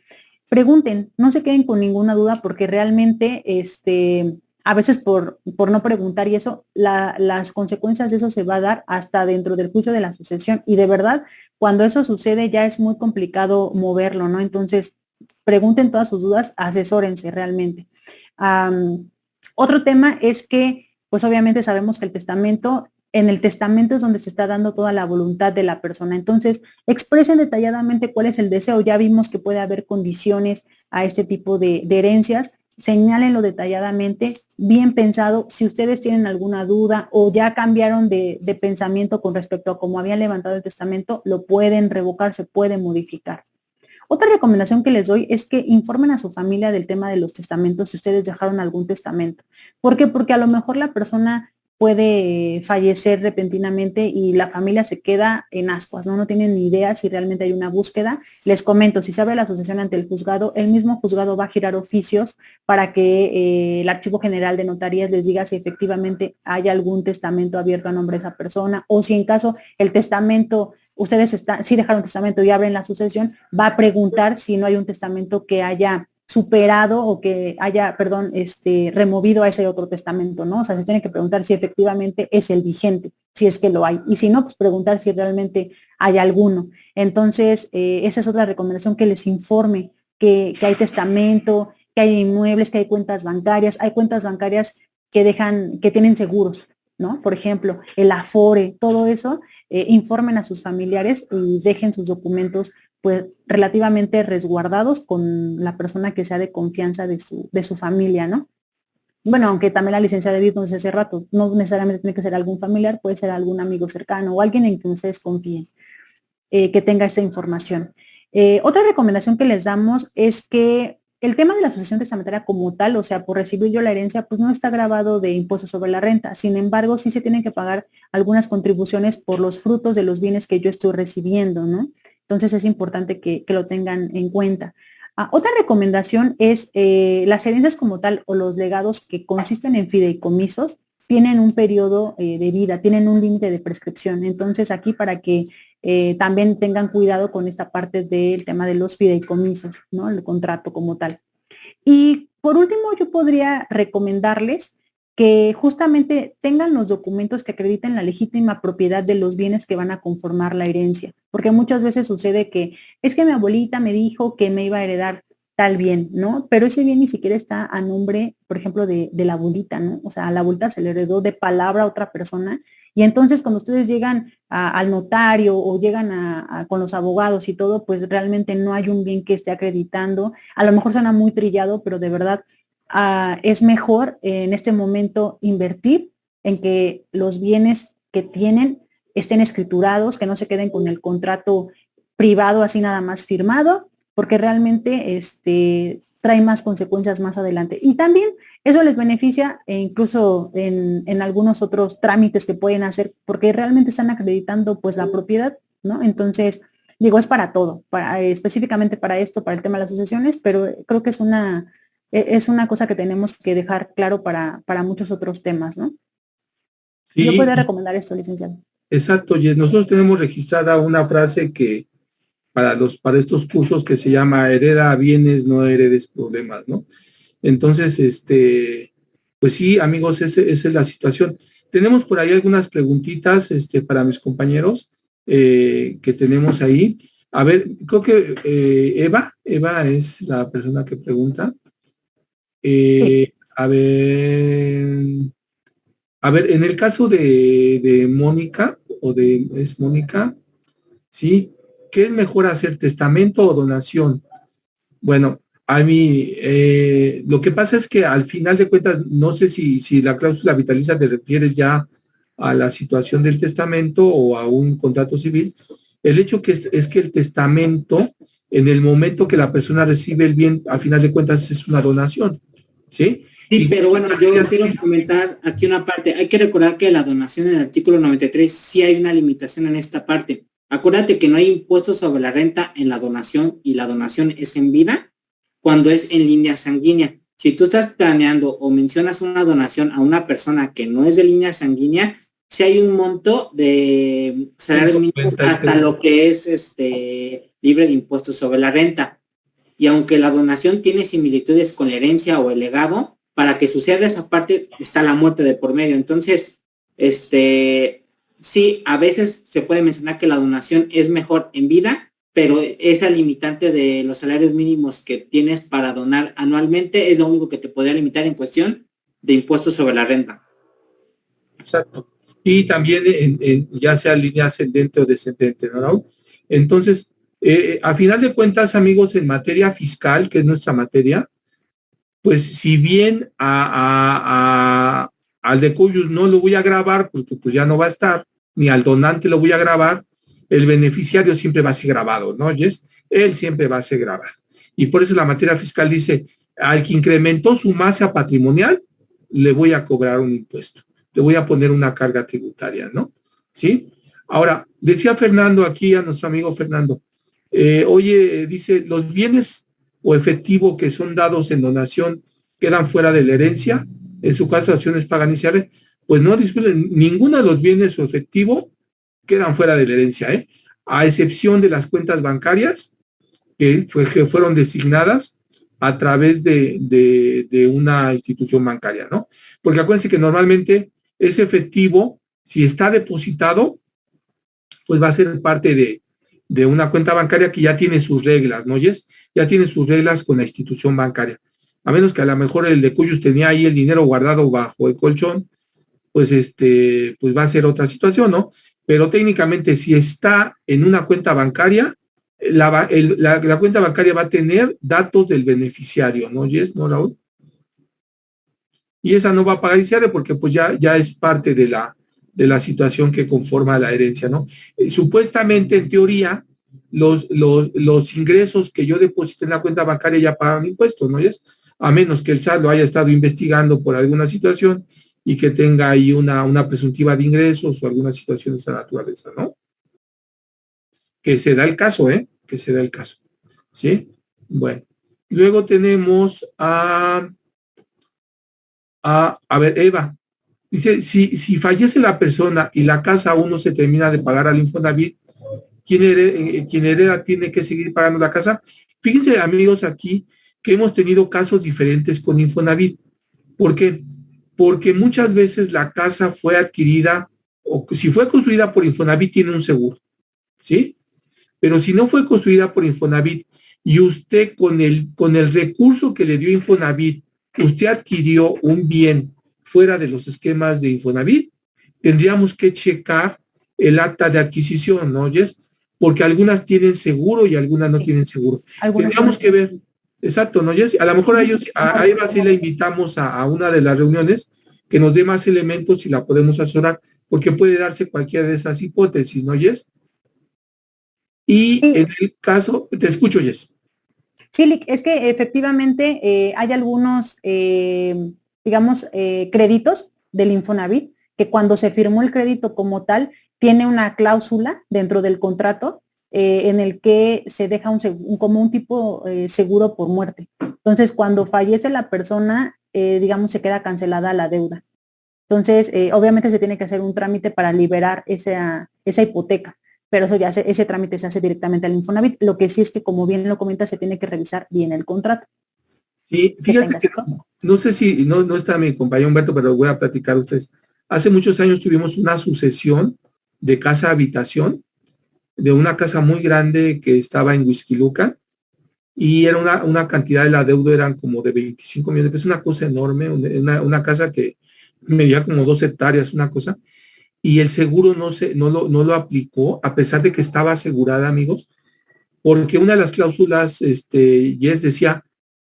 Pregunten, no se queden con ninguna duda, porque realmente a veces por no preguntar y eso, las consecuencias de eso se va a dar hasta dentro del juicio de la sucesión. Y de verdad, cuando eso sucede ya es muy complicado moverlo, ¿no? Entonces, pregunten todas sus dudas, asesórense realmente. Otro tema es que, pues obviamente sabemos que en el testamento es donde se está dando toda la voluntad de la persona. Entonces, expresen detalladamente cuál es el deseo. Ya vimos que puede haber condiciones a este tipo de herencias. Señálenlo detalladamente, bien pensado. Si ustedes tienen alguna duda o ya cambiaron de pensamiento con respecto a cómo habían levantado el testamento, lo pueden revocar, se puede modificar. Otra recomendación que les doy es que informen a su familia del tema de los testamentos si ustedes dejaron algún testamento. ¿Por qué? Porque a lo mejor la persona puede fallecer repentinamente y la familia se queda en ascuas, ¿no? No tienen ni idea si realmente hay una búsqueda. Les comento, si se abre la sucesión ante el juzgado, el mismo juzgado va a girar oficios para que el Archivo General de Notarías les diga si efectivamente hay algún testamento abierto a nombre de esa persona, o si en caso el testamento, ustedes si dejaron testamento y abren la sucesión, va a preguntar si no hay un testamento que haya superado o que haya, removido a ese otro testamento, ¿no? O sea, se tiene que preguntar si efectivamente es el vigente, si es que lo hay. Y si no, pues preguntar si realmente hay alguno. Entonces, esa es otra recomendación, que les informe que hay testamento, que hay inmuebles, que hay cuentas bancarias. Hay cuentas bancarias que tienen seguros, ¿no? Por ejemplo, el Afore, todo eso, informen a sus familiares y dejen sus documentos pues relativamente resguardados con la persona que sea de confianza de su familia, ¿no? Bueno, aunque también la licenciada Edith nos decía hace rato, no necesariamente tiene que ser algún familiar, puede ser algún amigo cercano o alguien en quien ustedes confíen, que tenga esta información. Otra recomendación que les damos es que el tema de la sucesión testamentaria como tal, o sea, por recibir yo la herencia, pues no está grabado de impuestos sobre la renta. Sin embargo, sí se tienen que pagar algunas contribuciones por los frutos de los bienes que yo estoy recibiendo, ¿no? Entonces es importante que lo tengan en cuenta. Otra recomendación es las herencias como tal o los legados que consisten en fideicomisos tienen un periodo de vida, tienen un límite de prescripción. Entonces aquí para que también tengan cuidado con esta parte del tema de los fideicomisos, ¿no? El contrato como tal. Y por último, yo podría recomendarles que justamente tengan los documentos que acrediten la legítima propiedad de los bienes que van a conformar la herencia, porque muchas veces sucede que es que mi abuelita me dijo que me iba a heredar tal bien, ¿no? Pero ese bien ni siquiera está a nombre, por ejemplo, de la abuelita, ¿no? O sea, a la abuelita se le heredó de palabra a otra persona y entonces cuando ustedes llegan al notario o llegan con los abogados y todo, pues realmente no hay un bien que esté acreditando. A lo mejor suena muy trillado, pero de verdad es mejor en este momento invertir en que los bienes que tienen estén escriturados, que no se queden con el contrato privado así nada más firmado, porque realmente trae más consecuencias más adelante. Y también eso les beneficia incluso en algunos otros trámites que pueden hacer, porque realmente están acreditando pues la propiedad, ¿no? Entonces, digo, es para todo, específicamente para esto, para el tema de las sucesiones, pero creo que es una cosa que tenemos que dejar claro para muchos otros temas, ¿no? Sí, Yo podría recomendar esto, licenciado. exacto, Jess. Nosotros tenemos registrada una frase que para estos cursos que se llama hereda bienes, no heredes problemas, ¿no? Entonces, pues sí, amigos, esa es la situación. Tenemos por ahí algunas preguntitas para mis compañeros que tenemos ahí. A ver, creo que Eva es la persona que pregunta. Sí. A ver, en el caso de Mónica, es Mónica, ¿sí? ¿Qué es mejor hacer, testamento o donación? Bueno, a mí, lo que pasa es que al final de cuentas, no sé si la cláusula vitalicia te refieres ya a la situación del testamento o a un contrato civil. El hecho que es que el testamento, en el momento que la persona recibe el bien, al final de cuentas es una donación, ¿sí? Sí, pero bueno, yo quiero comentar aquí una parte. Hay que recordar que la donación en el artículo 93 sí hay una limitación en esta parte. Acuérdate que no hay impuestos sobre la renta en la donación y la donación es en vida cuando es en línea sanguínea. Si tú estás planeando o mencionas una donación a una persona que no es de línea sanguínea, sí hay un monto de salarios mínimos hasta lo que es libre de impuestos sobre la renta. Y aunque la donación tiene similitudes con la herencia o el legado, para que suceda esa parte está la muerte de por medio. Entonces, sí, a veces se puede mencionar que la donación es mejor en vida, pero esa limitante de los salarios mínimos que tienes para donar anualmente es lo único que te podría limitar en cuestión de impuestos sobre la renta. Exacto. Y también ya sea línea ascendente o descendente, ¿no? Entonces, a final de cuentas, amigos, en materia fiscal, que es nuestra materia, pues si bien al de cuyos no lo voy a grabar, porque pues ya no va a estar, ni al donante lo voy a grabar, el beneficiario siempre va a ser grabado, ¿no? Yes, él siempre va a ser grabado. Y por eso la materia fiscal dice, al que incrementó su masa patrimonial, le voy a cobrar un impuesto, le voy a poner una carga tributaria, ¿no? ¿Sí? Ahora, decía Fernando aquí, a nuestro amigo Fernando, oye, dice, los bienes o efectivo que son dados en donación quedan fuera de la herencia, en su caso acciones paganiciales, pues no discuten, ninguno de los bienes o efectivo quedan fuera de la herencia, a excepción de las cuentas bancarias que fueron designadas a través de una institución bancaria, ¿no? Porque acuérdense que normalmente ese efectivo, si está depositado, pues va a ser parte de una cuenta bancaria que ya tiene sus reglas, ¿no? Ya tiene sus reglas con la institución bancaria. A menos que a lo mejor el de cuyos tenía ahí el dinero guardado bajo el colchón, pues pues va a ser otra situación, ¿no? Pero técnicamente si está en una cuenta bancaria, la cuenta bancaria va a tener datos del beneficiario, ¿no, Yes? ¿No, Raúl? y esa no va a pagar ISR porque pues ya es parte de la situación que conforma la herencia, ¿no? Supuestamente, en teoría, los ingresos que yo deposité en la cuenta bancaria ya pagan impuestos, ¿no? A menos que el SAT lo haya estado investigando por alguna situación y que tenga ahí una presuntiva de ingresos o alguna situación de esa naturaleza, ¿no? Que se da el caso, que se da el caso, ¿sí? Bueno, luego tenemos a ver, Eva, dice, si fallece la persona y la casa aún no se termina de pagar al Infonavit, ¿quién hereda tiene que seguir pagando la casa? Fíjense, amigos, aquí que hemos tenido casos diferentes con Infonavit. ¿Por qué? Porque muchas veces la casa fue adquirida, o si fue construida por Infonavit, tiene un seguro, ¿sí? Pero si no fue construida por Infonavit y usted con el recurso que le dio Infonavit, usted adquirió un bien fuera de los esquemas de Infonavit, tendríamos que checar el acta de adquisición, ¿no oyes? Porque algunas tienen seguro y algunas no tienen seguro. Tendríamos que ver, exacto, ¿no oyes? A lo mejor a Eva sí la invitamos a una de las reuniones que nos dé más elementos y la podemos asesorar, porque puede darse cualquiera de esas hipótesis, ¿no oyes? Y en el caso, te escucho, Jess. Sí, es que efectivamente hay algunos, digamos, créditos del Infonavit que cuando se firmó el crédito como tal, tiene una cláusula dentro del contrato en el que se deja como un tipo seguro por muerte. Entonces, cuando fallece la persona, digamos, se queda cancelada la deuda. Entonces, obviamente se tiene que hacer un trámite para liberar esa hipoteca, pero eso ese trámite se hace directamente al Infonavit. Lo que sí es que, como bien lo comenta, se tiene que revisar bien el contrato. Sí, fíjate que no sé si no está mi compañero Humberto, pero voy a platicar a ustedes. Hace muchos años tuvimos una sucesión de casa-habitación, de una casa muy grande que estaba en Huixquilucan, y era una cantidad de la deuda, eran como de 25 millones de pesos, una cosa enorme, una casa que medía como 2 hectáreas, una cosa, y el seguro no lo aplicó, a pesar de que estaba asegurada, amigos, porque una de las cláusulas, Yes decía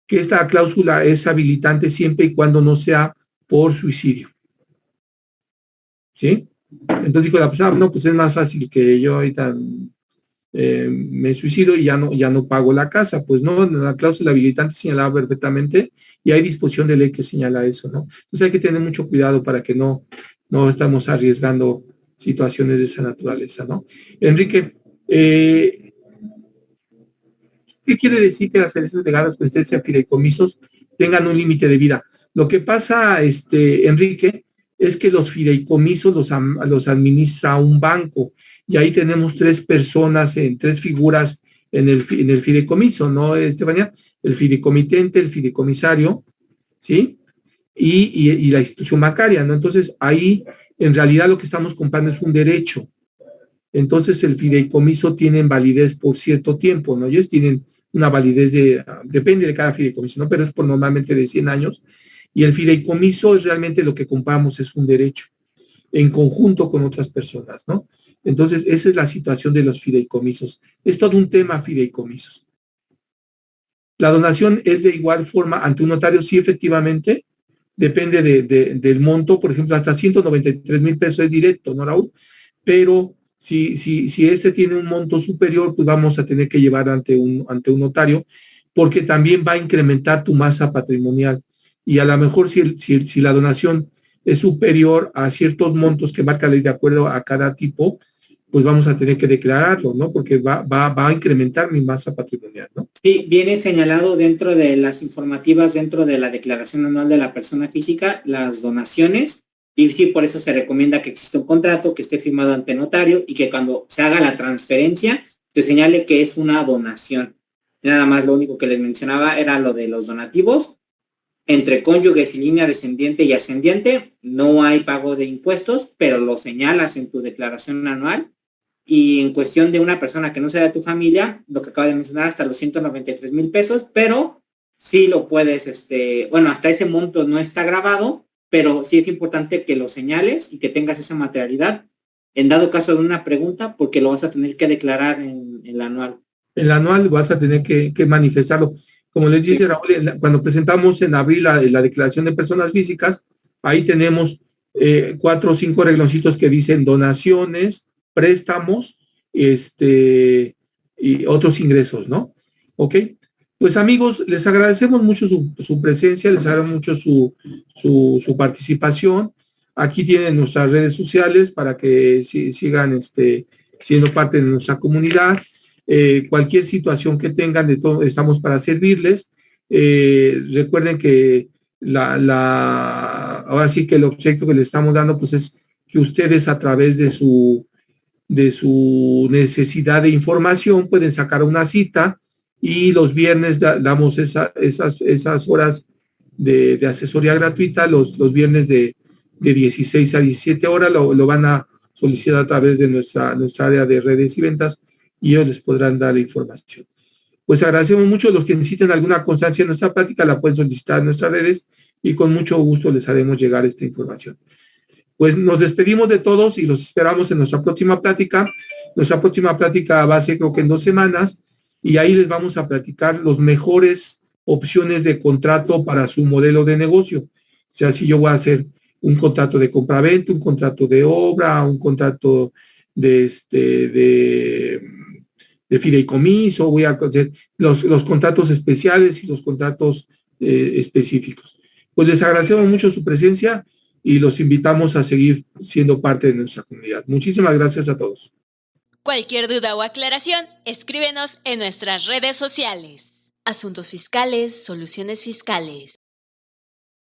que esta cláusula es habilitante siempre y cuando no sea por suicidio. ¿Sí? Entonces dijo la persona, no, pues es más fácil que yo ahorita me suicido y ya no pago la casa. Pues no, la cláusula habilitante señalaba perfectamente y hay disposición de ley que señala eso, ¿no? Entonces hay que tener mucho cuidado para que no estamos arriesgando situaciones de esa naturaleza, ¿no? Enrique, ¿qué quiere decir que las herencias legadas, presencia, fideicomisos tengan un límite de vida? Lo que pasa, Enrique, es que los fideicomisos los administra un banco y ahí tenemos 3 personas, 3 figuras en el fideicomiso, ¿no, Estefanía? El fideicomitente, el fideicomisario, ¿sí? Y la institución bancaria, ¿no? Entonces, ahí en realidad lo que estamos comprando es un derecho. Entonces, el fideicomiso tiene validez por cierto tiempo, ¿no? Ellos tienen una validez depende de cada fideicomiso, ¿no? Pero es por normalmente de 100 años. Y el fideicomiso es realmente lo que compramos, es un derecho, en conjunto con otras personas, ¿no? Entonces, esa es la situación de los fideicomisos. Es todo un tema fideicomisos. La donación es de igual forma ante un notario, sí, efectivamente, depende del monto, por ejemplo, hasta 193,000 pesos es directo, ¿no, Raúl? Pero si tiene un monto superior, pues vamos a tener que llevar ante un notario, porque también va a incrementar tu masa patrimonial. Y a lo mejor si la donación es superior a ciertos montos que marca la ley de acuerdo a cada tipo, pues vamos a tener que declararlo, ¿no? Porque va a incrementar mi masa patrimonial, ¿no? Sí, viene señalado dentro de las informativas, dentro de la declaración anual de la persona física, las donaciones, y sí, por eso se recomienda que exista un contrato, que esté firmado ante notario y que cuando se haga la transferencia se señale que es una donación. Nada más lo único que les mencionaba era lo de los donativos. Entre cónyuges y línea descendiente y ascendiente no hay pago de impuestos, pero lo señalas en tu declaración anual. Y en cuestión de una persona que no sea de tu familia, lo que acabo de mencionar, hasta los 193,000 pesos, pero sí lo puedes, hasta ese monto no está grabado, pero sí es importante que lo señales y que tengas esa materialidad en dado caso de una pregunta, porque lo vas a tener que declarar en el anual. El anual vas a tener que manifestarlo. Como les dice Raúl, cuando presentamos en abril la declaración de personas físicas, ahí tenemos 4 o 5 regloncitos que dicen donaciones, préstamos, y otros ingresos, ¿no? ¿Ok? Pues amigos, les agradecemos mucho su presencia, les agradecemos mucho su participación. Aquí tienen nuestras redes sociales para que sigan siendo parte de nuestra comunidad. Cualquier situación que tengan, de todo, estamos para servirles. Recuerden que ahora sí que el objeto que le estamos dando pues es que ustedes a través de su necesidad de información pueden sacar una cita y los viernes damos esas horas de asesoría gratuita, los viernes de 16 a 17 horas, lo van a solicitar a través de nuestra área de redes y ventas y ellos les podrán dar la información. Pues agradecemos mucho. Los que necesiten alguna constancia en nuestra plática la pueden solicitar en nuestras redes y con mucho gusto les haremos llegar esta información. Pues nos despedimos de todos y los esperamos en nuestra próxima plática. Nuestra próxima plática va a ser creo que en 2 semanas y ahí les vamos a platicar los mejores opciones de contrato para su modelo de negocio. O sea, si yo voy a hacer un contrato de compraventa, un contrato de obra, un contrato de fideicomiso, voy a hacer los contratos especiales y los contratos específicos. Pues les agradecemos mucho su presencia y los invitamos a seguir siendo parte de nuestra comunidad. Muchísimas gracias a todos. Cualquier duda o aclaración, escríbenos en nuestras redes sociales. Asuntos fiscales, soluciones fiscales.